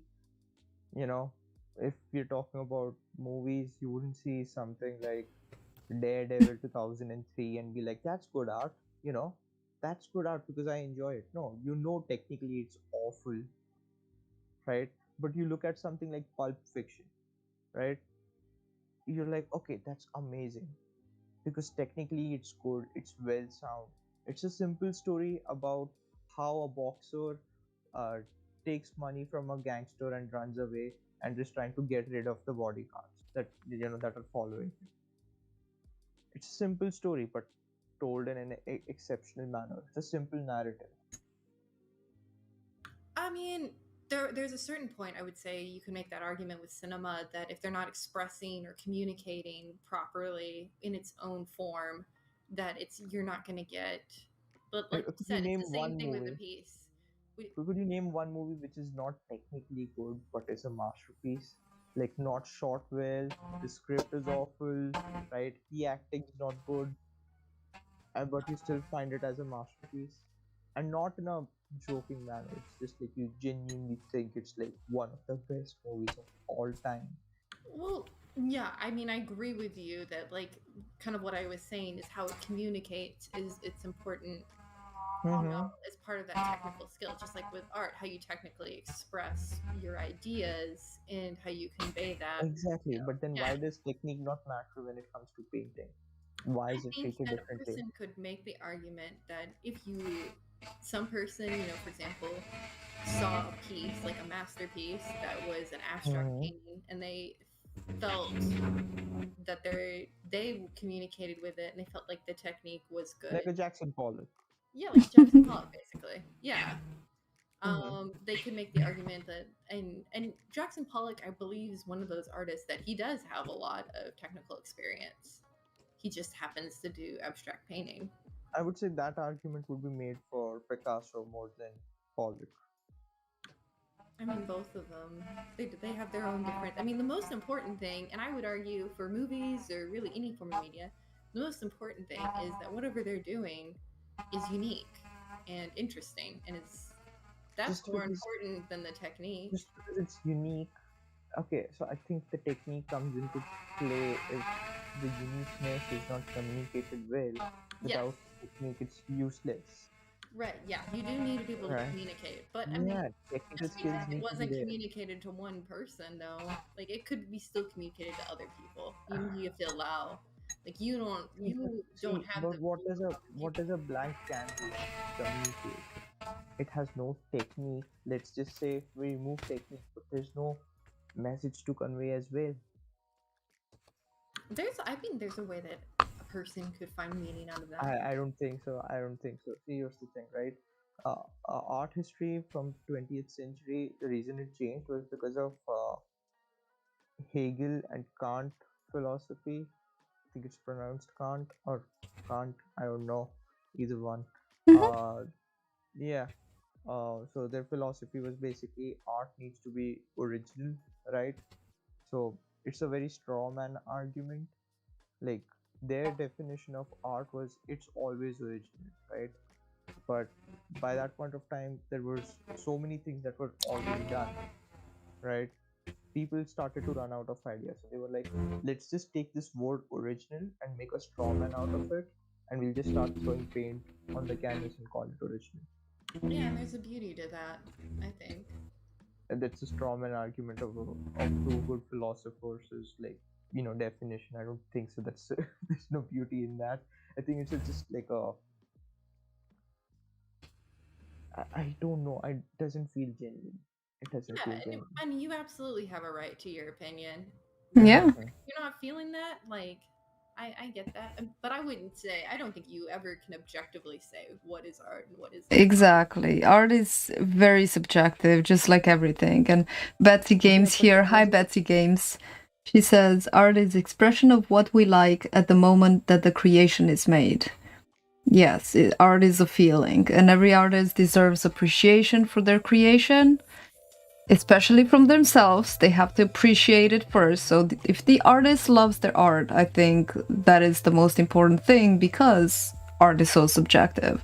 you know, if you're talking about movies, you wouldn't see something like Daredevil 2003 and be like, that's good art, you know, that's good art because I enjoy it. No, technically it's awful, right? But you look at something like Pulp Fiction, right? You're like, okay, that's amazing because technically it's good, it's well sound. It's a simple story about how a boxer uh, takes money from a gangster and runs away and is trying to get rid of the bodyguards that are following him. It's a simple story, but told in an exceptional manner. It's a simple narrative. I mean, there's a certain point I would say you can make that argument with cinema that if they're not expressing or communicating properly in its own form, that it's you're not going to get. But like you Could you said, it's the name same one thing with a movie? piece. We, Could you name one movie which is not technically good but is a masterpiece? Like not shot well, the script is awful, right? The acting is not good, but you still find it as a masterpiece, and not in a joking manner. It's just like you genuinely think it's like one of the best movies of all time. well, yeah, I mean, I agree with you that like kind of what I was saying is how it communicates is it's important Mm-hmm. as part of that technical skill, just like with art, how you technically express your ideas and how you convey that. Exactly, but then Yeah, why does technique not matter when it comes to painting? Why I is it think treated that a differently? person could make the argument that if some person, for example, saw a piece, like a masterpiece that was an abstract Mm-hmm. painting, and they felt that they communicated with it and they felt like the technique was Like good. a Jackson Pollock. Yeah, like Jackson Pollock, basically. Yeah. Mm-hmm. They could make the argument that and Jackson Pollock, I believe, is one of those artists that he does have a lot of technical experience. He just happens to do abstract painting. I would say that argument would be made for Picasso more than Pollock. I mean, both of them, they have their own different. I mean, the most important thing, and I would argue for movies or really any form of media, the most important thing is that whatever they're doing is unique and interesting, and it's That's just more because important than the technique. it's unique. Okay, so I think the technique comes into play if the uniqueness is not communicated well. Yes. Without technique, it's useless, Right, yeah, you do need to be able to right? communicate, but I mean, Yeah, technical just because skills it need to be wasn't there. communicated to one person, though, like it could be still communicated to other people. You have to allow, like you don't have But the full what does a blank canvas communicate? It has no technique. Let's just say we remove technique, but there's no message to convey as well. I think there's a way that a person could find meaning out of that. I don't think so. I don't think so. See, here's the thing, right? Art history from 20th century, the reason it changed was because of Hegel and Kant philosophy. I think it's pronounced Kant or Kant. I don't know, either one. Mhm. Uh, yeah. So their philosophy was basically art needs to be original, right? So it's a very straw man argument. Like their definition of art was it's always original, right? But by that point of time, there was so many things that were already done, right? People started to run out of ideas. So they were like, let's just take this word original and make a straw man out of it, and we'll just start throwing paint on the canvas and call it original. Yeah, and there's a beauty to that, I think. And that's a straw man argument of two good philosophers is like, definition. I don't think so. That's there's no beauty in that. I think it's just like I don't know. It doesn't feel genuine. It doesn't Yeah, feel genuine. and you absolutely have a right to your opinion. Yeah. Mhm. You're not feeling that, like I get that, but I wouldn't say I don't think you ever can objectively say what is art and what isn't. Exactly. Art is very subjective, just like everything. And Betsy Yeah, Games but here. Hi, Betsy Games. She says art is expression of what we like at the moment that the creation is made. Yes, art is a feeling, and every artist deserves appreciation for their creation, especially from themselves. They have to appreciate it first. So if the artist loves their art, I think that is the most important thing because art is so subjective.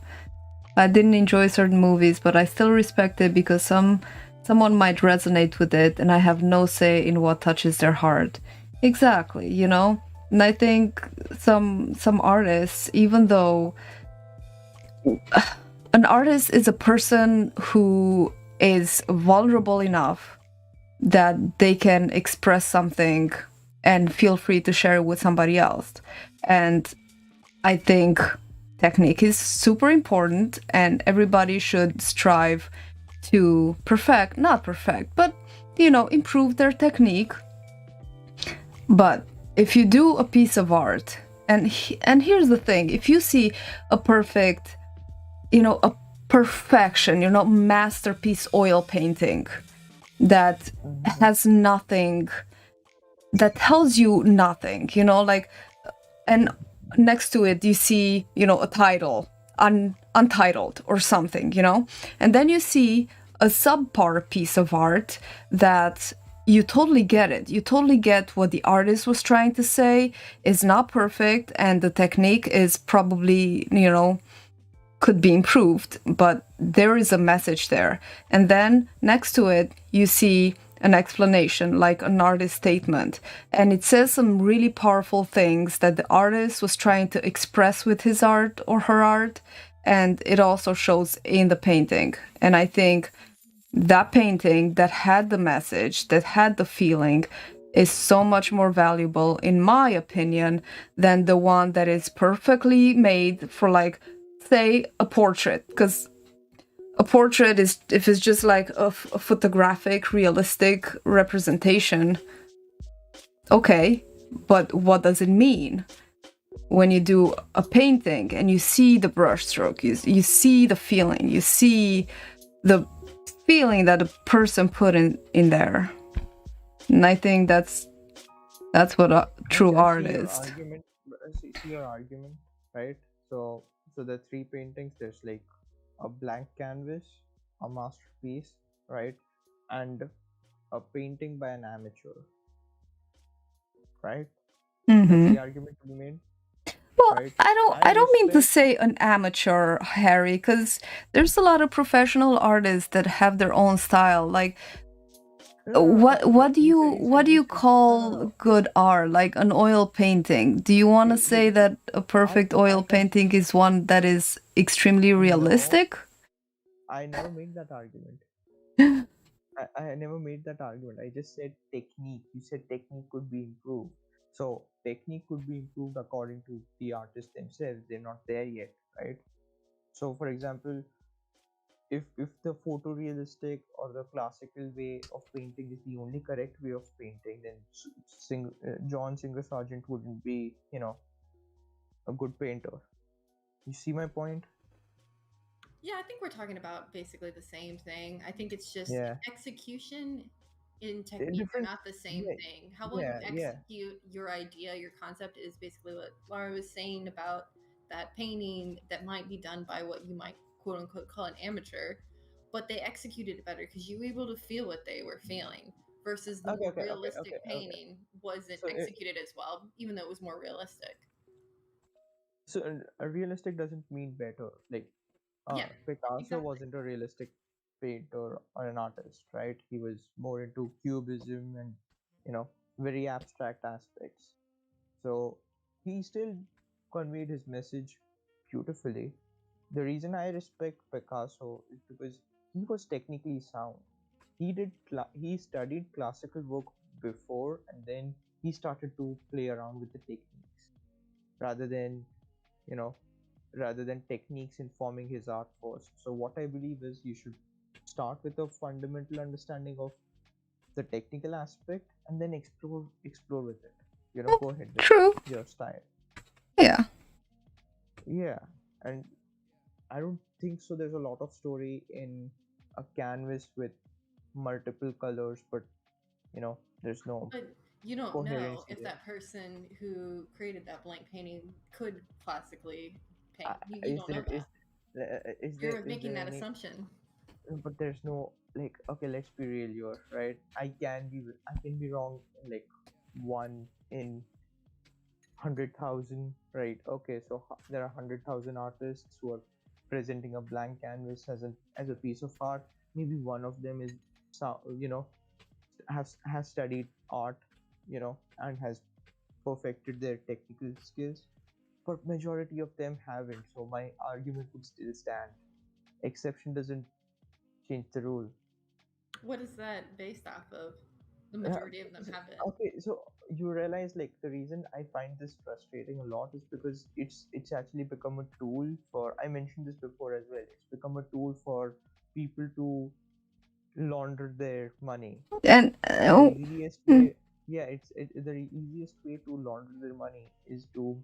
I didn't enjoy certain movies, but I still respect it because someone might resonate with it, and I have no say in what touches their heart. Exactly, you know. And I think some artists, even though an artist is a person who is vulnerable enough that they can express something and feel free to share it with somebody else. And I think technique is super important and everybody should strive to not perfect, but improve their technique. But if you do a piece of art, and here's the thing, if you see a perfect, a perfection, masterpiece oil painting that Mhm. has nothing, that tells you nothing, like, and next to it you see, a title, untitled or something, and then you see a subpar piece of art that you totally get it. You totally get what the artist was trying to say is not perfect, and the technique is probably, could be improved, but there is a message there. And then next to it, you see an explanation, like an artist statement. And it says some really powerful things that the artist was trying to express with his art or her art. And it also shows in the painting. And I think that painting that had the message, that had the feeling, is so much more valuable, in my opinion, than the one that is perfectly made for, like, say, a portrait. Because a portrait is, if it's just like a photographic, realistic representation, okay, but what does it mean? When you do a painting and you see the brushstroke, you see the feeling, you see the feeling that a person put in there. And I think that's what true I see art your is. argument. I see your argument, right? So, the three paintings. There's like a blank canvas, a masterpiece, right, and a painting by an amateur, right? That's Mm-hmm. the argument to be made. Well, right? I don't mean to respect. say an amateur, Harry, because there's a lot of professional artists that have their own style. Like, No, no, no. Okay, okay. what do you No, no, call no. good art? Like an oil painting? Do you want to say You, that a perfect I oil can. painting is one that is extremely No, realistic? I never made that argument. I never made that argument. I just said technique. You said technique could be improved. So technique could be improved according to the artist themselves. They're not there yet, right? So for example, if the photorealistic or the classical way of painting is the only correct way of painting, then John Singer Sargent wouldn't be, a good painter. You see my point? Yeah, I think we're talking about basically the same thing. I think it's just Yeah. execution and technique are Different. not the same Yeah, thing. How well you yeah, yeah. execute your idea, your concept is basically what Laura was saying about that painting that might be done by what you might quote unquote call an amateur, but they executed it better because you were able to feel what they were feeling versus the Okay, more okay, okay, okay, realistic okay. painting wasn't So, executed as well, even though it was more realistic. a realistic doesn't mean better. Like, Yeah, Picasso exactly. wasn't a realistic painter or an artist, right? He was more into cubism and, very abstract aspects. So he still conveyed his message beautifully. The reason I respect Picasso is because he was technically sound. He studied classical work before, and then he started to play around with the techniques rather than, you know, rather than techniques informing his art first. So what I believe is you should start with a fundamental understanding of the technical aspect and then explore with it. Go ahead with True. your style. Yeah. Yeah, and I don't think so. There's a lot of story in a canvas with multiple colors, but there's no But you don't know coherency if there. that person who created that blank painting could classically paint. Uh, You is don't know there that. You're is making there that any? assumption. But there's no, like, okay, let's be real here, right? I can be wrong in like one in 100,000, right? Okay, so there are 100,000 artists who are presenting a blank canvas as a piece of art. Maybe one of them is, has studied art, and has perfected their technical skills. But majority of them haven't. So my argument would still stand. Exception doesn't change the rule. What is that based off of? The Uh, majority of them haven't. okay, so you realize, like, the reason I find this frustrating a lot is because it's actually become a tool for, I mentioned this before as well, it's become a tool for people to launder their money. And And the easiest way, yeah, the easiest way to launder their money is to,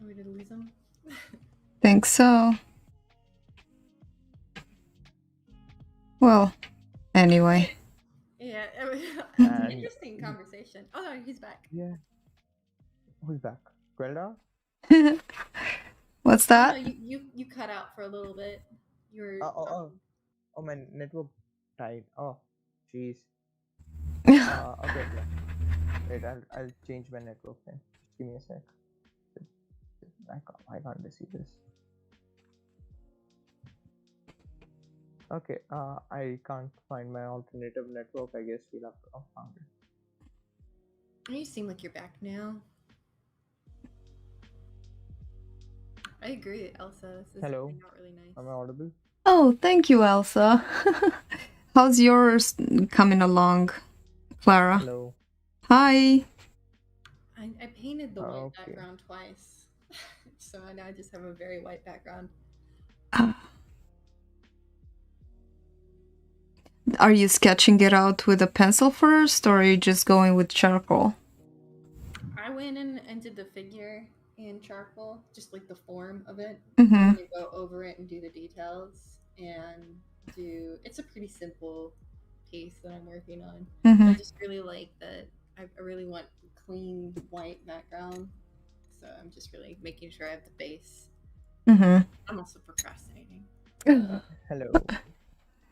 Are we to lose them? think so. Well, anyway. Yeah, it's an and interesting conversation. Oh no, he's back. yeah, who's back? Quelda? What's Oh no, that? you cut out for a little bit. You were Oh, oh, oh, talking. oh, my network died. Oh, jeez. Okay, okay. Wait, I'll change my network then. Just give me a sec. Why can't I see this? Okay, I can't find my alternative network. I guess we'll have to. Oh, found it. You seem like you're back now. I agree, Elsa. This is Hello, really not really nice. am I audible? Oh, thank you, Elsa. How's yours coming along, Clara? Hello. Hi. I painted the white Okay. background twice, so now I just have a very white background. Are you sketching it out with a pencil first, or are you just going with charcoal? I went in and did the figure in charcoal, just like the form of it. Mm-hmm. I'm gonna go over it and do the details and do. It's a pretty simple piece that I'm working on. Mm-hmm. I just really like that. I really want clean white background, so I'm just really making sure I have the base. Mm-hmm. I'm also procrastinating. Hello.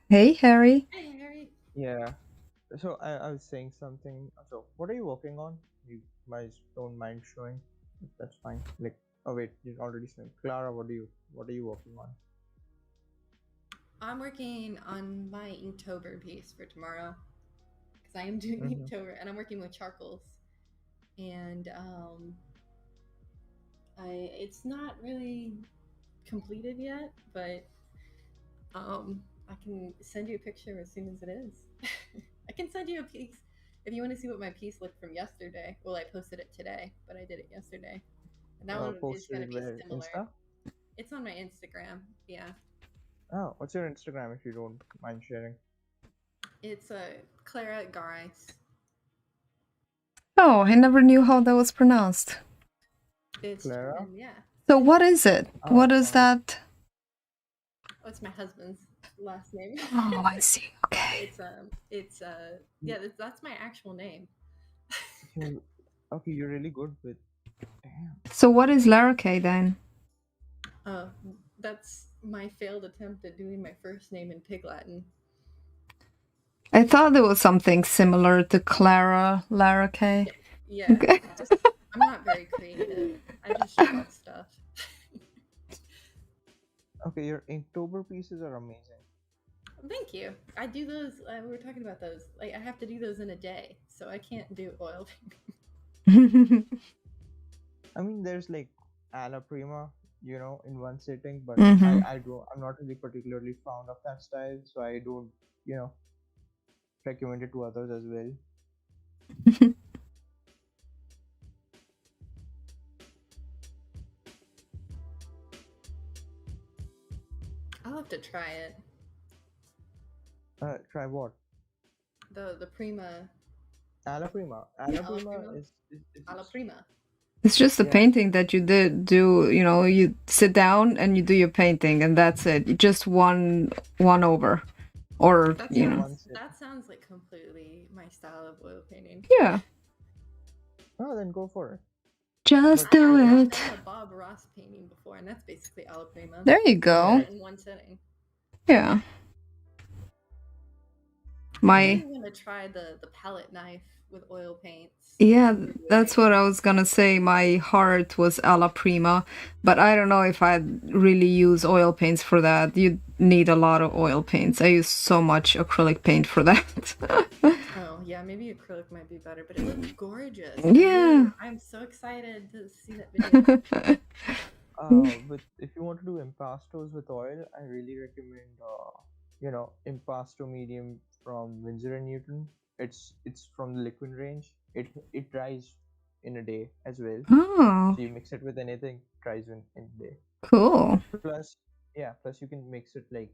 Hey, Harry. Hey, Harry. Yeah. So I was saying something. So what are you working on? You guys don't mind showing? That's fine. Like, oh wait, you already said. Clara, what are you working on? I'm working on my Inktober piece for tomorrow because I am doing Mm-hmm. Inktober and I'm working with charcoals. And it's not really completed yet, but I can send you a picture as soon as it is. I can send you a piece if you want to see what my piece looked from yesterday. Well, I posted it today, but I did it yesterday. And that one is Posted going to it be where? similar. Insta? It's on my Instagram. Yeah. Oh, what's your Instagram if you don't mind sharing? It's Clara Garais. Oh, I never knew how that was pronounced. It's Clara? German, yeah. So what is it? Oh, What is that? Oh, it's my husband's last name. Oh, I see. Okay. Yeah, that's my actual name. you okay, you're really good with. Damn. So what is Lara K then? Uh, that's my failed attempt at doing my first name in Pig Latin. I thought there was something similar to Clara, Lara K. Yeah, Okay. I'm not very creative. I just draw stuff. Okay, your Inktober pieces are amazing. Thank you. I do those. We were talking about those. Like I have to do those in a day, so I can't do oil. I mean, there's like Alla Prima, in one sitting, but Mhm. I'm not really particularly fond of that style, so I don't, you know, recommend it to others as well. I'll have to try it. Try what? The Prima. Alla Prima. Yeah, Alla alla Prima prima. is Alla prima. It's just a yeah. painting that you did do, you sit down and you do your painting and that's it. Just one over. Or, That Yeah, you know. one sounds sit. that sounds like completely my style of oil painting. Yeah. Oh, then go for it. Just But do I've it. done a Bob Ross painting before, and that's basically alla prima. There you I go. did it in one sitting. Yeah. I My really want to try the palette knife with oil paints. Yeah, Weird way. that's what I was gonna say. My heart was alla prima, but I don't know if I'd really use oil paints for that. You need a lot of oil paints. I use so much acrylic paint for that. Oh yeah, maybe acrylic might be better, but it looks gorgeous. Yeah. I'm so excited to see that video. But if you want to do impastos with oil, I really recommend impasto medium from Winsor and Newton. It's from the liquid range. It dries in a day as well. Oh, So you mix it with anything, dries in a day. cool. Plus you can mix it like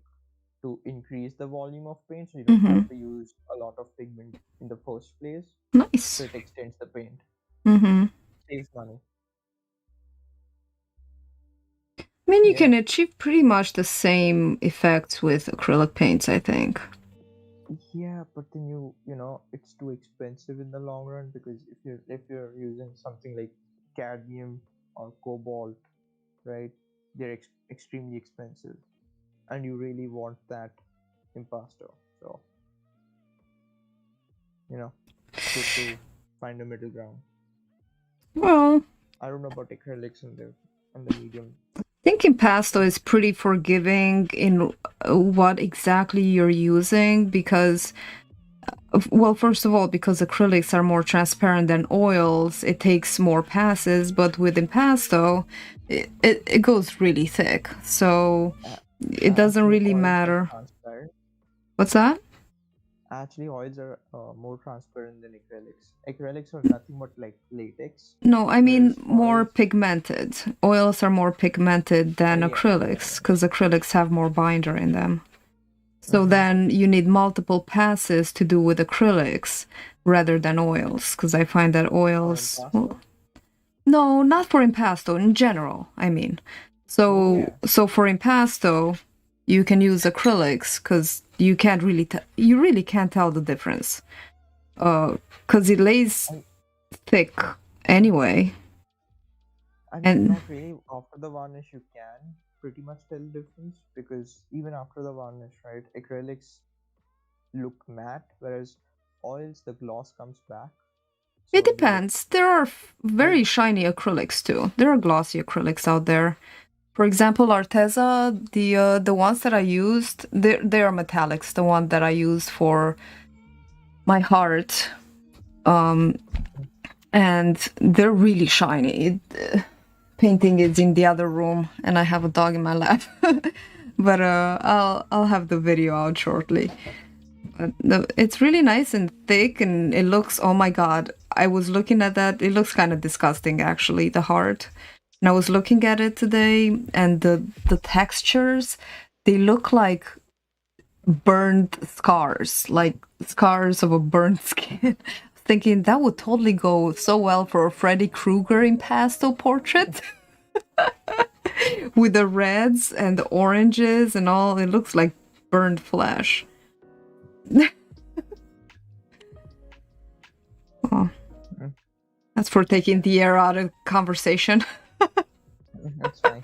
to increase the volume of paint, so you don't have to use a lot of pigment in the first place. Nice. So it extends the paint, I saves money. mean, you Yeah. can achieve pretty much the same effects with acrylic paints, I think. Yeah, but then it's too expensive in the long run, because if you're using something like cadmium or cobalt, right? They're extremely expensive, and you really want that impasto. So it's good to find a middle ground. Well, I don't know about acrylics and the medium. I think impasto is pretty forgiving in what exactly you're using because, well, first of all, because acrylics are more transparent than oils, it takes more passes, but with impasto, it goes really thick. So it doesn't Actually, really oils are matter. transparent. What's that? Actually, oils are more transparent than acrylics. Acrylics are nothing but like latex, No, I mean whereas more oils. pigmented. Oils are more pigmented than Yeah, acrylics because acrylics have more binder in them. So Mhm. then you need multiple passes to do with acrylics rather than oils because I find that Or oils. impasto. No, not for impasto in general, I mean. Yeah. So for impasto, you can use acrylics because you can't really you really can't tell the difference. Because it lays I, thick anyway. I mean, And not really. After the varnish, you can pretty much tell the difference, because even after the varnish, right, acrylics look matte, whereas oils, the gloss comes back. It So depends. There are very shiny acrylics too. There are glossy acrylics out there. For example, Arteza, the ones that I used, they are metallics. The one that I used for my heart, and they're really shiny. Painting is in the other room, and I have a dog in my lap. But I'll have the video out shortly. It's really nice and thick, and it looks. Oh my god! I was looking at that. It looks kind of disgusting, actually. The heart. And I was looking at it today, and the textures, they look like burned scars, like scars of a burned skin. Thinking that would totally go so well for a Freddy Krueger in pastel portrait. With the reds and the oranges and all, it looks like burned flesh. Oh, that's for taking the air out of conversation. that's fine.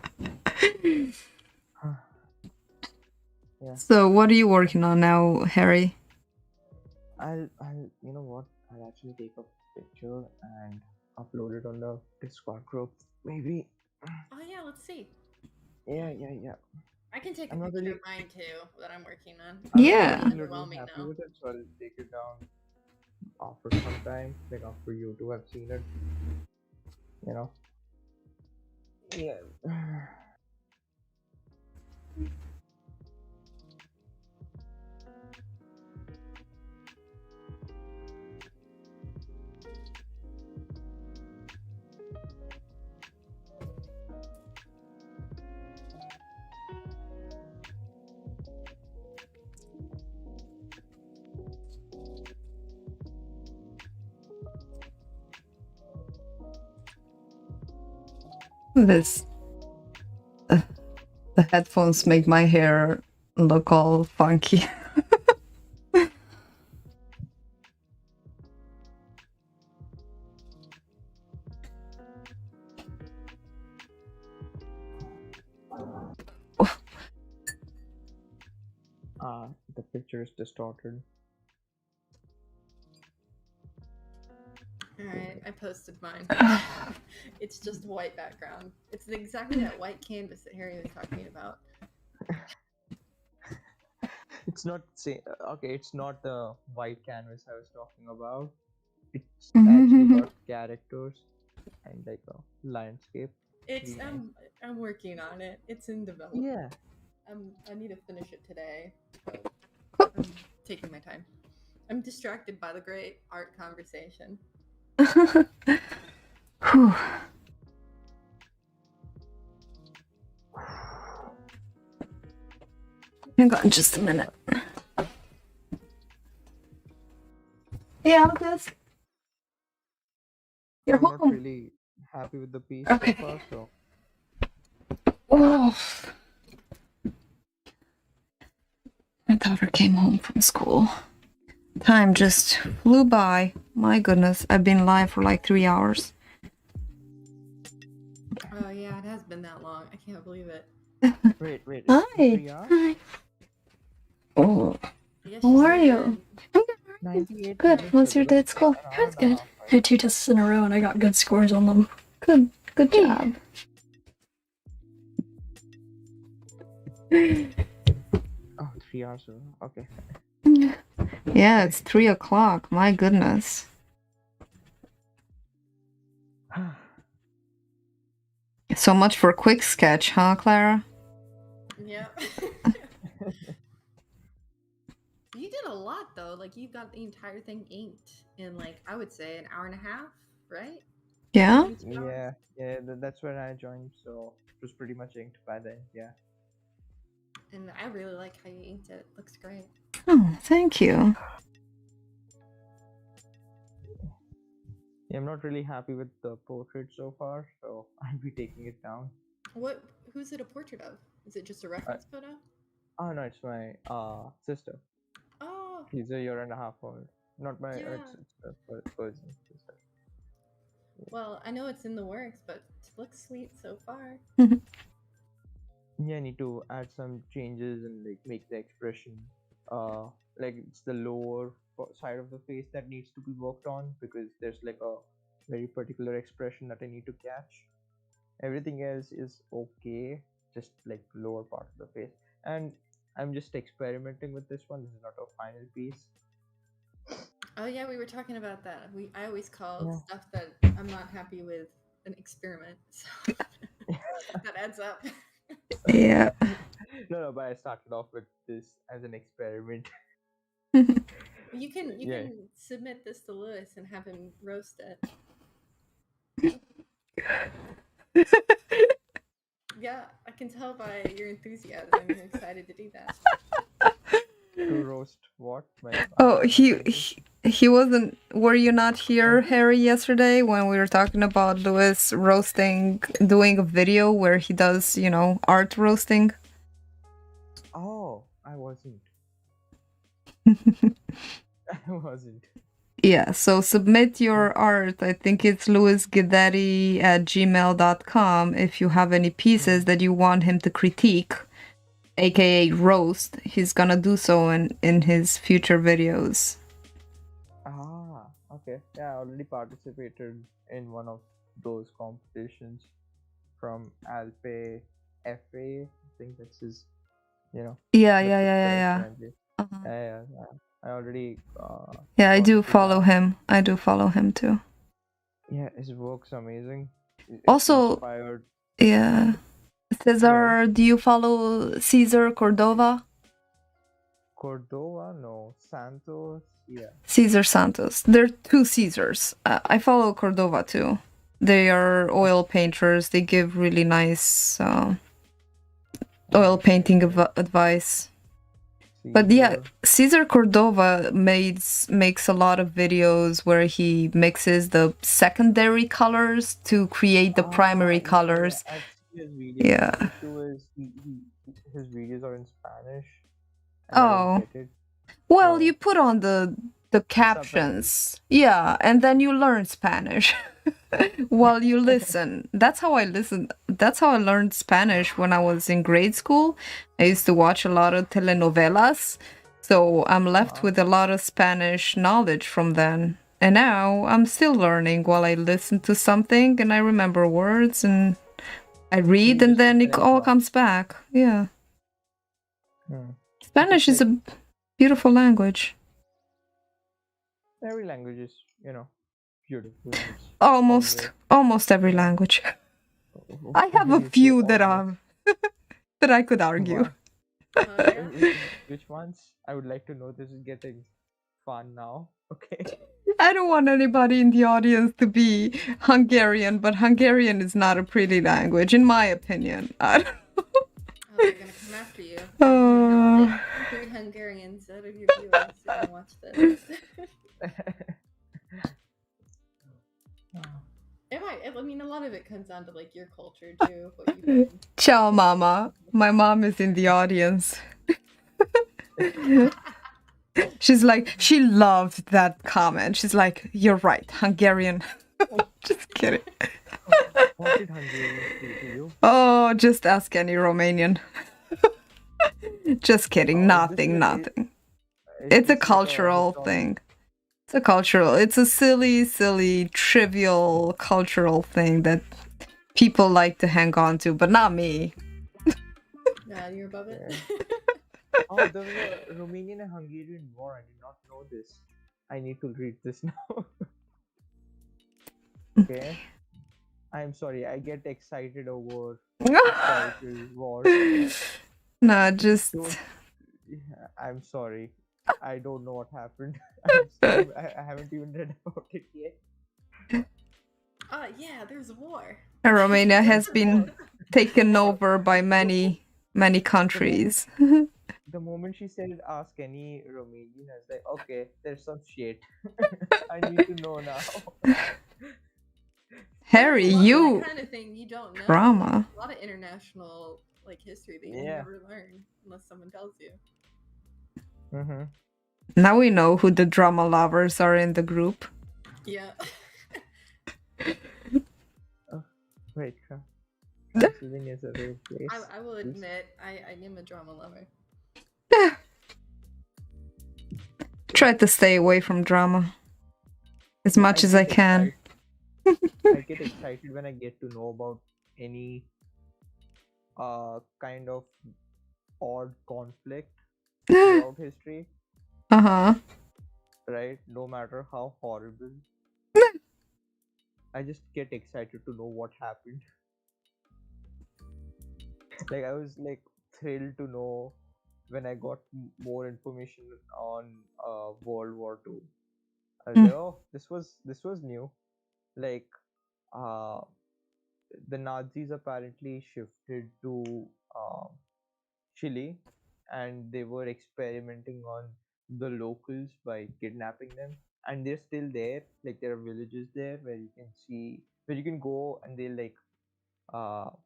Yeah. So, what are you working on now, Harry? You know what? I'll actually take a picture and upload it on the Discord group. Maybe. Oh yeah, let's see. Yeah. I can take a I'm not picture really- of mine too that I'm working on. Yeah. I'm not really Overwhelming happy now. with it, so I'll take it down after some time, like after you two have seen it. You know. Yeah. This the headphones make my hair look all funky. The picture is distorted. Alright, I posted mine. It's just white background. It's exactly that white canvas that Harry was talking about. It's not okay. It's not the white canvas I was talking about. It's Mhm, actually mhm. got characters and like a landscape. It's Really nice. I'm working on it. It's in development. Yeah. I need to finish it today. But I'm taking my time. I'm distracted by the great art conversation. Whew. Hang on just a minute. Yeah, Lucas. You're I'm not home. really happy with the piece Okay. so far, so Oh. My daughter came home from school. Time just flew by. My goodness, I've been live for like 3 hours. Oh yeah, it has been that long. I can't believe it. wait. It's Hi. 3 hours? Hi. Oh, Yes, how she's are been- you? I'm good. 98 Good. minutes What's your ago. day at school? An hour That's and a good. half, I had 2 tests in a row and I got good scores on them. Good. Good job. Oh, 3 hours ago. Okay. Yeah, it's 3 o'clock. My goodness. So much for quick sketch, huh, Clara? Yeah. You did a lot though. Like you got the entire thing inked in like I would say an hour and a half, right? Yeah? Maybe 2 hours? Yeah. That's when I joined, so it was pretty much inked by then. Yeah. And I really like how you inked it. It looks great. Oh, thank you. Yeah, I'm not really happy with the portrait so far, so I'll be taking it down. Who's it a portrait of? Is it just a reference photo? Oh no, it's my sister. Oh, She's a year and a half old. Not my Yeah. it's a cousin sister. well, I know it's in the works, but it looks sweet so far. Yeah, I need to add some changes and like make the expression like it's the lower side of the face that needs to be worked on, because there's like a very particular expression that I need to catch. Everything else is okay, just like lower part of the face. And I'm just experimenting with this one. This is not a final piece. Oh yeah, we were talking about that. I always call Yeah. stuff that I'm not happy with an experiment. So that adds up. Yeah. No, but I started off with this as an experiment. You can Yeah. submit this to Lewis and have him roast it. Yeah, I can tell by your enthusiasm. You're excited to do that. To roast what? Oh, he wasn't. Were you not here, Harry, yesterday when we were talking about Lewis roasting, doing a video where he does, art roasting? Oh, I wasn't. I wasn't. Yeah, so submit your art. I think it's lewisguidetti@gmail.com if you have any pieces that you want him to critique, aka roast. He's gonna do so in his future videos. Ah, okay. Yeah, I already participated in one of those competitions from Alpe FA. I think that's his, Yeah. the Yeah. currently. Uh-huh. Yeah. I already. Yeah, I got do into follow that. him. I do follow him too. Yeah, his work's amazing. It's Also, inspired. yeah. Right. Cesar, do you follow Cesar Cordova? Cordova, no. Santos, yeah. Cesar Santos. There are two Cesars. I follow Cordova too. They are oil painters. They give really nice oil painting advice. But yeah, Cesar Cordova makes a lot of videos where he mixes the secondary colors to create the primary colors. I've seen his videos. Yeah. The issue is his videos are in Spanish. And I Oh. don't get it. Well, So- you put on the captions. Yeah, and then you learn Spanish while you listen. That's how I listen. That's how I learned Spanish when I was in grade school. I used to watch a lot of telenovelas. So I'm left with a lot of Spanish knowledge from then. And now I'm still learning while I listen to something and I remember words and I read and then it all comes back. Yeah. Spanish is a beautiful language. Every language is, beautiful. It's Almost every language. I have a few that I could argue. Which ones? I would like to know. This is getting fun now. Okay. I don't want anybody in the audience to be Hungarian, but Hungarian is not a pretty language, in my opinion. I don't know. Oh, they're gonna come after you. 3 Hungarians out of your viewers are gonna watch this. I mean, a lot of it comes down to like your culture too. What you've been... Ciao, mama. My mom is in the audience. She's like, she loved that comment. She's like, you're right, Hungarian. Just kidding. What did Hungarians do to you? Oh, just ask any Romanian. Just kidding. Nothing. It's a cultural thing. It's a silly, trivial cultural thing that people like to hang on to, but not me. Yeah, you're above it. Oh, there was a Romanian and Hungarian war. I did not know this. I need to read this now. Okay. I'm sorry, I get excited over historical wars. Nah, just... I'm sorry. I don't know what happened. I haven't even read about it yet. Yeah, there's a war. Romania has been taken over by many countries. The moment she said ask any Romanian, I was like, okay, there's some shit. I need to know now. Harry, you... That kind of thing you don't know. Drama. A lot of international history that you never learn unless someone tells you. Mm-hmm. Now we know who the drama lovers are in the group. Yeah. Wait, Pennsylvania is a real place. I will admit, I am a drama lover. Try to stay away from drama as much as I can. I get excited when I get to know about any kind of odd conflict throughout history, Uh-huh. right? No matter how horrible, I just get excited to know what happened. Like I was like thrilled to know when I got more information on World War II. I was like, oh, this was new. Like, uh, the Nazis apparently shifted to Chile, and they were experimenting on the locals by kidnapping them. And they're still there. Like there are villages there where you can see, where you can go, and they'll like,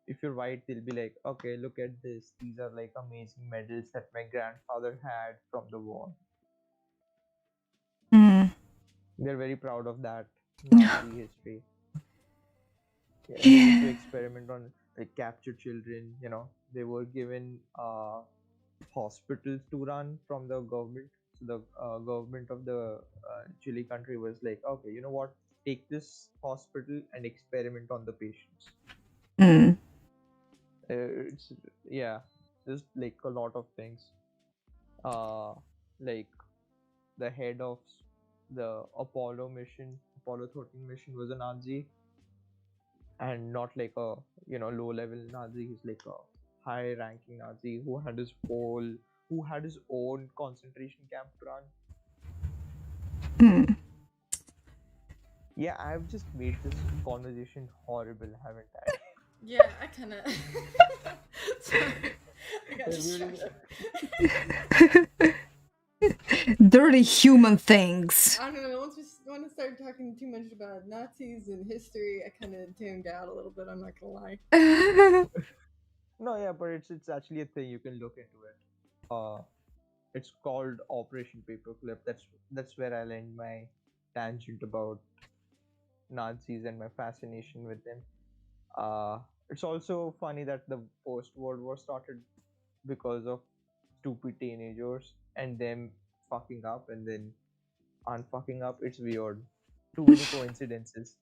if you're white, they'll be like, okay, look at this. These are like amazing medals that my grandfather had from the war. Mm. They're very proud of that Nazi history. Yeah, they used to experiment on like captured children. They were given hospitals to run from the government. So the government of the Chile country was like, okay, you know what? Take this hospital and experiment on the patients. Mm. It's yeah, there's like a lot of things. Like the head of the Apollo 13 mission was a Nazi, and not like a low level Nazi. He's like a high ranking Nazi who had his own concentration camp to run. Mm. Yeah, I've just made this conversation horrible, haven't I? Yeah, I kind of. Sorry, I got distracted. Dirty human things. I don't know. Once we want to start talking too much about Nazis and history, I kind of tuned out a little bit. I'm not gonna lie. No, yeah, but it's actually a thing. You can look into it. It's called Operation Paperclip. That's where I'll end my tangent about Nazis and my fascination with them. It's also funny that the post-World War started because of stupid teenagers and them fucking up and then unfucking up. It's weird. Too many coincidences.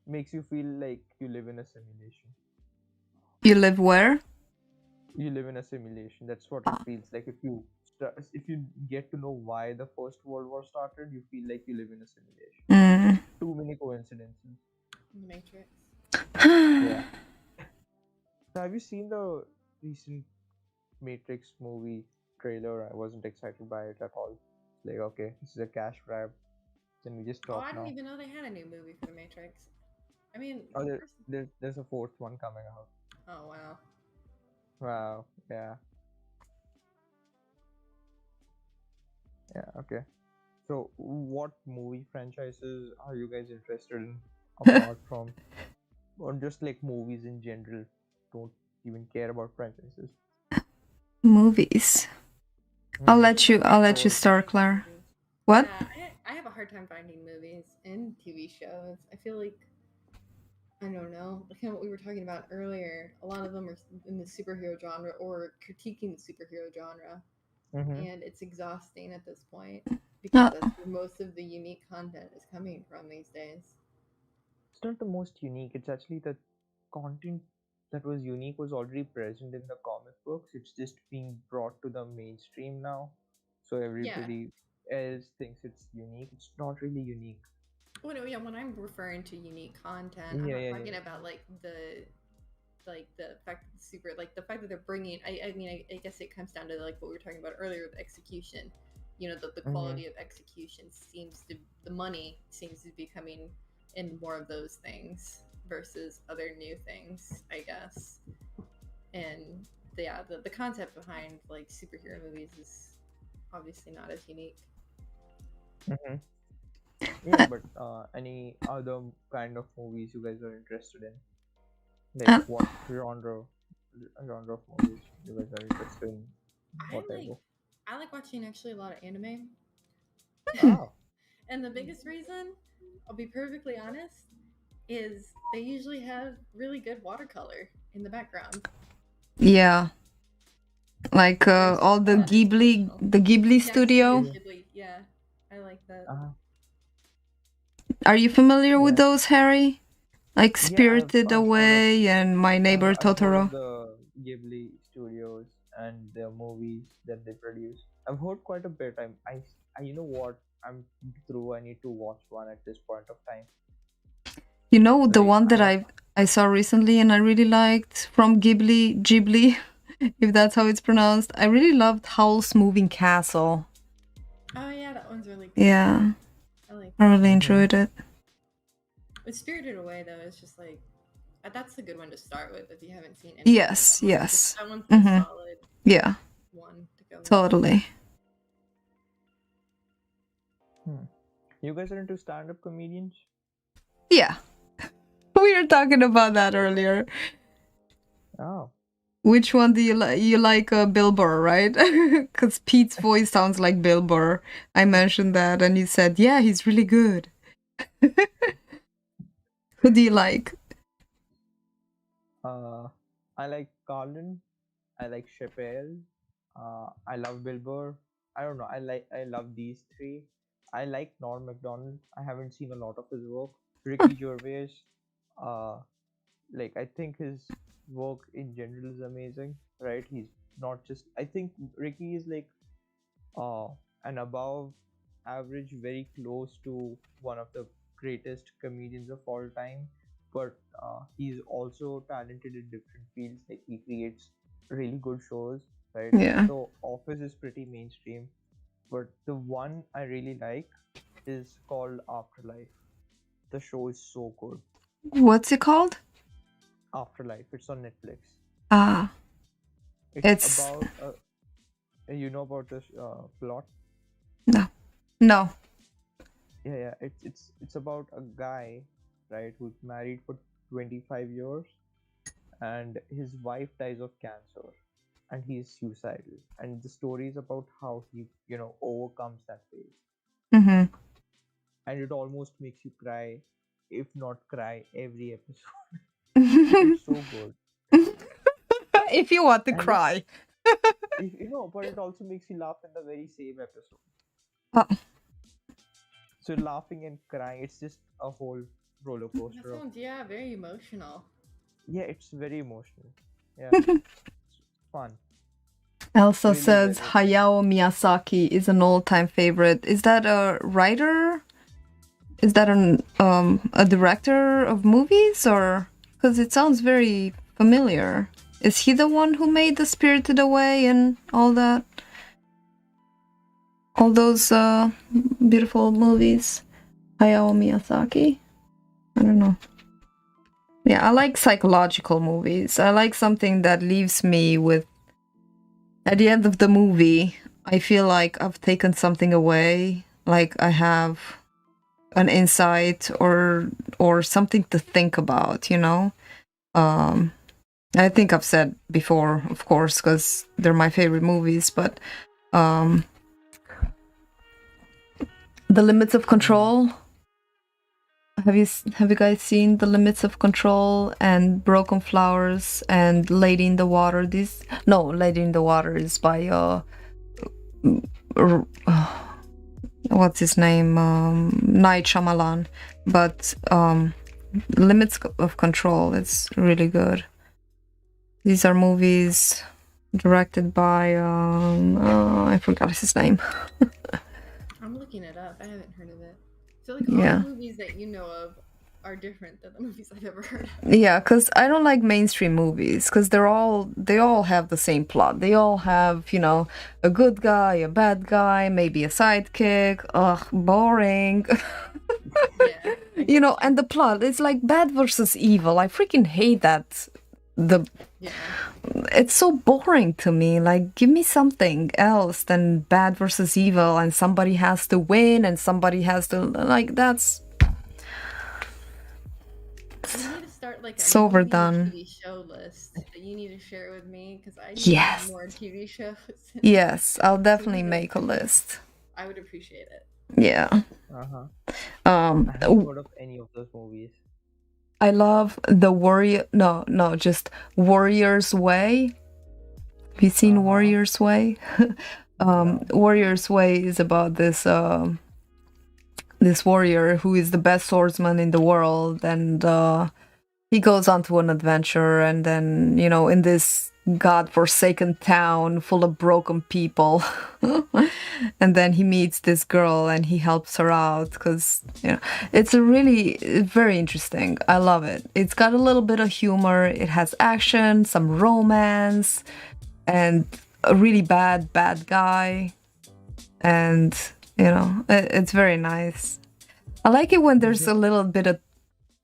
Makes you feel like you live in a simulation. You live where? You live in a simulation. That's what it feels like. If you get to know why the First World War started, you feel like you live in a simulation. Mm. Too many coincidences. The Matrix. Yeah. So have you seen the recent Matrix movie trailer? I wasn't excited by it at all. Like, okay, this is a cash grab. Then we just Oh, talk I now. didn't even know they had a new movie for the Matrix. I mean, Oh, the first- there's a fourth one coming out. oh wow. Wow. Yeah. Yeah. Okay. So, what movie franchises are you guys interested in apart from, or just like movies in general? Don't even care about franchises. Movies. I'll let you start, Claire. What? Yeah, I have a hard time finding movies and TV shows. I feel like, I don't know, like kind of what we were talking about earlier. A lot of them are in the superhero genre or critiquing the superhero genre, and it's exhausting at this point because that's where most of the unique content is coming from these days. It's not the most unique. It's actually the content that was unique was already present in the comic books. It's just being brought to the mainstream now, so everybody else thinks it's unique. It's not really unique. Well, no, yeah, when I'm referring to unique content, I'm Yeah, not yeah, talking yeah. about like the fact that the fact that they're bringing. I mean, I guess it comes down to like what we were talking about earlier with execution. You know, the quality of execution the money seems to be coming in more of those things versus other new things, I guess. And the concept behind like superhero movies is obviously not as unique. Yeah, but any other kind of movies you guys are interested in? Like what genre of movies you guys are interested in? Whatever. I like watching actually a lot of anime. Oh. And the biggest reason, I'll be perfectly honest, is they usually have really good watercolor in the background. Yeah. Like all the Ghibli studio. Yeah, I like that. Uh, Are you familiar with yeah. those, Harry? Like Yeah, Spirited I've heard of Away and My Neighbor Totoro? the Ghibli studios and the movies that they produce. I've heard quite a bit. You know what? I'm through. I need to watch one at this point of time. You know the Right? one that I have. I saw recently and I really liked from Ghibli, if that's how it's pronounced. I really loved Howl's Moving Castle. Oh yeah, that one's really cool. Yeah, I like I that. really enjoyed it. With Spirited Away though, it's just like that's a good one to start with if you haven't seen any. Yes, yes. That one's Mhm. a solid Yeah, one to go with. totally. You guys are into stand-up comedians? Yeah. We were talking about that earlier. Oh, Which one do you like? You like Bill Burr, right? Because Pete's voice sounds like Bill Burr. I mentioned that, and you said, yeah, he's really good. Who do you like? I like Carlin. I like Chappelle. I love Bill Burr. I don't know. I love these three. I like Norm Macdonald. I haven't seen a lot of his work. Ricky Gervais. Uh, like I think his work in general is amazing. Right? He's not just. I think Ricky is like uh an above average, very close to one of the greatest comedians of all time. But he's also talented in different fields. Like he creates really good shows, right? Yeah. So Office is pretty mainstream, but the one I really like is called Afterlife. The show is so good. What's it called? Afterlife. It's on Netflix. Ah, It's it's about you know about this plot. no. Yeah, it's about a guy, right, who's married for 25 years, and his wife dies of cancer, and he's suicidal, and the story is about how he overcomes that phase, Mm-hmm. and it almost makes you cry, if not cry every episode. It's so good. If you want to And it's cry. but it also makes you laugh in the very same episode. Oh, So laughing and crying, it's just a whole roller That coaster of, sounds very emotional. yeah, it's very emotional. Yeah, it's fun. Elsa Really says well. Hayao Miyazaki is an all-time favorite. Is that a writer? Is that a director of movies, or because it sounds very familiar? Is he the one who made The Spirited Away and all that? All those beautiful movies? Hayao Miyazaki? I don't know. Yeah, I like psychological movies. I like something that leaves me with, at the end of the movie, I feel like I've taken something away. Like I have an insight or something to think about, you know? I think I've said before, of course, because they're my favorite movies, but The Limits of Control. Have you guys seen The Limits of Control and Broken Flowers and Lady in the Water? Lady in the Water is by what's his name? Night Shyamalan. But Limits of Control, it's really good. These are movies directed by I forgot his name. I'm looking it up. I haven't heard of it. I feel like all the movies that you know of are different than the movies I've ever heard of. Yeah, because I don't like mainstream movies because they all have the same plot. They all have, a good guy, a bad guy, maybe a sidekick. Ugh, boring. Yeah. And the plot, it's like bad versus evil. I freaking hate that. Yeah. It's so boring to me. Like, give me something else than bad versus evil and somebody has to win and somebody has to, like, that's You need to start like a so movie and overdone. TV show list that you need to share with me because I need Yes. more TV shows. Yes, I'll definitely make a list. I would appreciate it. Yeah. I haven't heard of any of those movies. I love just Warrior's Way. Have you seen Warrior's Way? Yeah. Warrior's Way is about this warrior who is the best swordsman in the world, and he goes onto an adventure, and then in this god-forsaken town full of broken people, and then he meets this girl and he helps her out because it's a really very interesting. I love it. It's got a little bit of humor, it has action, some romance, and a really bad guy, and it's very nice. I like it when there's a little bit of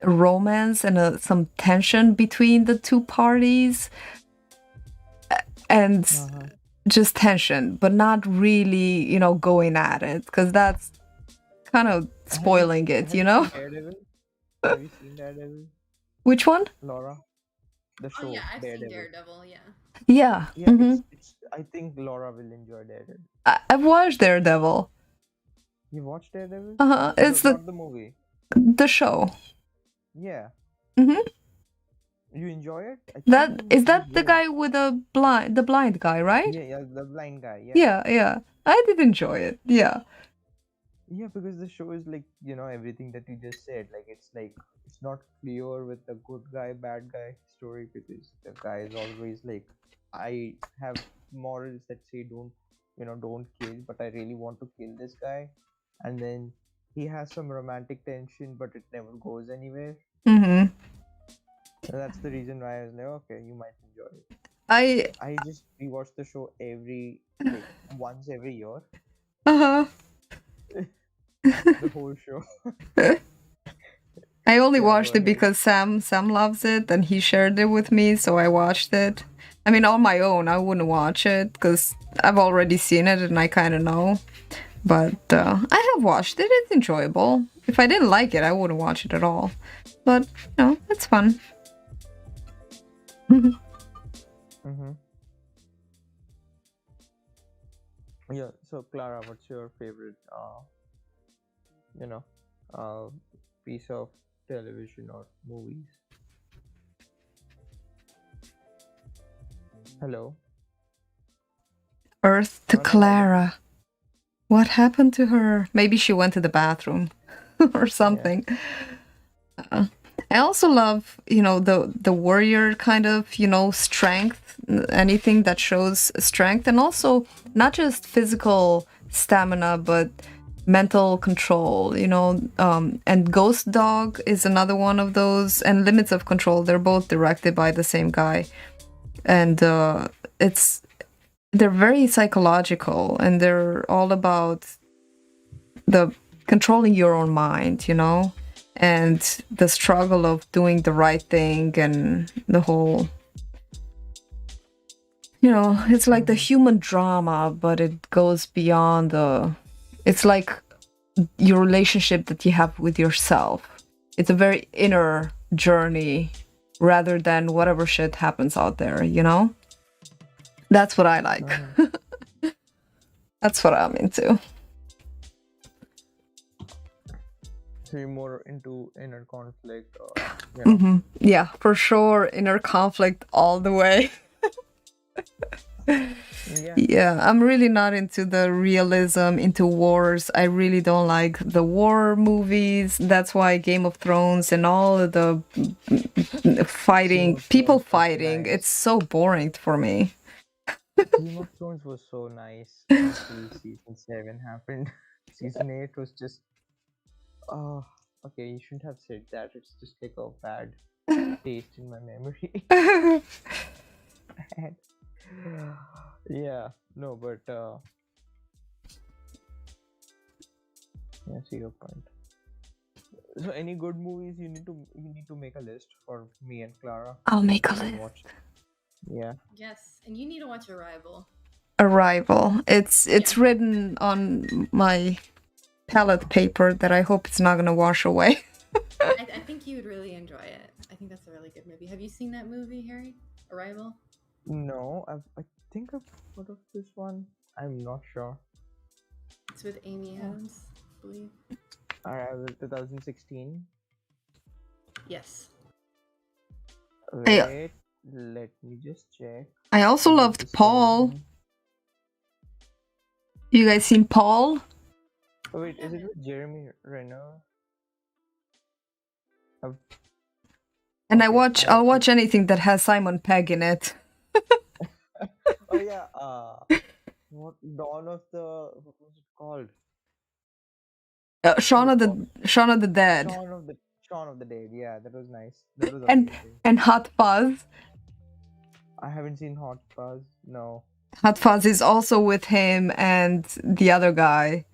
romance and some tension between the two parties, and Uh-huh. just tension, but not really, going at it, because that's kind of spoiling it, Have you seen Daredevil? Have you seen Daredevil, Which one? Laura? The Oh show yeah, I've seen Daredevil. Daredevil. Yeah. Yeah. Yeah, it's. I think Laura will enjoy Daredevil. I've watched Daredevil. You watched Daredevil? It's Not the movie. the show. Yeah. hmm You enjoy it? I That think is you that the would. guy with the blind guy, right? Yeah, the blind guy. Yeah. Yeah. I did enjoy it. Yeah. Yeah, because the show is like, everything that you just said. Like, it's not clear with the good guy, bad guy story, because the guy is always like, I have morals that say don't kill, but I really want to kill this guy. And then he has some romantic tension, but it never goes anywhere. hmm And that's the reason why I was like, okay, you might enjoy it. I just rewatch the show once every year, uh-huh. the whole show. I only Yeah, watched go it ahead. because Sam loves it and he shared it with me, so I watched it. I mean, on my own, I wouldn't watch it because I've already seen it and I kind of know. But I have watched it. It's enjoyable. If I didn't like it, I wouldn't watch it at all. But it's fun. Mm-hmm. Yeah. So Clara, what's your favorite, you know, uh, piece of television or movies? Hello. Earth to Am I not audible? Clara. What happened to her? Maybe she went to the bathroom or something. I also love, the warrior kind of, strength, anything that shows strength, and also not just physical stamina, but mental control, and Ghost Dog is another one of those, and Limits of Control. They're both directed by the same guy. And they're very psychological, and they're all about the controlling your own mind, and the struggle of doing the right thing, and the whole, it's like the human drama, but it goes beyond it's like your relationship that you have with yourself. It's a very inner journey rather than whatever shit happens out there, That's what I like. That's what I'm into. So you're more into inner conflict, or Yeah, for sure. Inner conflict all the way. yeah. Yeah, I'm really not into the realism, into wars. I really don't like the war movies. That's why Game of Thrones and all of the fighting, Game of people Thrones was fighting, nice. it's so boring for me. Game of Thrones was so nice until season 7 happened. Season 8 was just, oh, okay, you shouldn't have said that. It's just like a bad taste in my memory. And- yeah, no, but yeah, see your point. So, any good movies you need to make a list for me and Clara. I'll make a We can list. watch. Yeah. Yes, and you need to watch Arrival. Arrival. It's written on my palette paper that I hope it's not gonna wash away. I think you would really enjoy it. I think that's a really good movie. Have you seen that movie, Harry? Arrival? No, I think I've heard of this one. I'm not sure. It's with Amy Adams, I believe. Arrival 2016. Yes. Yeah. Wait, let me just check. I also Is it loved the Paul. same? You guys seen Paul? Oh wait, is it with Jeremy Renner? I've- And Okay, I'll watch anything that has Simon Pegg in it. Oh yeah, what Dawn of the what was it called? Shaun Was of called the Dead. Shaun of the Dead. Yeah, that was nice. That was And amazing. Hot Fuzz. I haven't seen Hot Fuzz. No. Hot Fuzz is also with him and the other guy.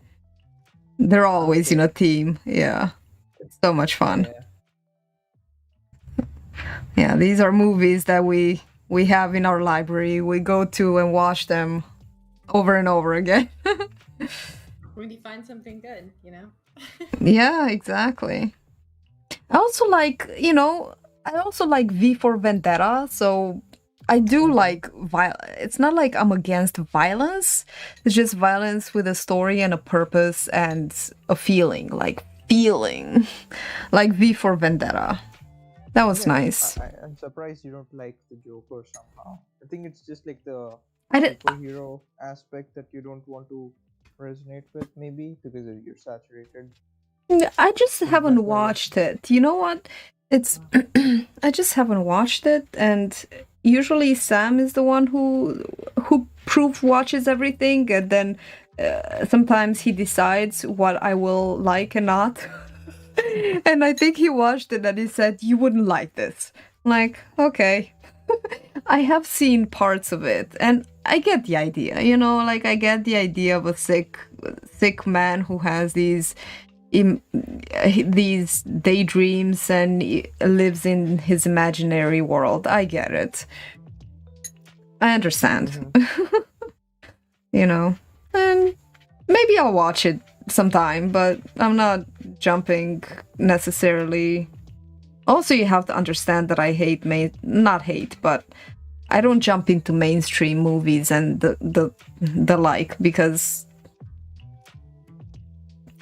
They're always in a team. Yeah. It's so much fun. Yeah. Yeah, these are movies that we have in our library. We go to and watch them over and over again. When you find something good, you know? Yeah, exactly. I also like, V for Vendetta, so I do like it's not like I'm against violence. It's just violence with a story and a purpose and a feeling, like like V for Vendetta. That was Yeah, nice. I'm surprised you don't like the Joker somehow. I think it's just like the I did, superhero aspect that you don't want to resonate with, maybe because you're saturated. I just Is haven't that why? watched it. You know what? It's I just haven't watched it, and usually Sam is the one who proof watches everything, and then sometimes he decides what I will like and not. And I think he watched it and he said, "You wouldn't like this." I'm like, okay. I have seen parts of it, and I get the idea. Like I get the idea of a sick man who has these daydreams and he lives in his imaginary world. I get it. I understand. And maybe I'll watch it sometime, but I'm not jumping necessarily. Also, you have to understand that I hate not hate, but I don't jump into mainstream movies and the like, because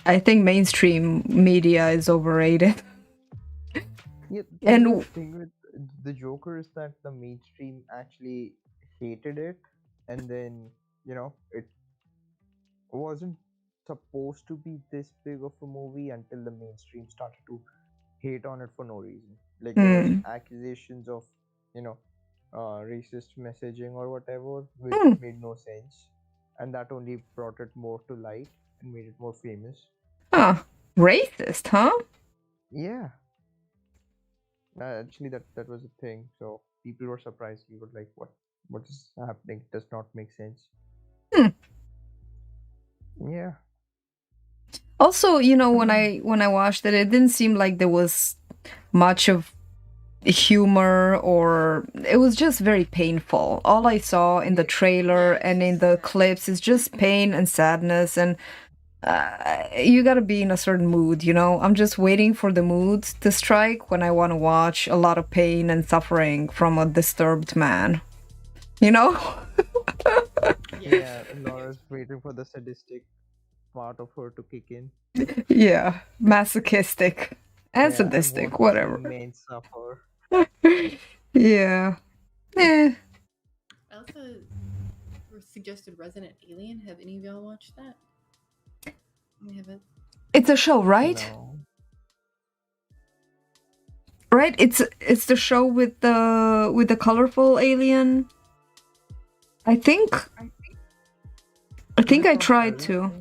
I think mainstream media is overrated. Yeah, And the thing with the Joker is that the mainstream actually hated it, and then it wasn't supposed to be this big of a movie until the mainstream started to hate on it for no reason. Like there was accusations of racist messaging or whatever, which made no sense, and that only brought it more to light and made it more famous. Racist, huh? Yeah. Actually, that was a thing. So people were surprised. We were like, "What is happening? It does not make sense." Yeah. Also, when I watched it, it didn't seem like there was much of humor, or it was just very painful. All I saw in the trailer and in the clips is just pain and sadness, and you gotta be in a certain mood, I'm just waiting for the mood to strike when I want to watch a lot of pain and suffering from a disturbed man. Yeah, Laura's waiting for the sadistic part of her to kick in. Yeah, masochistic and Yeah, I sadistic, want whatever. men suffer. Yeah. Eh. I also suggested Resident Alien. Have any of y'all watched that? I haven't. It's a show, right? No. Right? It's the show with the colorful alien. I think I tried to.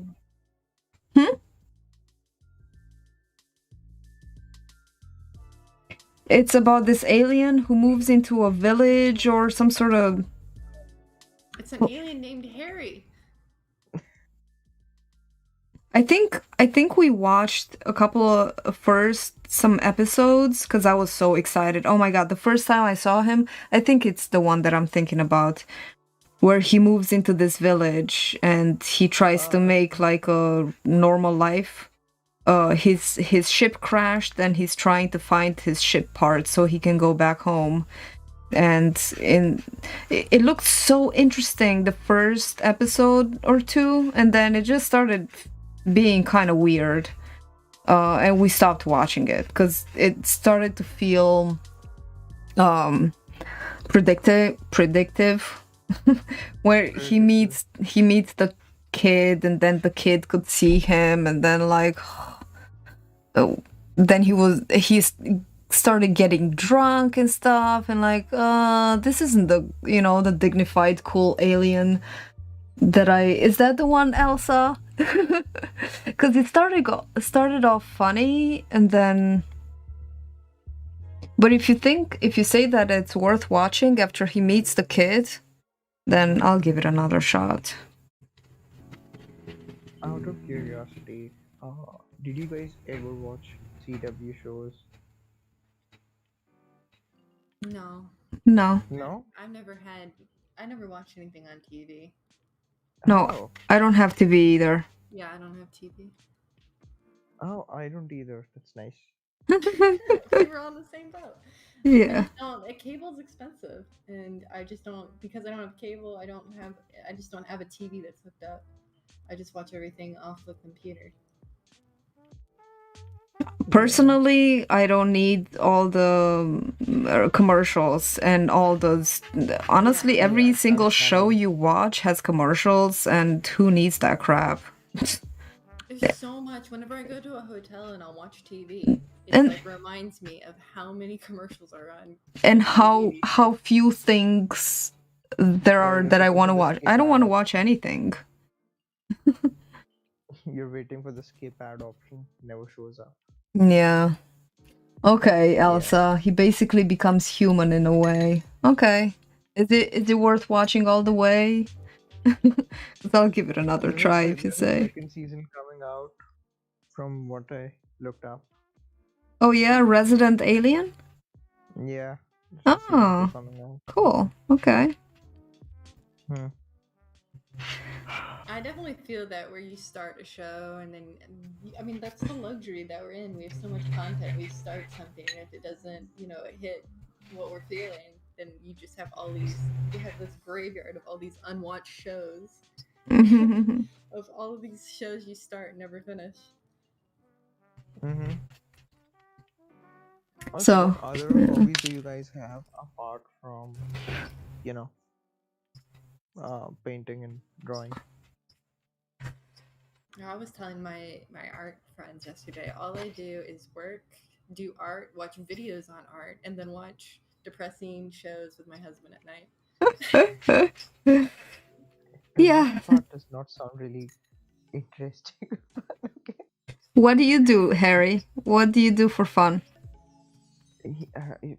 It's about this alien who moves into a village or some sort of... It's an alien named Harry. I think we watched a couple of some episodes because I was so excited. Oh my god, the first time I saw him, I think it's the one that I'm thinking about, where he moves into this village and he tries to make like a normal life. His ship crashed and he's trying to find his ship parts so he can go back home. And it looked so interesting the first episode or two, and then it just started being kind of weird, and we stopped watching it because it started to feel predictive where he meets the kid, and then the kid could see him, and then like, then he started getting drunk and stuff, and like, this isn't the the dignified, cool alien that is that the one, Elsa? Because it started off funny, and then. But if you say that it's worth watching after he meets the kid, then I'll give it another shot. Out of curiosity, did you guys ever watch CW shows? No, No, No? I never watched anything on TV. no, Oh, I don't have TV either. Yeah, I don't have TV. oh, I don't either. That's nice. We were on the same boat. I Yeah. just don't. Cable's expensive, and I just don't, because I don't have cable. I just don't have a TV that's hooked up. I just watch everything off the computer. Personally, I don't need all the commercials and all those. Honestly, Yeah, every Yeah, single show understandable. you watch has commercials, and who needs that crap? There's so much. Whenever I go to a hotel and I'll watch TV, it And- like reminds me of how many commercials are on. And TV. how few things there are you're that I waiting want to for the watch. skip I don't want to ad. watch anything. You're waiting for the skip ad option. Never shows up. Yeah. Okay, Elsa. He basically becomes human in a way. Okay. Is it worth watching all the way? 'Cause I'll give it another try if you There's a say. second season coming out, from what I looked up. Oh yeah, Resident Alien? Yeah. there's a season Oh. 2 coming out. Cool. Okay. Hmm. I definitely feel that where you start a show and then, I mean, that's the luxury that we're in. We have so much content. We start something, and if it doesn't, hit what we're feeling, then you just have you have this graveyard of all these unwatched shows, of all of these shows you start and never finish. Mm-hmm. So, What other hobbies do you guys have apart from, you know, painting and drawing? I was telling my art friends yesterday, all I do is work, do art, watch videos on art, and then watch depressing shows with my husband at night. Yeah. That part does not sound really interesting. Okay. What do you do, Harry? What do you do for fun?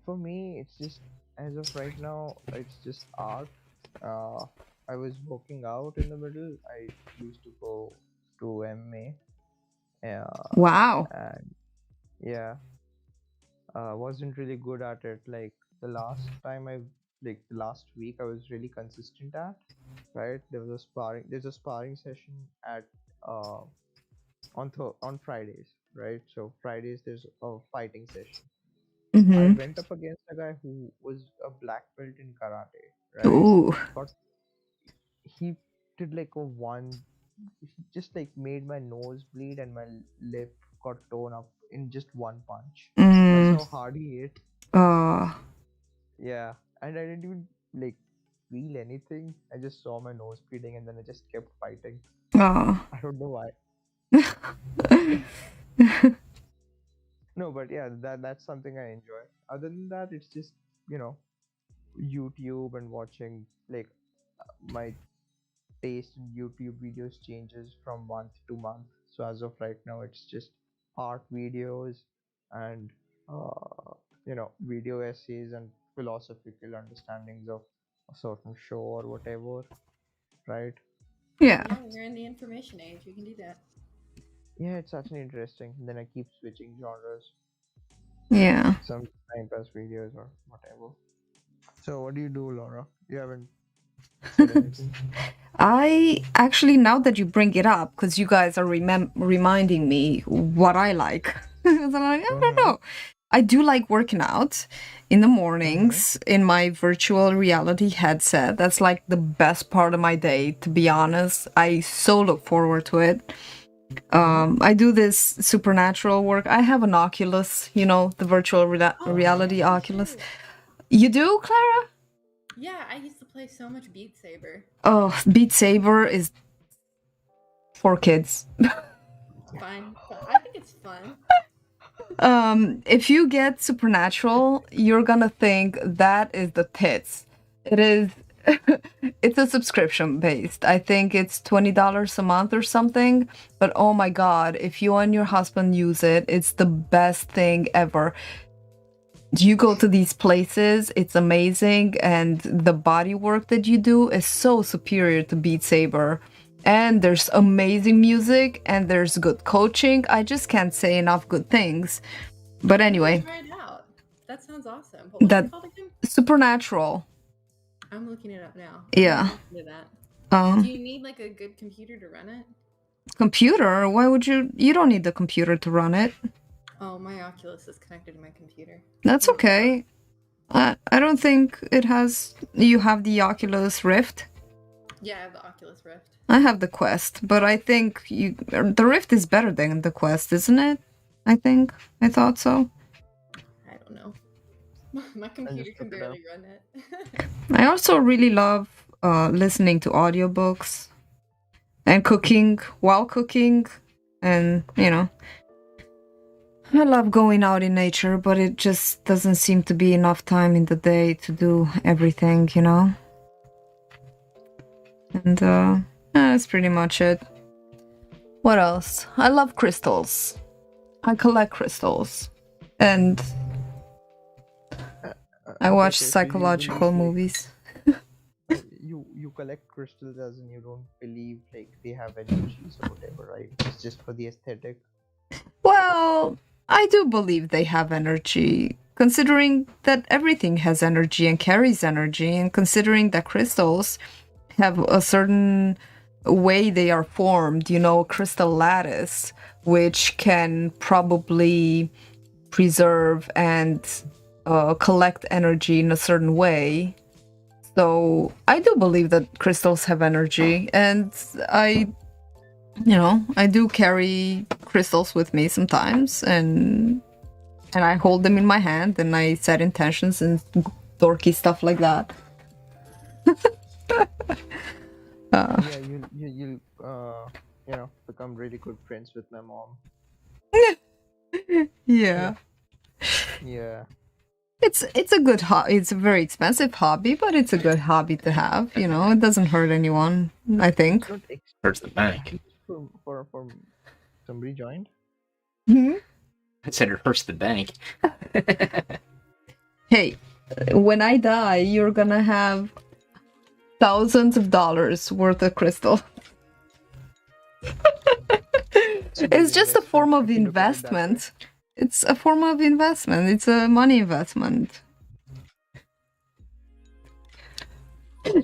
For me, it's just, as of right now, it's just art. I was working out in the middle. I used to go to MMA. Wow. And yeah, wasn't really good at it. Like the last week, I was really consistent at. Right, there's a sparring session at uh on Fridays, right? So Fridays there's a fighting session. I Mm-hmm. went up against a guy who was a black belt in karate, right? Ooh. But he did like he just like made my nose bleed and my lip got torn up in just one punch. That's how hard he hit. Yeah, and I didn't even like feel anything. I just saw my nose bleeding and then I just kept fighting. I don't know why. No, but yeah, that's something I enjoy. Other than that, it's just, YouTube and watching, like, my taste in YouTube videos changes from month to month. So as of right now, it's just art videos and video essays and philosophical understandings of a certain show or whatever, right? Yeah. Yeah, we're in the information age. We can do that. Yeah, it's actually interesting. Then I keep switching genres, Yeah. some time pass videos or whatever. So what do you do, Laura? You haven't said anything. I actually, now that you bring it up, because you guys are reminding me what I like. So I'm like, I don't know. I do like working out in the mornings in my virtual reality headset. That's like the best part of my day, to be honest. I so look forward to it. I do this supernatural work. I have an Oculus, the virtual reality Oculus. Too. You do, Clara? Yeah, I used to play so much Beat Saber. Oh, Beat Saber is for kids. Fine. I think it's fun. If you get Supernatural, you're gonna think that is the tits. It is. It's a subscription based. I think it's $20 a month or something. But oh my god, if you and your husband use it, it's the best thing ever. You go to these places, it's amazing, and the body work that you do is so superior to Beat Saber. And there's amazing music, and there's good coaching. I just can't say enough good things. But anyway, Try it out. That sounds awesome. But what's that it called again? Supernatural. I'm looking it up now. Yeah. I'm looking into that. Do Um, you need like a good computer to run it? Computer? Why would you? You don't need the computer to run it. Oh, my Oculus is connected to my computer. That's okay. I don't think it has. You have the Oculus Rift. Yeah, I have the Oculus Rift. I have the Quest, but I think the Rift is better than the Quest, isn't it? I thought so. I don't know. My computer can looked it barely run it. I also really love listening to audiobooks and cooking while cooking, and I love going out in nature, but it just doesn't seem to be enough time in the day to do everything, And that's pretty much it. What else? I love crystals. I collect crystals. And I watch Okay, so you psychological believe, movies. you collect crystals as in you don't believe like they have energies or whatever, right? It's just for the aesthetic. Well, I do believe they have energy, considering that everything has energy and carries energy, and considering that crystals have a certain way they are formed, crystal lattice, which can probably preserve and collect energy in a certain way. So I do believe that crystals have energy, and I do carry crystals with me sometimes, and I hold them in my hand, and I set intentions and dorky stuff like that. Yeah, you become really good friends with my mom. Yeah. Yeah. It's a good hobby. It's a very expensive hobby, but it's a good hobby to have. It doesn't hurt anyone, I think. Not Hurts the bank. for somebody joined. Hmm? I said it hurts the bank. Hey, when I die, you're gonna have thousands of dollars worth of crystal. It's just a form of investment. It's a form of investment. It's a money investment.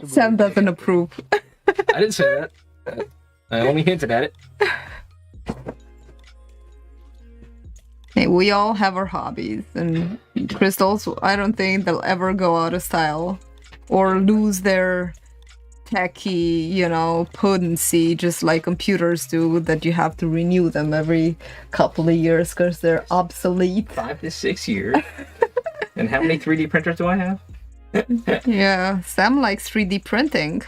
Sam doesn't approve. I didn't say that. I only hinted at it. Hey, we all have our hobbies, and crystals, I don't think they'll ever go out of style or lose their techie, potency, just like computers do, that you have to renew them every couple of years because they're obsolete. 5 to 6 years. And how many 3D printers do I have? Yeah, Sam likes 3D printing.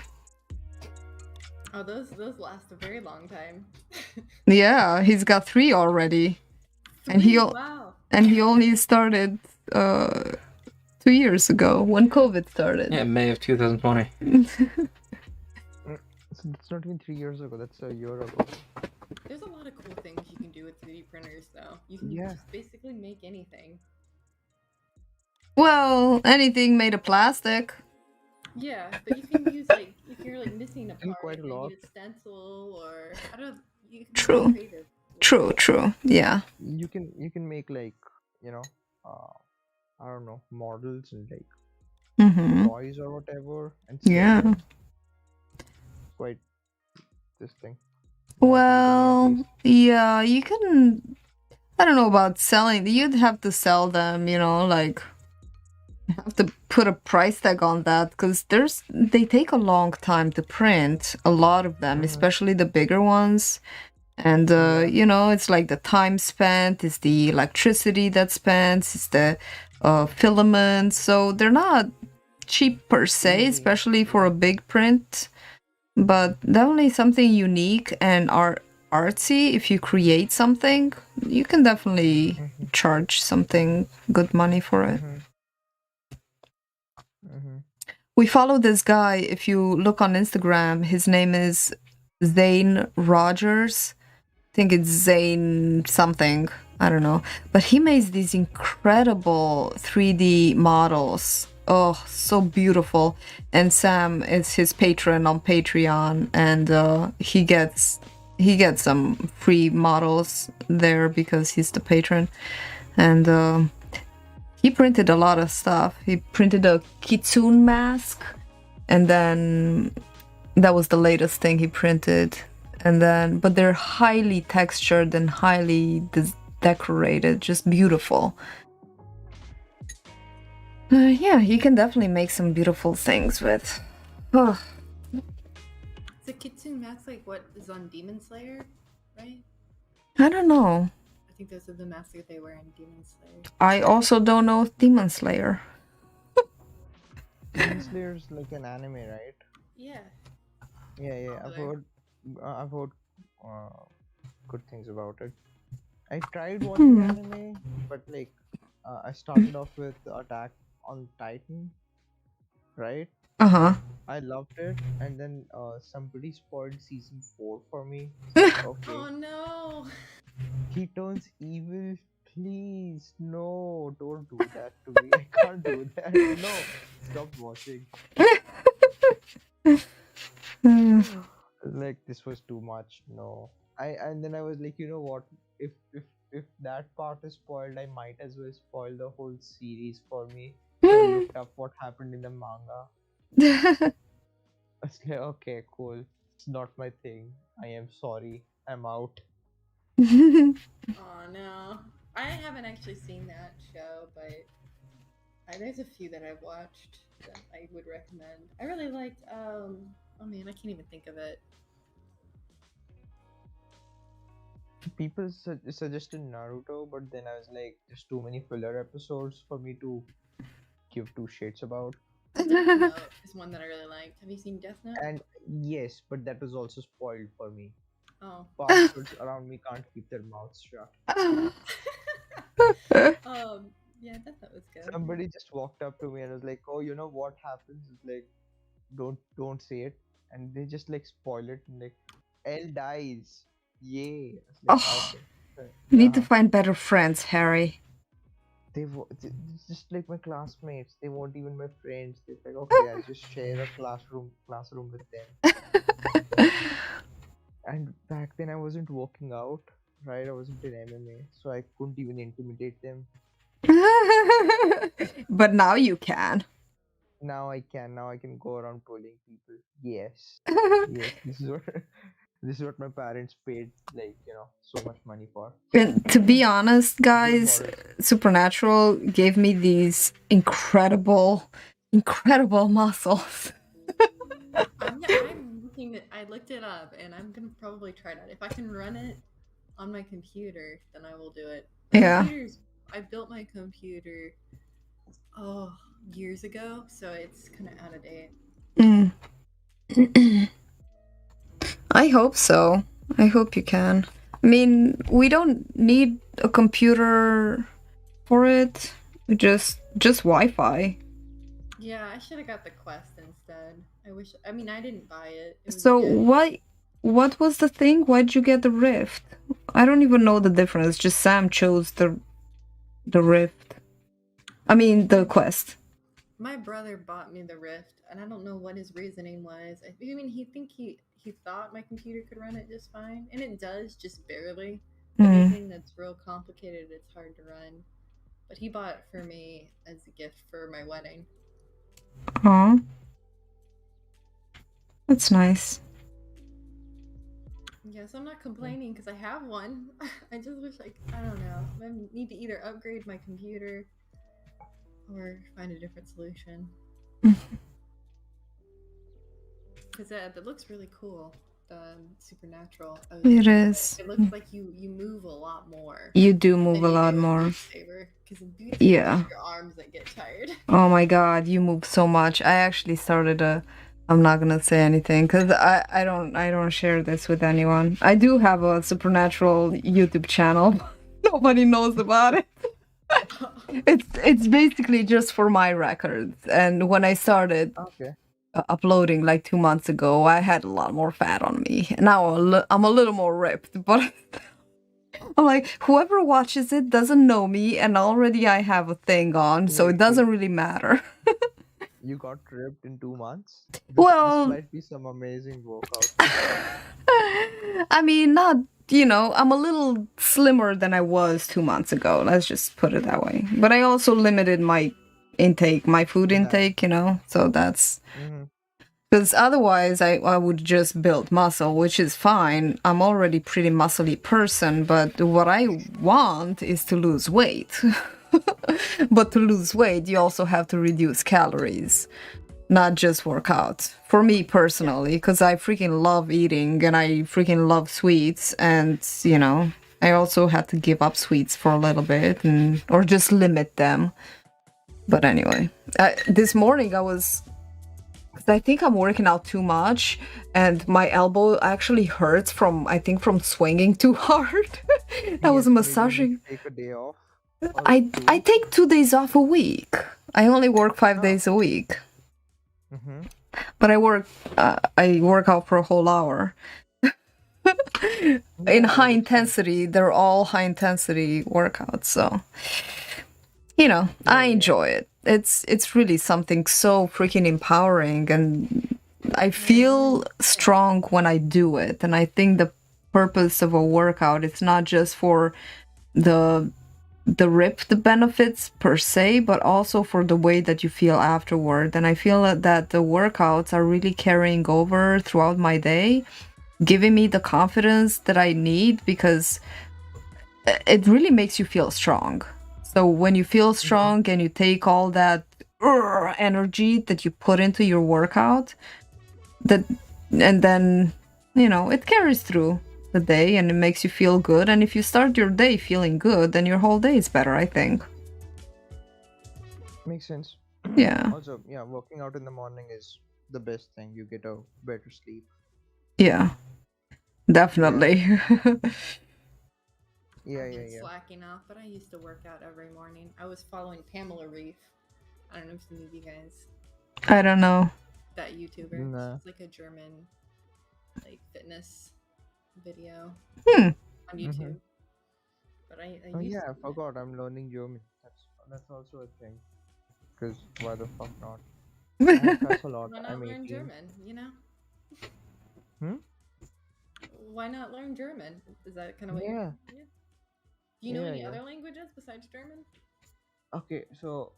Oh, those last a very long time. Yeah, he's got 3 already. And he Wow. only started 2 years ago when COVID started. Yeah, May of 2020. It's not even 3 years ago. That's a year ago. There's a lot of cool things you can do with 3D printers, though. You can Yeah. just basically make anything. Well, anything made of plastic. Yeah, but you can use like if you're like missing a Done part, quite a you lot. need a stencil or I don't. You can be True. creative with True. Yeah. You can make like I don't know, models and like Mm-hmm. toys or whatever, and sell Yeah. them. Quite this thing. Well, Marketing yeah, you can. I don't know about selling. You'd have to sell them, like you have to put a price tag on that because they take a long time to print. A lot of them, Mhm. especially the bigger ones. And it's like the time spent, it's the electricity that's spent, it's the filaments. So they're not cheap per se, Mhm. especially for a big print. but definitely something unique and artsy. If you create something, you can definitely Mm-hmm. charge something good money for it. Mm-hmm. Mm-hmm. We follow this guy. If you look on Instagram, his name is Zane Rogers. I think it's Zane something. I don't know. But he makes these incredible 3D models. Oh, so beautiful. And Sam is his patron on Patreon, and he gets some free models there because he's the patron. And he printed a lot of stuff. He printed a kitsune mask, and then that was the latest thing he printed. And then, but they're highly textured and highly decorated, just beautiful. Yeah, you can definitely make some beautiful things with. Oh, Is a kitsune mask like what is on Demon Slayer, right? I don't know. I think those are the masks that they wear in Demon Slayer. I also don't know Demon Slayer. Demon Slayer is like an anime, right? Yeah. Yeah. Popular. I've heard good things about it. I tried watching Hmm. anime, but like I started off with Attack on Titan, right? Uh-huh. I loved it, and then somebody spoiled season 4 for me. It's like, okay, Oh no. he turns evil. Please, no, don't do that to me. I can't do that. No, stop watching. Like this was too much. No, and then I was like, you know what? If that part is spoiled, I might as well spoil the whole series for me. So I looked up what happened in the manga. I was like, okay, cool. It's not my thing. I am sorry. I'm out. Oh no. I haven't actually seen that show, but there's a few that I've watched that I would recommend. I really liked oh man, I can't even think of it. People suggested Naruto, but then I was like, there's too many filler episodes for me to give two shits about. Death Note is one that I really liked. Have you seen Death Note? And yes, but that was also spoiled for me. Oh. Bastards around me can't keep their mouths shut. Yeah, Death Note was good. Somebody just walked up to me and was like, "Oh, you know what happens? It's like, don't say it." And they just like spoil it and like, L dies. Yay! It's like, Oh, okay. need to find better friends, Harry. It's just like my classmates. They weren't even my friends. They're like, okay, I just share a classroom with them. And back then I wasn't working out, right? I wasn't in MMA, so I couldn't even intimidate them. But now you can. Now I can. Now I can go around bullying people. Yes. Yes. This is what my parents paid, like, so much money for. And to be honest, guys, moral. Supernatural gave me these incredible muscles. I'm looking at, I looked it up and I'm gonna probably try that. If I can run it on my computer, then I will do it. Yeah. I built my computer years ago, so it's kind of out of date. I hope so. I hope you can. I mean, we don't need a computer for it. We just Wi-Fi. Yeah, I should have got the Quest instead. I mean, I didn't buy it. So what was the thing? Why'd you get the Rift? I don't even know the difference. Just Sam chose the Rift. I mean, the Quest. My brother bought me the Rift, and I don't know what his reasoning was. I mean, he thought my computer could run it just fine, and it does, just barely. Anything that's real complicated, it's hard to run. But he bought it for me as a gift for my wedding. Aw. That's nice. Yes, I'm not complaining because I have one. I just wish I don't know. I need to either upgrade my computer or find a different solution. Because that looks really cool. The Supernatural. It is. It looks like you move a lot more. You do move a lot more. Because yeah. Your arms that get tired. Oh my god, you move so much. I actually started a I'm not gonna say anything because I don't share this with anyone. I do have a supernatural YouTube channel. Nobody knows about it. It's basically just for my records. And when I started Okay. uploading like 2 months ago, I had a lot more fat on me. Now I'm a little more ripped, but I'm like, whoever watches it doesn't know me, and already I have a thing on, so it Wait, doesn't wait. really matter. You got ripped in 2 months? This Well, might be some amazing workout. I mean, not, I'm a little slimmer than I was 2 months ago. Let's just put it that way. But I also limited my intake, my food Diet. intake, so that's Mm-hmm. because otherwise I would just build muscle, which is fine. I'm already pretty muscly person, but what I want is to lose weight. But to lose weight, you also have to reduce calories, not just work out. For me personally, because I freaking love eating and I freaking love sweets, and I also had to give up sweets for a little bit or just limit them. But anyway, this morning I was 'cause I think I'm working out too much, and my elbow actually hurts from swinging too hard. I was Yes, maybe you need massaging. to take a day off or I two. take 2 days off a week. I only work 5 Oh. days a week, Mm-hmm. but I work out for a whole hour. In Yeah, high that makes sense. intensity, they're all high intensity workouts, so Yeah, I yeah, yeah. enjoy it. It's really something so freaking empowering, and I feel strong when I do it. And I think the purpose of a workout, it's not just for the the benefits per se, but also for the way that you feel afterward. And I feel that the workouts are really carrying over throughout my day, giving me the confidence that I need, because it really makes you feel strong. So when you feel strong and you take all that energy that you put into your workout, that and then it carries through the day and it makes you feel good. And if you start your day feeling good, then your whole day is better, I think. Makes sense. Yeah, Also, yeah, working out in the morning is the best thing. You get a better sleep. yeah, Yeah, definitely. yeah, I've yeah, been yeah. slacking off, but I used to work out every morning. I was following Pamela Reef. I don't know if some of you guys, I don't know. that YouTuber. Nah. She's like a German like fitness video Hmm. on Mm-hmm. YouTube. But I Oh used yeah, to I do that. forgot. I'm learning German. That's also a thing. Cause why the fuck not? I cuss a lot. Why I'm not learn 18. German? Hmm. Why not learn German? Is that kind of what you're Yeah. saying? Yeah. Do you know Yeah. any Yeah. other languages besides German? Okay. So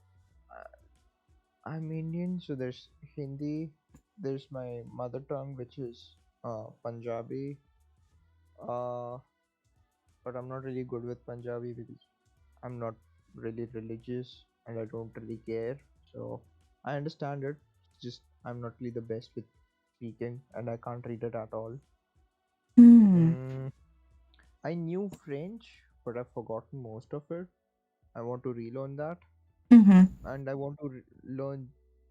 I'm Indian. So there's Hindi. There's my mother tongue, which is Punjabi. Uh, but I'm not really good with Punjabi because I'm not really religious and I don't really care. So I understand it. It's just I'm not really the best with speaking and I can't read it at all. Hmm. Mm, I knew French, but I've forgotten most of it. I want to relearn that, Mm-hmm. and I want to learn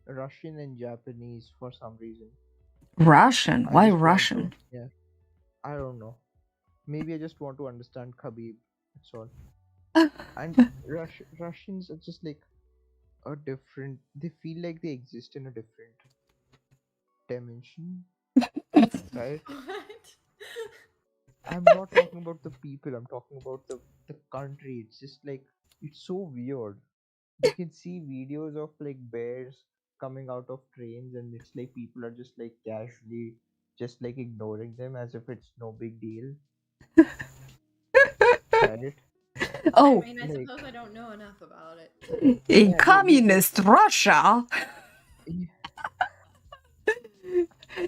Russian and Japanese for some reason. Russian? I Why just want to, Russian? yeah, I don't know. Maybe I just want to understand Khabib. That's all. And Russians are just like a different. They feel like they exist in a different dimension, right? What? I'm not talking about the people. I'm talking about the country. It's just like it's so weird. You can see videos of like bears coming out of trains and it's like people are just like casually just like ignoring them as if it's no big deal, right? I Oh, mean, I Like, suppose I don't know enough about it. in yeah, they communist Russia. yeah,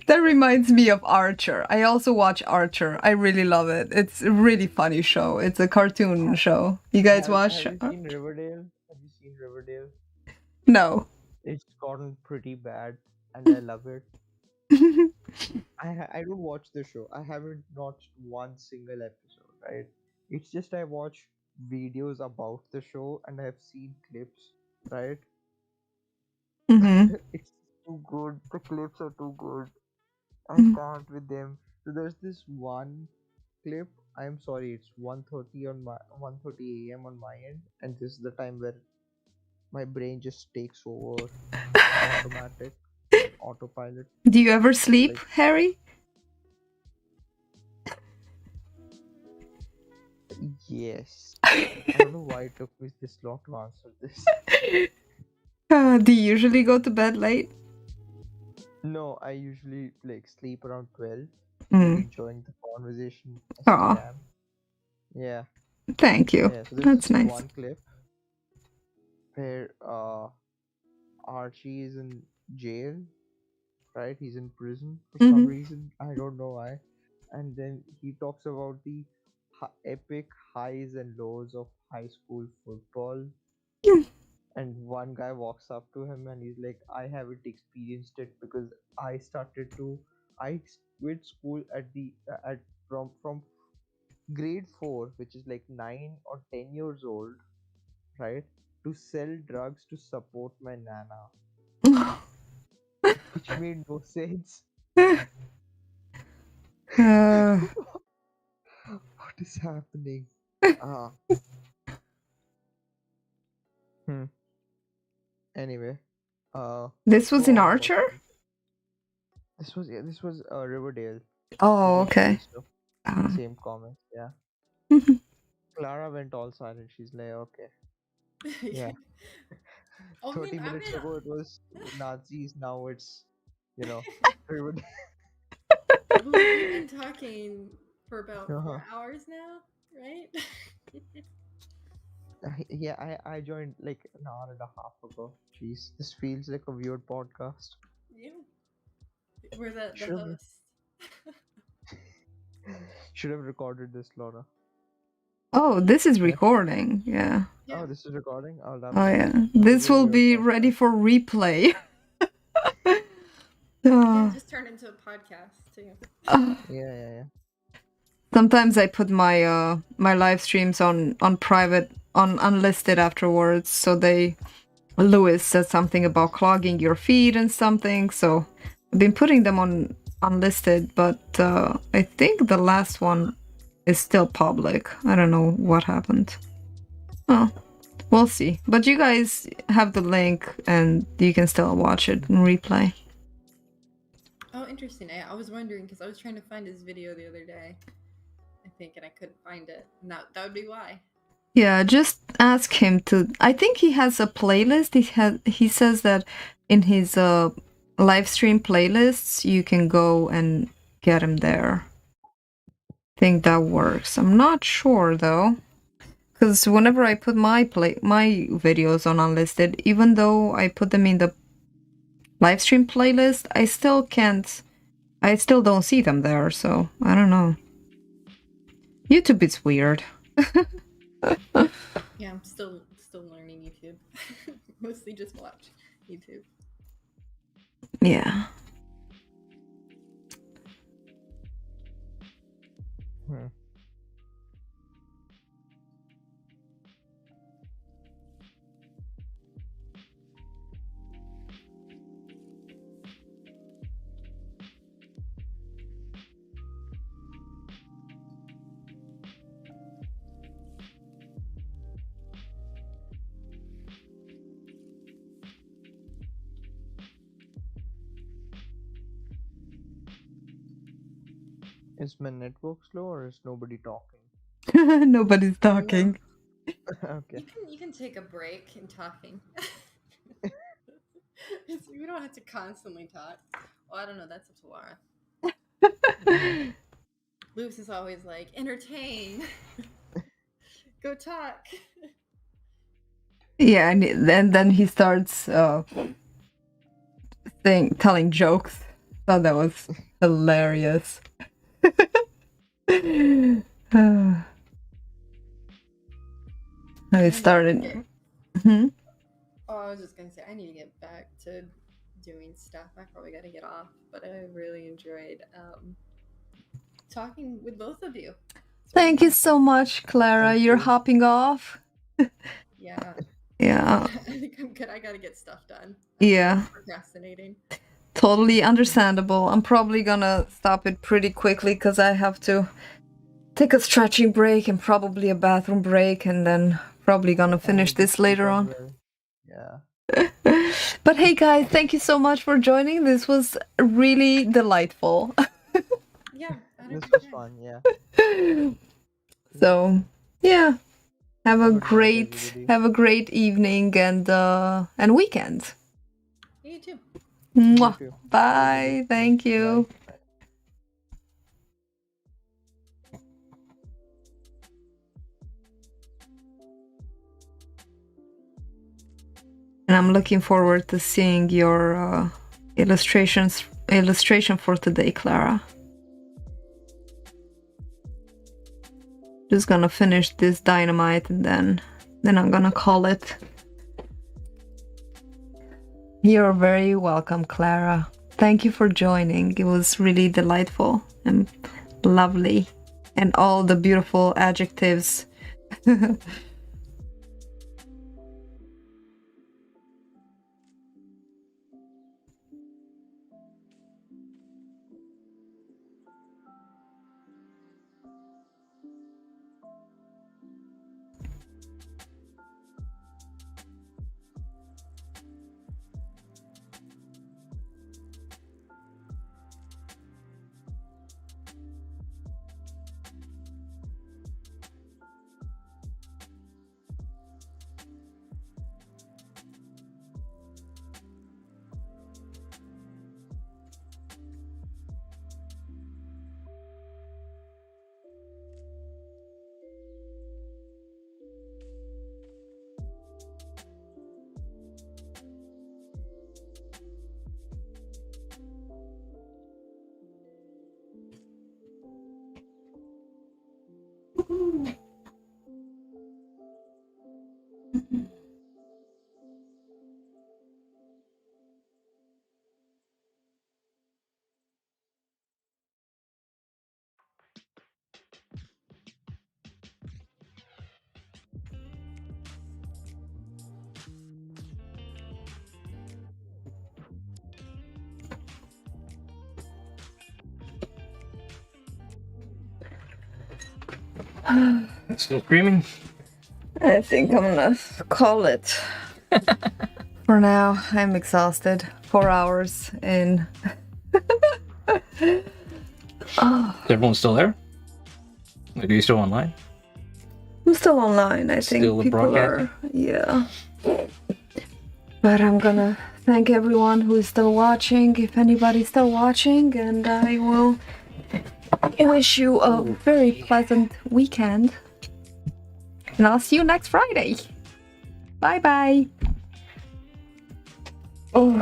That reminds me of Archer. I also watch Archer. I really love it. It's a really funny show. It's a cartoon ha- show. You guys have watch? you seen Riverdale? Have you seen Riverdale? No. It's gotten pretty bad and I love it. I don't watch the show. I haven't watched one single episode, right? It's just I watch videos about the show and I've seen clips, right? Mm-hmm. It's too good. The clips are too good. I Mm. can't with them. So there's this one clip. I'm sorry, it's 1:30 on my 1:30 a.m. on my end, and this is the time where my brain just takes over automatic autopilot. Do you ever sleep, Like Harry? yes. I don't know why it took me this long to answer this. Do you usually go to bed late? No, I usually like sleep around 12. Mm. Enjoying the conversation as I Aw, can. Yeah, thank you. yeah. So there's That's this nice. one clip where Archie is in jail, right? He's in prison for some Mhm. reason. I don't know why. And then he talks about the epic highs and lows of high school football. And one guy walks up to him and he's like, I haven't experienced it because I quit school at the at from grade 4, which is like 9 or 10 years old, right, to sell drugs to support my nana, which made no sense. Uh, What is happening? Ah, hmm. Anyway, this was go in on about Archer? this was Riverdale. This Oh, was okay. also Uh, same comment. Yeah, Clara went all silent. She's like, okay, yeah. Oh, I mean, 30 I've minutes been. ago it was Nazis. Now it's Riverdale. We've been talking for about Uh-huh. 4 hours now, right? Yeah, I joined like an hour and a half ago. Jeez, this feels like a weird podcast. Yeah, we're the Should have host. should have recorded this, Laura. oh, this is Yeah. recording. Yeah. Yeah. Oh, this is recording. Oh, that's Oh, nice. yeah. That was This a will weird be podcast. ready for replay. Yeah, Uh, just turn into a podcast too. Yeah. sometimes I put my my live streams on private, on unlisted afterwards, so Lewis said something about clogging your feed and something, so I've been putting them on unlisted, but I think the last one is still public. I don't know what happened. Oh, we'll see. But you guys have the link and you can still watch it in replay. Oh, interesting. I was wondering because I was trying to find his video the other day, I think, and I couldn't find it. And that would be why. Yeah, just ask him to. I think he has a playlist. He says that in his live stream playlists you can go and get him there. I think that works. I'm not sure though, because whenever I put my videos on unlisted, even though I put them in the live stream playlist, I still can't. I still don't see them there. So I don't know. YouTube is weird. Yeah, I'm still learning YouTube. Mostly just watch YouTube. Yeah. Hmm. Is my network slow or is nobody talking? Nobody's talking. Okay. You can take a break in talking. We don't have to constantly talk. Well, I don't know. That's up to Laura. Lewis is always like, entertain. Go talk. Yeah, and then he starts telling jokes. Thought that was hilarious. I started. Hmm? Oh, I was just gonna say I need to get back to doing stuff. I probably got to get off, but I really enjoyed talking with both of you. Thank you so much, Clara. Thank You're you. hopping off. Yeah. Yeah. I think I'm good. I gotta get stuff done. Yeah. Procrastinating. Totally understandable. I'm probably gonna stop it pretty quickly because I have to take a stretching break and probably a bathroom break, and then probably gonna finish this later on. Yeah. But hey guys, thank you so much for joining. This was really delightful. Yeah. I had a This good was time. fun. Yeah. So yeah. Have a Good night, great everybody. evening and weekend. You too. Mwah. You too. Bye. Thank you. Bye. And I'm looking forward to seeing your illustration for today, Clara. Just gonna finish this dynamite and then I'm gonna call it. You're very welcome, Clara. Thank you for joining. It was really delightful and lovely, and all the beautiful adjectives. Still screaming? I think I'm gonna call it. For now, I'm exhausted. 4 hours in. Is everyone still there? Like, are you still online? I'm still online. I think Still people are. Yeah. But I'm gonna thank everyone who is still watching, if anybody's still watching, and I will wish you a very pleasant weekend. And I'll see you next Friday. Bye bye. Oh.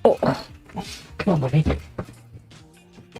Oh. Come on, buddy.